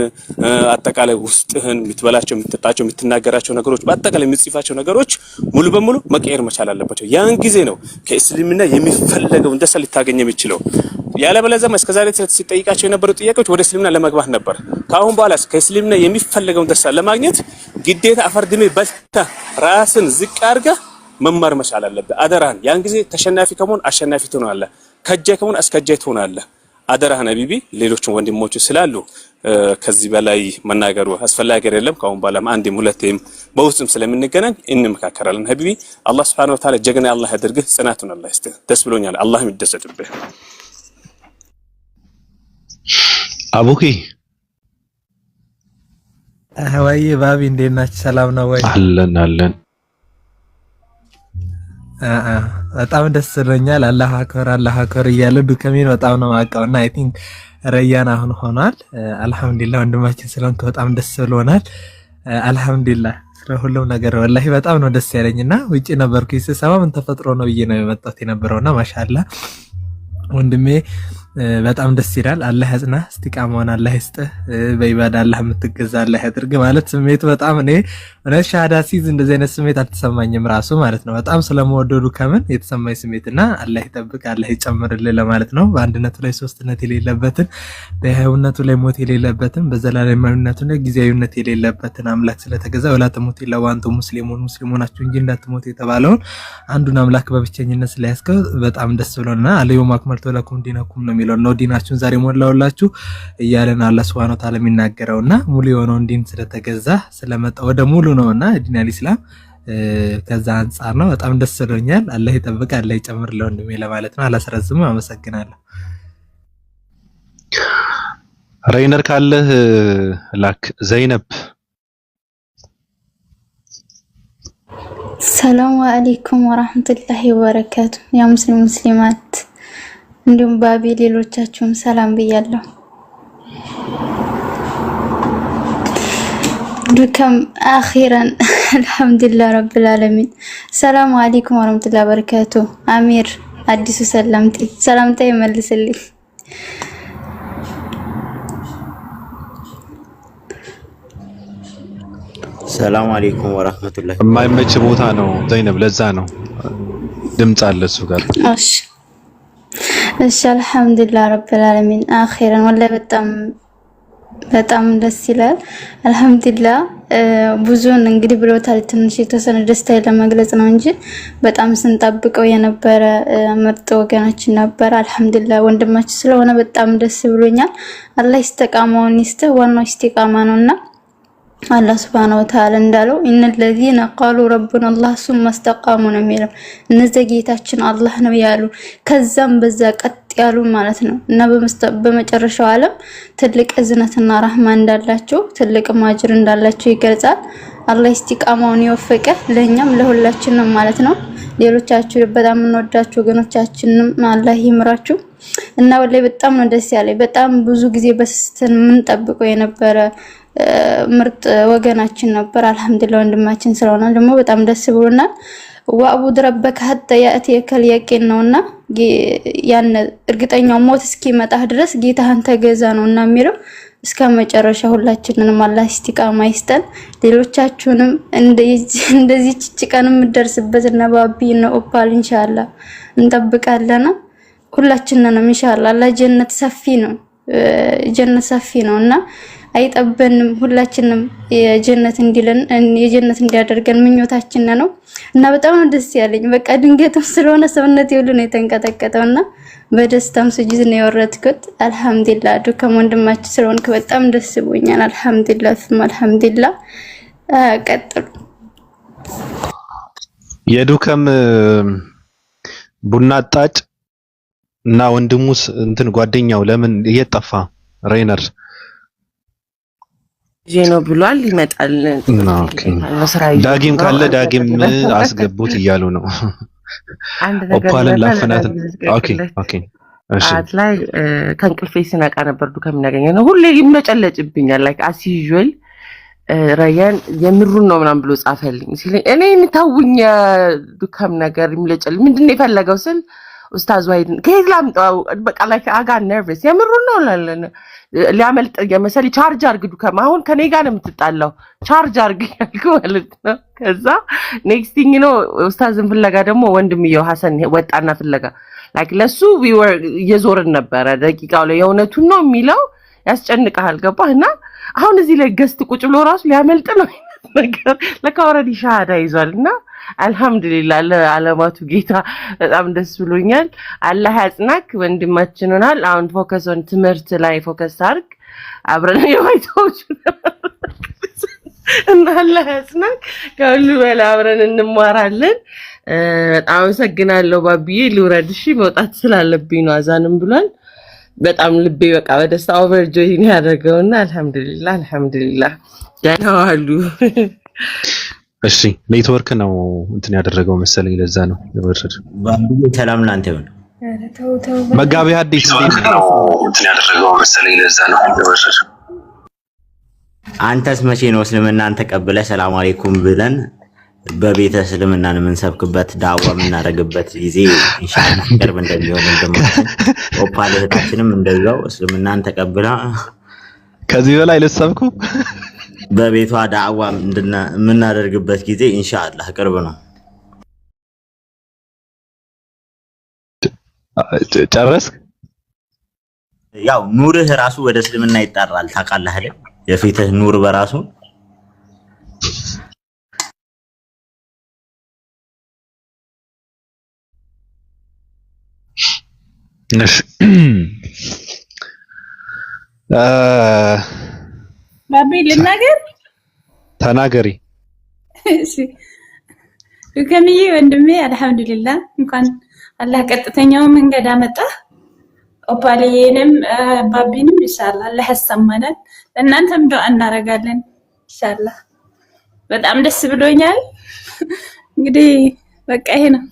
አጠቃላይ ውስጥህን የምትበላቸው የምትጣቸው የምትናገራቸው ነገሮች በአጠቃላይ የምትጽፋቸው ነገሮች ሙሉ በሙሉ መቀየር መቻል አለባቸው ያን ጊዜ ነው ከእስልምና የሚፈልገው ደስታ ልታገኝ የሚችለው ያለበለዚያ እስከዛሬ ሲጠይቃቸው የነበሩ ጥያቄዎች ወደ እስልምና ለመግባት ነበር ካሁን በኋላ ከእስልምና የሚፈልገው ደስታ ለማግኘት ግዴታ አፈርድሜ በልታ ራስን ዝቅ አድርገህ መማር መቻል አለበት አደራን ያን ጊዜ ተሸናፊ ከመሆን አሸናፊ ትሆናለህ ከጃይ ከመሆን አስከጃይ ትሆናለህ አደራህን ሀቢቢ ሌሎችን ወንድሞች ስላሉ ከዚህ በላይ መናገሩ አስፈላጊ አይደለም ካሁን በኋላም አንድም ሁለቴም በውስጥም ስለምንገናኝ እንመካከራለን ሀቢቢ አላህ Subhanahu Wa Ta'ala ጀግና አላህ ያድርግህ ጽናቱን አላህ ይስጥህ ደስ ብሎኛል አላህም ይደሰትብህ አቡኪ ወይ ባቢ እንዴት ናችሁ ሰላም ነው ወይ አለን በጣም ደስ ብሎኛል አላሁ አክበር እያለ ዱከሜን በጣም ነው ማቀውና አይ ቲንክ ረያን አሁን ሆኗል አልহামዱሊላህ ወንድማችን ስለሆንክ በጣም ደስ ብሎናል አልহামዱሊላህ ስለሁሉም ነገር ወላሂ በጣም ነው ደስ ያለኝና ውጪ ነበርኩ ስሰማ ምን ተፈጥሮ ነው ብዬ ነው የመጣሁት የነበረውና ማሻአላህ ወንድሜ በጣም ደስ ይላል አላህ ያጽና እስቲቃማውን አላህ ይስጥህ በኢባዳ አላህ የምትገዛ አላህ ያድርግ ማለት ስሜቱ በጣም እኔ እነሱ ሻሃዳ ሲዝ እንደዚህ አይነት ስሜት አልተሰማኝም ራሱ ማለት ነው በጣም ስለመወደዱ ከምን የተሰማኝ ስሜትና አላህ ይጠብቅ አላህ ይጨምርልህ ለማለት ነው በአንድነቱ ላይ ሶስትነት የሌለበትን በህይወቱ ላይ ሞት የሌለበትን በዘላለማዊነቱ ላይ ጊዜያዊነት የሌለበትን አምላክ ስለተገዛ ወላ ተሞት ለዋንቱ ሙስሊሞናችሁ እንጂ እንዳትሞት የተባለውን አንዱን አምላክ በብቸኝነት ስለያስከው በጣም ደስ ብሎና አለዩ ማክመልቶ ለኩም ዲናኩም ነው የሚለው ነው ዲናችሁን ዛሬ ሞላውላችሁ እያለን አላህ Subhanahu Wa Ta'ala የሚናገረውና ሙሉ የሆነውን ዲን ስለተገዛ ስለመጣ ወደ ሙሉ ነውና ዲን አልኢስላም ከዛ አንፃር ነው በጣም ደስ ብሎኛል አላህ ይጠብቅ አላህ ይጨምር ለወንድሜ ለማለት ነው አላስረዝም አመሰግናለሁ ሬይነር ካለህ ላክ ዘይነብ ሰላም አለይኩም ወራህመቱላሂ ወበረካቱ ያ ሙስሊማት እንዲሁም ባቢ ሌሎቻችሁም ሰላም ብያለሁ ዱከም አኺራን አልহামዱሊላህ ረብል ዓለሚን ሰላም አለይኩም ወራህመቱላሂ ወበረካቱ አሚር አዲሱ ሰላምታ ይመልስልኝ ሰላም አለይኩም ወራህመቱላሂ የማይመች ቦታ ነው ዘይነብ ለዛ ነው ድምጽ አለ እሱ ጋር እሺ አልহামዱሊላህ ረብል ዓለሚን አኺራን ወላሂ በጣም በጣም ደስ ይላል። አልহামዱሊላህ ብዙን እንግዲህ ብሎታል። ትንሽ የተወሰነ ደስታ ለመግለጽ ነው እንጂ በጣም ስንጠብቀው የነበረ ምርጥ ወገናችን ነበር። አልহামዱሊላህ ወንድማችን ስለሆነ በጣም ደስ ብሎኛል። አላህ ይስተቃማውን ይስጥ። ዋናው ኢስቲቃማ ነውና አላህ Subhanahu Wa Ta'ala እንዳለው ኢነል ለዚነ ቃሉ ረቡና አላህ ሱመ استقاموا ነው የሚለው እነዚህ ጌታችን አላህ ነው ያሉ ከዛም በዛ ቀጥ ያሉ ማለት ነው እና በመጨረሻው ዓለም ትልቅ እዝነትና ረህማ እንዳላቸው ትልቅ ማጅር እንዳላቸው ይገልጻል። አላህ ኢስቲቃማውን ይወፈቀ ለኛም ለሁላችንም ማለት ነው። ሌሎቻችሁ በጣም እንወዳችሁ ወገኖቻችንም አላህ ይምራችሁ እና ወላሂ በጣም ነው ደስ ያለኝ። በጣም ብዙ ጊዜ በስተን ምን ጠብቀው የነበረ ምርጥ ወገናችን ነበር። አልহামዱሊላህ ወንድማችን ስለሆነ ደግሞ በጣም ደስ ብሎናል። ወአቡድ ረበከ ሐታ ያእቲከል የቂን ነውና ያን እርግጠኛው ሞት እስኪመጣህ ድረስ ጌታህን ተገዛ ነውና የሚለው እስከ መጨረሻ ሁላችንንም አላህ ኢስቲቃማ ይስጠን። ሌሎቻችሁንም እንደዚህ ጭጭቀንም ደርስበት እና ባቢ ነው ኦፓል ኢንሻአላህ እንጠብቃለን። ሁላችንንም ኢንሻአላህ አላህ ጀነት ሰፊ ነው ጀነት ሰፊ ነውና አይጠበንም። ሁላችንም የጀነት እንዲለን የጀነት እንዲያደርገን ምኞታችን ነው እና በጣም ደስ ያለኝ በቃ ድንገትም ስለሆነ ሰውነቴ ሁሉ ነው የተንቀጠቀጠውና በደስታም ስጁድ ነው የወረድኩት። አልহামዱሊላህ ዱከም ወንድማችን ስለሆንክ በጣም ደስ ብሎኛል። አልহামዱሊላህ ቀጥሉ። የዱከም ቡና አጣጭ እና ወንድሙስ እንትን ጓደኛው ለምን እየጠፋ ሬነር ጄኖ ብሏል ይመጣል። ዳጊም ካለ ዳጊም አስገቡት እያሉ ነው። አንድ ነገር ኦፓልን ላፈናት። ኦኬ እሺ ላይ ከእንቅልፌ ስነቃ ነበር ዱከም ያገኘው ነው ሁሌ ይመጨለጭብኛል። ላይክ አስ ዩዥዋል ረያን የምሩን ነው ምናምን ብሎ ጻፈልኝ ሲለኝ እኔ እንታውኝ ዱከም ነገር ይምለጨል ምንድነው የፈለገው ስል ኡስታዝ ዋይድን ከየት ላምጣው በቃ ላይክ አጋ ነርቨስ የምሩን ነው ሊያመልጥ የመሰለ ቻርጅ አርግ ዱከም አሁን ከኔ ጋር ነው የምትጣላው ቻርጅ አርግ ያልኩ ማለት ነው። ከዛ ኔክስት ቲንግ ነው ኡስታዝን ፍለጋ ደግሞ ወንድምየው ሐሰን ወጣና ፍለጋ ላይክ ለሱ we were የዞርን ነበረ ደቂቃው ላይ የእውነቱን ነው የሚለው ያስጨንቃል ገባህና አሁን እዚህ ላይ ገስት ቁጭ ብሎ ራሱ ሊያመልጥ ነው ነገር ለካ ኦሬዲ ሻሃዳ ይዟልና አልহামዱሊላህ ለዓለማቱ ጌታ በጣም ደስ ብሎኛል። አላህ ያጽናክ ወንድማችን ሆናል። አሁን ፎከስ ኦን ትምህርት ላይ ፎከስ አድርግ አብረን የማይተውች እና አላህ ያጽናክ ከሁሉ በላይ አብረን እንማራለን። በጣም አመሰግናለሁ ባቢዬ። ልውረድሽ መውጣት ስላለብኝ ነው አዛንም ብሏል። በጣም ልቤ በቃ በደስታ ኦቨርጆይ ነው ያደረገውና አልহামዱሊላህ ደህና ዋሉ። እሺ ኔትወርክ ነው እንትን ያደረገው መሰለኝ ለዛ ነው የወረደ። ባንዱ ሰላም ላንተ ይሁን። መጋቢ ሐዲስ ነው እንትን ያደረገው መሰለኝ ለዛ ነው የወረደ። አንተስ መቼ ነው እስልምናን ተቀብለህ ሰላም አለይኩም ብለን በቤተ እስልምናን የምንሰብክበት ዳዋ የምናደርግበት ጊዜ ኢንሻአላህ ቅርብ እንደሚሆን እንደማለት ኦፓል እህታችንም እንደዛው እስልምናን ተቀብላ ከዚህ በላይ ልትሰብኩ በቤቷ ዳዋ የምናደርግበት ጊዜ ኢንሻአላህ ቅርብ ነው። ጨረስክ? ያው ኑርህ ራሱ ወደ እስልምና ይጣራል ታውቃለህ አይደል? የፊትህ ኑር በራሱ ነሽ ባቢ ልናገር ተናገሪ። እሺ ዱከምዬ ወንድሜ አልহামዱሊላህ እንኳን አላህ ቀጥተኛው መንገድ አመጣ። ኦፓሌንም ባቢንም ኢንሻአላህ አላህ ያሰማናል። ለእናንተም ዱአ እናረጋለን ኢንሻአላህ። በጣም ደስ ብሎኛል። እንግዲህ በቃ ይሄ ነው።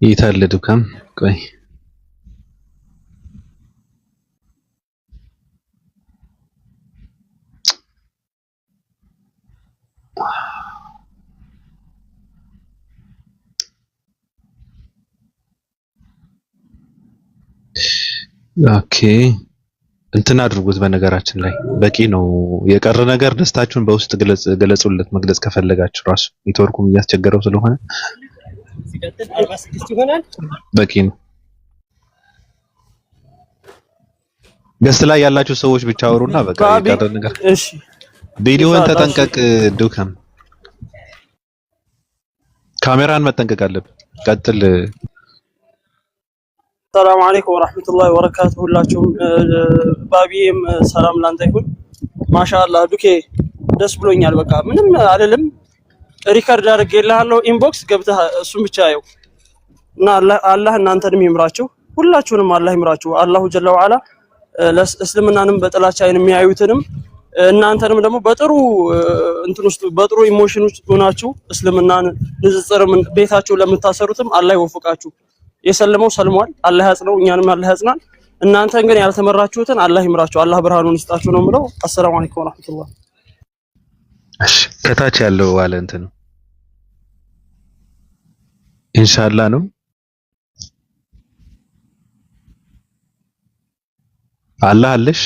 ይታለ ዱከም ቆይ ኦኬ እንትን አድርጉት። በነገራችን ላይ በቂ ነው። የቀረ ነገር ደስታችሁን በውስጥ ገለጹለት። መግለጽ ከፈለጋችሁ ራሱ ኔትወርኩም እያስቸገረው ስለሆነ ሲቀጥል 46 ይሆናል። በቂ ነው። ገስት ላይ ያላችሁ ሰዎች ብቻ አውሩና በቃ ይቀጥል ነገር። እሺ ቪዲዮን ተጠንቀቅ ዱከም። ካሜራን መጠንቀቅ አለብህ። ቀጥል። ሰላም አለይኩም ወራህመቱላሂ ወበረካቱ። ሁላችሁም ባቢም ሰላም ላንተ ይሁን። ማሻአላህ ዱኬ ደስ ብሎኛል። በቃ ምንም አይደለም። ሪከርድ አድርጌልሃለሁ። ኢንቦክስ ገብተህ እሱን ብቻ ያው እና አላህ እናንተንም ይምራችሁ፣ ሁላችሁንም አላህ ይምራችሁ። አላሁ ጀለ ወዐላ ለእስልምናንም በጥላቻ አይን የሚያዩትንም እናንተንም ደግሞ በጥሩ እንትን ውስጥ በጥሩ ኢሞሽን ውስጥ ሆናችሁ እስልምናን ንጽጽርም ቤታችሁ ለምታሰሩትም አላህ ይወፍቃችሁ። የሰለመው ሰልሟል፣ አላህ ያጽነው፣ እኛንም አላህ ያጽናል። እናንተን ግን ያልተመራችሁትን አላህ ይምራችሁ፣ አላህ ብርሃኑን ይስጣችሁ ነው የምለው። አሰላሙ አለይኩም ወራህመቱላህ። እሺ ከታች ያለው ዋለ እንትን ኢንሻአላህ ነው። አላህ አለሽ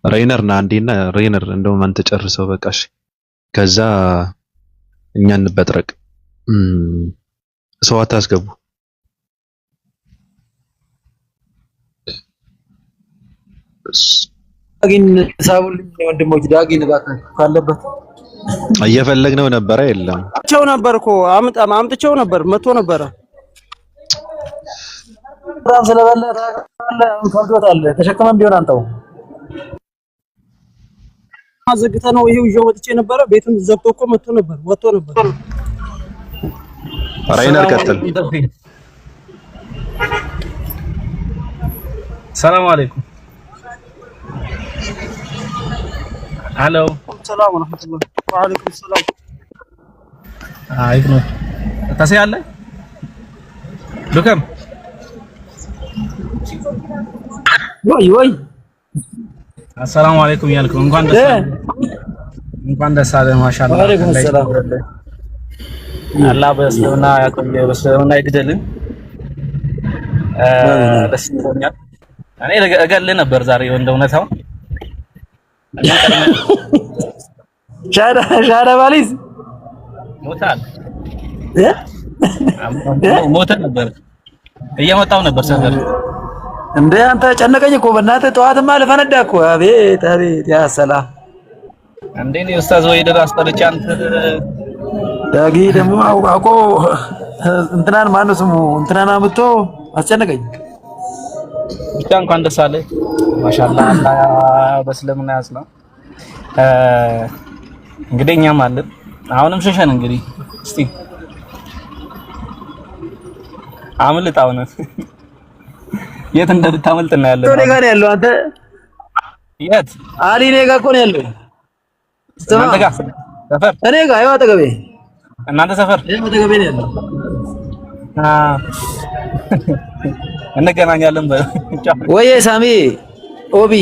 ሬይነር ና አንዴና ሬይነር እንደውም አንተ ጨርሰው በቃሽ። ከዛ እኛ እንበጥረቅ። ሰው አታስገቡ። ዳጊን ሳቡልኝ ወንድሞች፣ ዳጊን እባካችሁ ካለበት እየፈለግነው ነበረ። የለም አምጥቼው ነበር እኮ አምጥቼው ነበር፣ መጥቶ ነበረ። ራም ስለበለ ፈርዶታል። ተሸክመን ቢሆን አንተው አዘግተ ነው ይሄው ይዤው ወጥቼ ነበረ። ቤቱን ዘግቶ እኮ መጥቶ ነበር፣ ወጥቶ ነበር። ራይነር ቀጥል። ሰላም አለይኩም። ሄሎ ሰላም ወራህመቱላህ። ወአለይኩም ሰላም። አይክ ነው ታሲያለ ዱከም ወይ አሰላሙ አለይኩም ያልኩ እንኳን ደስ አለ ማሻአላህ። ወአለይኩም ሰላም። አላህ በእስልምና ያቆየ፣ በእስልምና ይግደልን። ደስ ይለኛል። እኔ እገልህ ነበር ዛሬ እንደ እውነታው ሻዳ ባሊዝ ሞታል ሞተ ነበር። እየመጣው ነበር ሰፈር እንደ አንተ ጨነቀኝ እኮ በእናትህ። ጠዋትማ ልፈነዳ እኮ። አቤት አቤት ያ ሰላም። እንዴ ነው ኡስታዝ ወይ ደራስ ጠርቻ አንተ ዳጊ ደግሞ አውቆ እንትናን ማነው ስሙ እንትናን አምጥቶ አስጨነቀኝ። ብቻ እንኳን ደስ አለ ማሻአላህ። አላህ በእስልምና ያጽና። እንግዲህ እኛም አለን አሁንም ሸሸን። እንግዲህ እስቲ አምልጣው ነው የት እንደምታመልጥ ነው ያለው። እኔ ጋር ነው ያለው። አንተ የት? አሊ እኔ ጋር እኮ ነው ያለው። እናንተ ጋር ሰፈር? እኔ ጋር አይዋ አጠገቤ። እናንተ ሰፈር? እኔ አጠገቤ ነው ያለው። እንገናኛለን። ወይ ሳሚ ኦቢ